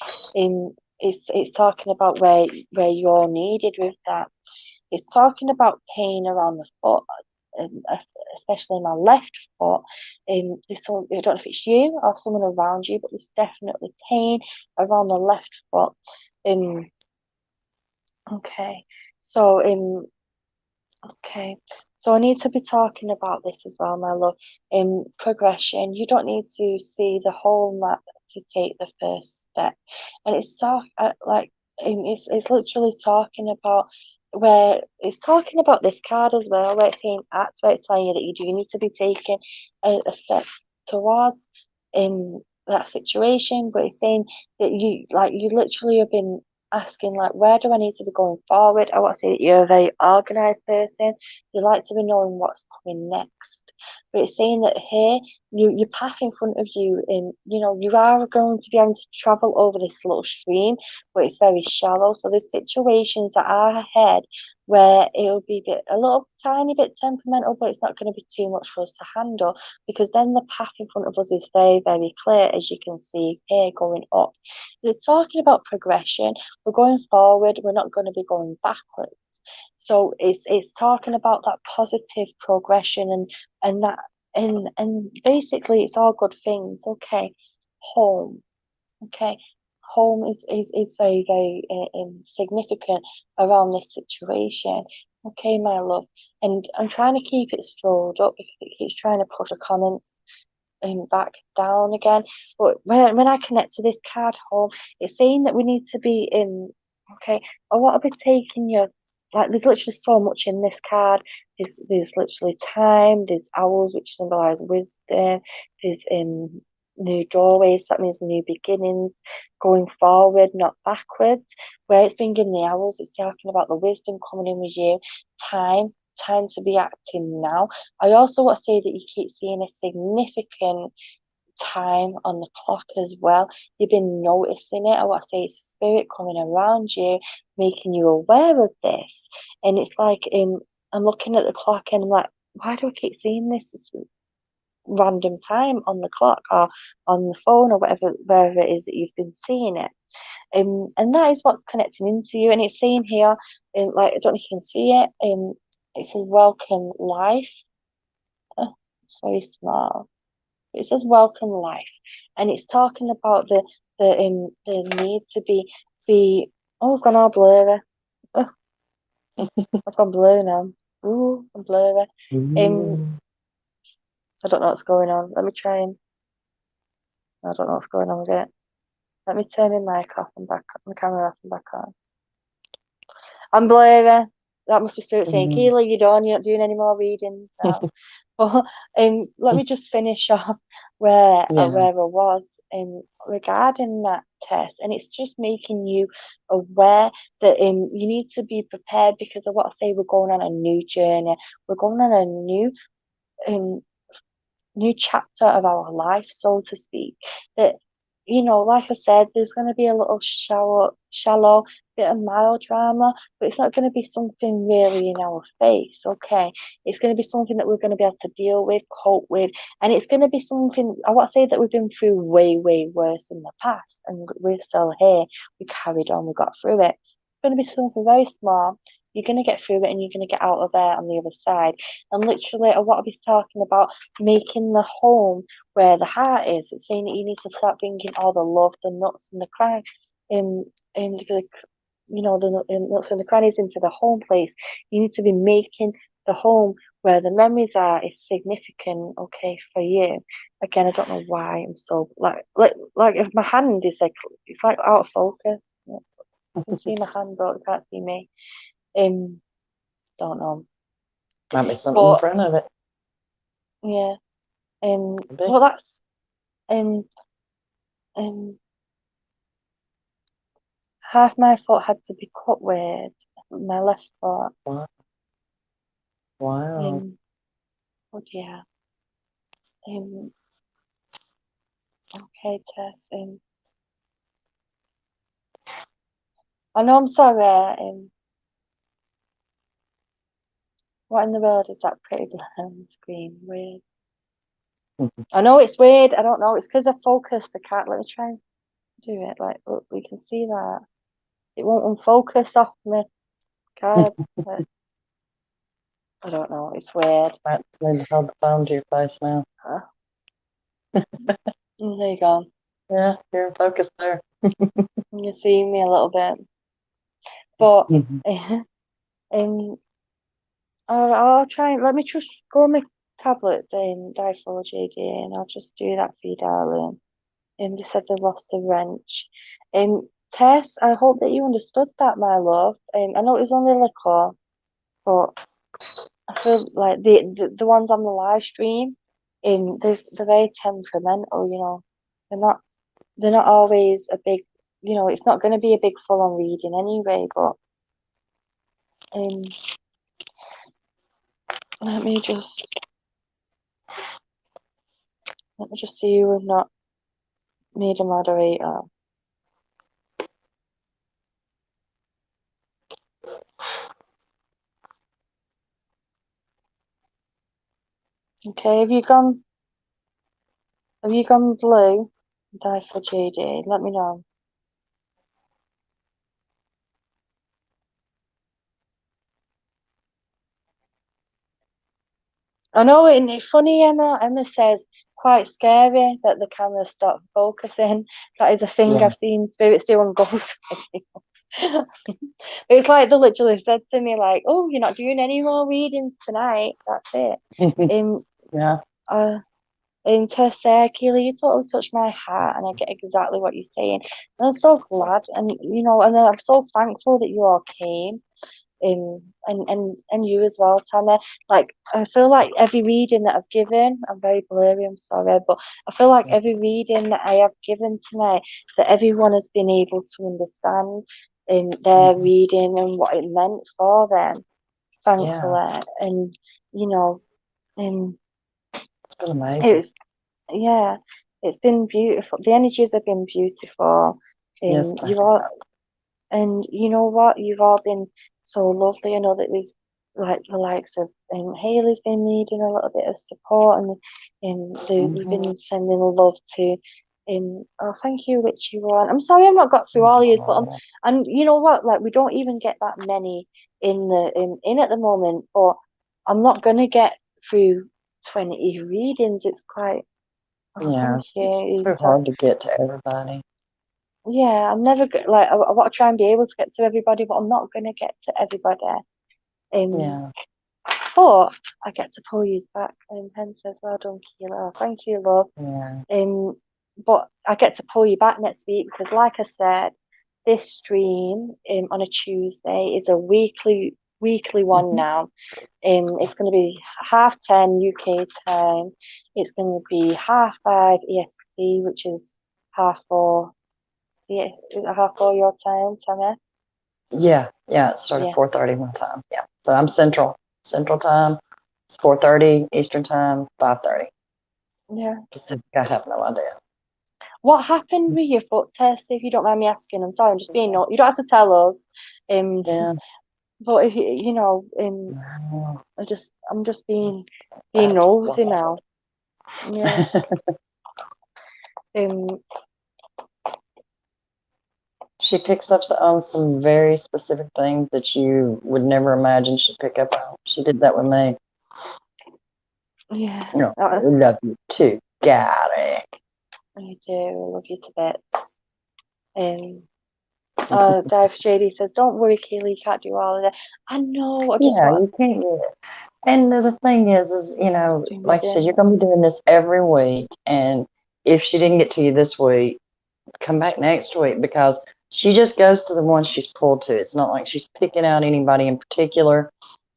It's talking about where you're needed with that. It's talking about pain around the foot, um, especially my left foot. This one, I don't know if it's you or someone around you, but there's definitely pain around the left foot. Um, okay. So, okay. So I need to be talking about this as well, my love. In progression, you don't need to see the whole map to take the first step. And it's soft, like it's literally talking about where it's talking about this card as well, where it's saying act, where it's telling you that you do need to be taking a step towards that situation, but it's saying that you literally have been asking like where do I need to be going forward. I want to say that you're a very organized person. You like to be knowing what's coming next. But it's saying that here your path in front of you, and you are going to be able to travel over this little stream, but it's very shallow. So there's situations that are ahead where it'll be a little tiny bit temperamental, but it's not going to be too much for us to handle, because then the path in front of us is very, very clear, as you can see here going up. It's talking about progression. We're going forward, we're not going to be going backwards. So it's talking about that positive progression, and that and basically it's all good things. Okay, home. Okay, home is very, very significant around this situation. Okay, my love, and I'm trying to keep it scrolled up because it keeps trying to push the comments back down again. But when I connect to this card home, it's saying that we need to be in. Okay, I want to be taking your, like, there's literally so much in this card. There's literally time. There's owls, which symbolize wisdom. There's new doorways. That means new beginnings, going forward, not backwards. Where it's been given the owls, it's talking about the wisdom coming in with you. Time to be acting now. I also want to say that you keep seeing a significant time on the clock as well. You've been noticing it. I want to say it's spirit coming around you, making you aware of this. And it's like I'm looking at the clock and I'm like, why do I keep seeing this random time on the clock or on the phone or whatever, wherever it is that you've been seeing it? And that is what's connecting into you. And it's saying here, like, I don't know if you can see it. It says welcome life. It's very small. It says welcome life, and it's talking about the need to be. Oh, I've gone all blurry. Oh, I've gone blurry now. Ooh, I'm blurry. Um, Mm. I don't know what's going on. Let me try and. I don't know what's going on with it. Let me turn my mic off and back, my camera off and back on. I'm blurry. That must be spirit saying, Mhm. Keela, you're not doing any more reading now. But let me just finish off Yeah. where I was regarding that test, and it's just making you aware that you need to be prepared, because of what I say, we're going on a new journey, we're going on a um new chapter of our life, so to speak. That, like I said, there's going to be a little shallow bit of mild drama, but it's not going to be something really in our face. Okay, it's going to be something that we're going to be able to deal with, cope with, and it's going to be something. I want to say that we've been through way, way worse in the past, and we're still here. We carried on, we got through it. It's going to be something very small. You're going to get through it, and you're going to get out of there on the other side. And literally, what I was talking about, making the home where the heart is. It's saying that you need to start bringing all the love, the nuts and the crannies, in the nuts and the crannies into the home place. You need to be making the home where the memories are is significant. Okay, for you. Again, I don't know why I'm so like if my hand is like, it's like out of focus. You can see my hand, but you can't see me. Um, don't know, Might be something in but front of it. yeah. Could be. Well, that's um um half my foot had to be cut with my left foot. Wow. Wow. Oh dear. Um, okay, Tess. I know I'm sorry. What in the world is that pretty blonde screen? Weird. I know it's weird. I don't know. It's because I focused. I can't. Let me try and do it. Like, look, we can see that it won't unfocus off my cards. But I don't know. It's weird. Might just need to hold the phone to your face now. Huh? There you go. Yeah, you're in focus there. You see me a little bit, but Mhm. um, I'll try and let me just go on my tablet, Diphology, JD, and I'll just do that for you, darling. They said they lost the wrench. Tess, I hope that you understood that, my love. I know it was only liquor, but I feel like the ones on the live stream, they're very temperamental. They're not always a big. It's not going to be a big full on reading anyway. But um, let me just let me just see you have not made a moderator. Okay, have you gone blue? Die for JD. Let me know. I know, and it's funny, Emma. Emma says quite scary that the camera stopped focusing. That is a thing Yeah. I've seen spirits do on ghost videos. It's like they literally said to me, like, "Oh, you're not doing any more readings tonight. That's it." Um, Yeah. uh, Tess said, Keely, you totally touched my heart, and I get exactly what you're saying. And I'm so glad, and I'm so thankful that you all came. And you as well, Tana. Like, I feel like every reading that I've given, I'm very blurry, I'm sorry, but I feel like every reading that I have given tonight, that everyone has been able to understand in their Mhm. reading and what it meant for them, Yeah. thankfully. And you know, um, It's been it amazing. was yeah, it's been beautiful. The energies have been beautiful. Yes, they You've all have. And you know what? You've all been so lovely. I know that there's like the likes of Haley's been needing a little bit of support, and you've Mhm. been sending love to. Oh, thank you, Richie One. I'm sorry I've not got through all these, but Oh, and you know what? Like we don't even get that many in at the moment, but I'm not gonna get through 20 readings. It's quite. Oh, thank yeah. It's you, so Issa. hard to get to everybody. Yeah, I'm never like I want to try and be able to get to everybody, but I'm not gonna get to everybody. Um, Yeah. but I get to pull you back. And Pen says, "Well done, Keela. Thank you, love." Yeah. Um, but I get to pull you back next week because, like I said, this stream on a Tuesday is a weekly one Mhm. now. It's going to be 10:30 UK time. It's going to be 5:30 EST, which is 4:30. Yeah, is it 4:30 your time, Tammy? Yeah. Yeah. It started Yeah, 4:30 one time. Yeah. So I'm Central time. It's 4:30 Eastern time, 5:30 yeah. Pacific. I have no idea. What happened with your foot test, if you don't mind me asking? I'm sorry, I'm just being no. You don't have to tell us. Um, Yeah. but if Wow. I'm just being That's nosy wild. now. Yeah. Um. She picks up on some very specific things that you would never imagine she'd pick up on. She did that with me. Yeah. You know, I love you too. Got it. I do. I love you to bits. Um. Dive Shady says, "Don't worry, Keely, you can't do all of that." I know. I just Yeah, want you can't get it. And the thing is, to do my like you said, day. you're going to be doing this every week. And if she didn't get to you this week, come back next week because she just goes to the ones she's pulled to. It's not like she's picking out anybody in particular.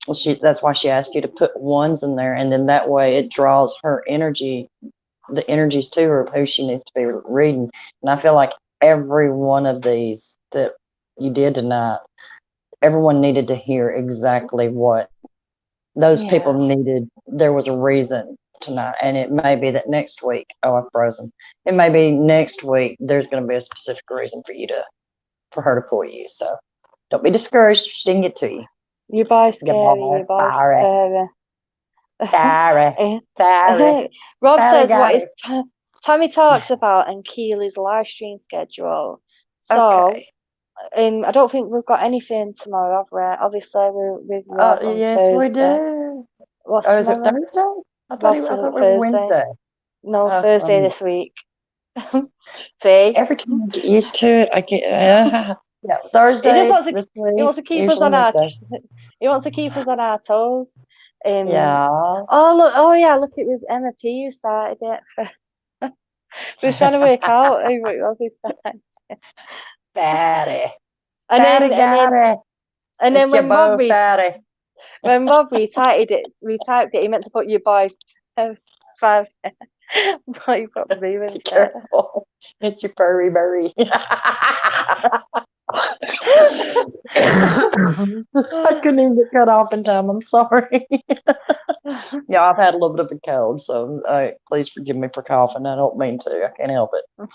Well, that's why she asked you to put ones in there. And then that way it draws her energy, the energies to her of who she needs to be reading. And I feel like every one of these that you did tonight, everyone needed to hear exactly what those people Yeah. needed. There was a reason tonight, and it may be that next week. Oh, I've frozen. It may be next week. There's going to be a specific reason for her to pull you. So don't be discouraged if she didn't get to you. You boy scary. Goodbye. You boy Sorry. scary. Sorry. Eh, Sorry. Rob Sorry, says, "What got is it. Tammy talks about and Keely's live stream schedule?" So, Okay. I don't think we've got anything tomorrow, have we? Obviously, we're with Oh, Rob on yes, we Thursday. do. What's Oh, is it tomorrow? Thursday? Rob I says thought it's we were Thursday. Wednesday. No, Oh, Thursday this week. See? every time I get used to it, I get yeah. He just Thursday wants to this he week, wants to keep us usually on our Wednesday. he wants to keep us on our toes. Um Yes. oh look, oh yeah, look, it was Emma P who started it. We was trying to work out who it was this time. Fatty. And Fatty then and then got it. and then It's your bow, Fatty. when Bob retyped it, he meant to put your boy five boy probably Be instead. careful. It's your furry berry. I couldn't even get cut off in time. I'm sorry. Yeah, I've had a little bit of a cold, so please forgive me for coughing. I don't mean to. I can't help it.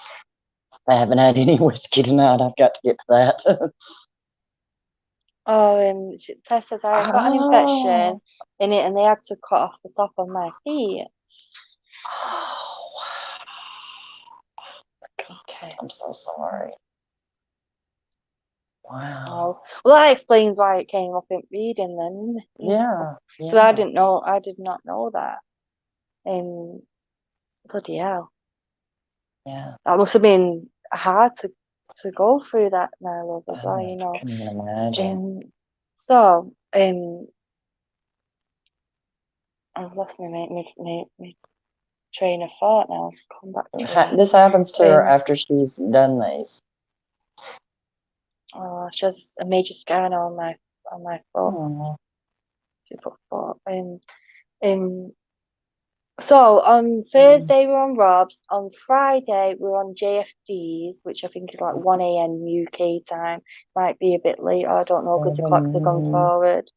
I haven't had any whiskey tonight. I've got to get to that. Oh, Tess says I got an Oh. infection in it, and they had to cut off the top of my feet. Oh, Okay. I'm so sorry. Wow. Oh, well, that explains why it came up in reading then. Yeah, Because I yeah, didn't know, I did not know that. Bloody hell, yeah. that must have been hard to go through that, my love, as well. I can even imagine. So I've lost my train of thought now. Come back to it. This happens to her Um, after she's done these. oh, she has a major scar now on my foot. Oh, She put foot. Um, So on Thursday we're on Rob's. On Friday we're on JFD's, which I think is like 1 a.m. UK time. Might be a bit late. I don't know because the clocks are gone seven. forward.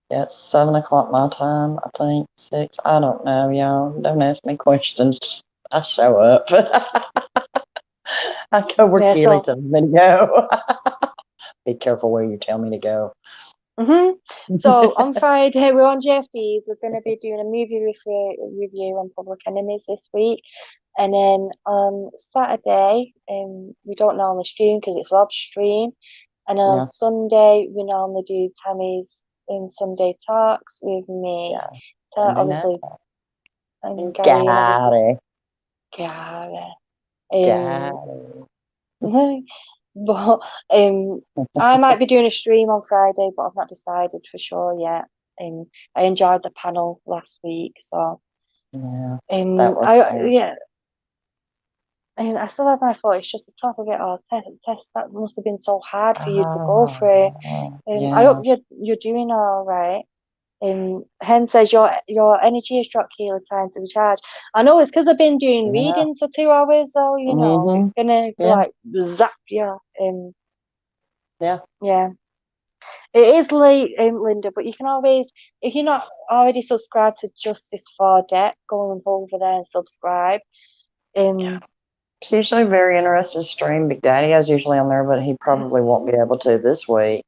Yeah, it's 7 o'clock my time, I think. 6. I don't know, y'all. Don't ask me questions. Just I show up. I go where Yeah. Keely So tells me to go. Be careful where you tell me to go. hmm so on Friday we're on JFD's. We're going to be doing a movie review on Public Enemies this week. And then on Saturday, we don't normally stream because it's Rob's stream. And on Yeah, Sunday, we normally do Tammy's Sunday Talks with me. yeah. So Sunday night. obviously, and You Gary, and got obviously it. Gary. Got But I might be doing a stream on Friday, but I've not decided for sure yet. I enjoyed the panel last week, so it. Yeah, that was I fun. yeah. And I still have my thought. It's just the top of it all. Tess, that must have been so hard for you to go through. I hope Yeah, you're doing all right. Hen says your energy has dropped, Keela. Time to recharge. I know it's because I've been doing yeah. readings for 2 hours, though. It's Mm-hmm. gonna Yeah, like zap you. yeah, Yeah, it is late, Linda, but you can always, if you're not already subscribed to Justice for Debt, go on over there and subscribe. yeah. Um, It's usually very interesting stream. Big Daddy is usually on there, but he probably won't be able to this week.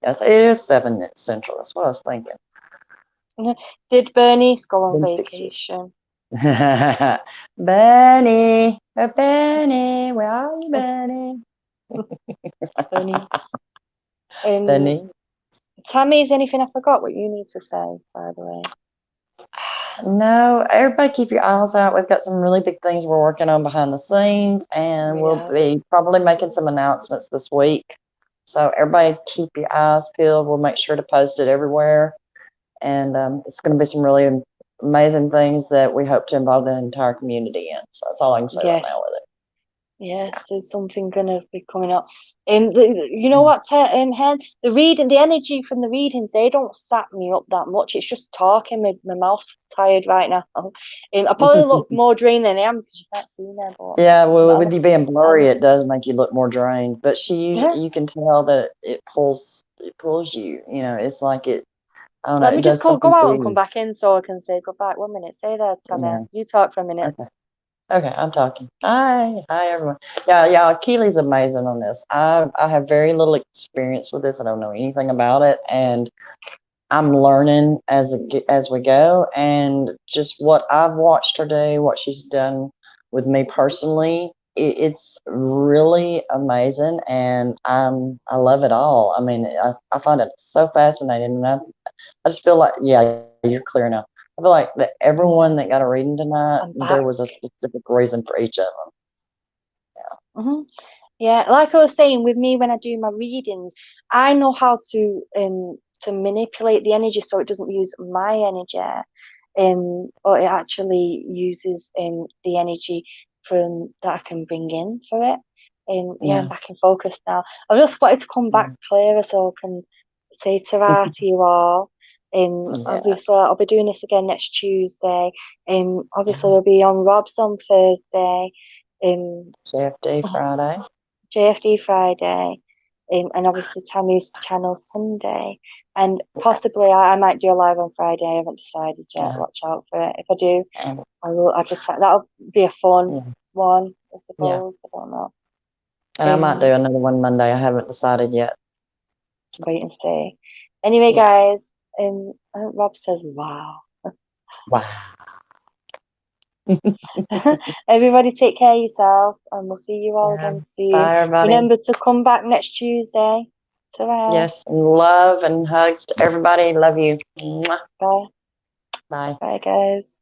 Yes, it is 7 Central. That's what I was thinking. did Bernice go on Been 6 years. vacation? Benny, Benny, where are you, Benny? Bernice. Um, Benny. Tammy, is anything I forgot what you need to say, by the way? No, everybody keep your eyes out. We've got some really big things we're working on behind the scenes, and we'll Yeah. be probably making some announcements this week. So everybody keep your eyes peeled. We'll make sure to post it everywhere. And it's going to be some really amazing things that we hope to involve the entire community in. So that's all I can say right Yes. now with Yes, there's something gonna be coming up. You know it. what, Hen? The reading, the energy from the readings, they don't sap me up that much. It's just talking. My mouth's tired right now. I probably look more drained than I am because you can't see me, but Yeah, well, I'm, with you being I'm, blurry, it does make you look more drained. But yeah. you can tell that it pulls you. You know, it's like it. I don't know. Let me It just does go something to out and come you. back in so I can say goodbye. 1 minute. Stay there, Tammy. Yeah. You talk for a minute. Okay. Okay. I'm talking. Hi, everyone. Yeah. Keely's amazing on this. I have very little experience with this. I don't know anything about it, and I'm learning as we go, and just what I've watched her do, what she's done with me personally, it's really amazing, and I love it all. I mean, I find it so fascinating, and I just feel like, yeah, you're clear now. I feel like that everyone Yeah, that got a reading tonight, I'm there back. was a specific reason for each of hmm Yeah, like I was saying, with me when I do my readings, I know how to manipulate the energy so it doesn't use my energy, or it actually uses the energy. from that I can bring in for it. Yeah, I'm Yeah. back in focus now. I've just wanted to come back Yeah. clearer so I can say ta-ra to you all. Yeah. Obviously I'll be doing this again next Tuesday. Obviously Yeah. we'll be on Rob's on Thursday. JFD Friday. JFD Friday, and obviously Tammy's channel Sunday. And Yeah. possibly I might do a live on Friday. I haven't decided yet. Yeah. Watch out for it. If I do, And I will advertise. That'll be a fun yeah. one, I Yeah. suppose. I don't know. And I might do another one Monday. I haven't decided yet. Wait and see. Anyway, Yeah. guys, I think Rob says, "Wow." Wow. Everybody, take care of yourself, and we'll see you all Yeah. again soon. Bye, everybody. Remember to come back next Tuesday. Ta-ra. Yes. And love and hugs to everybody. Love you. Mwah. Bye. Bye. Bye, guys.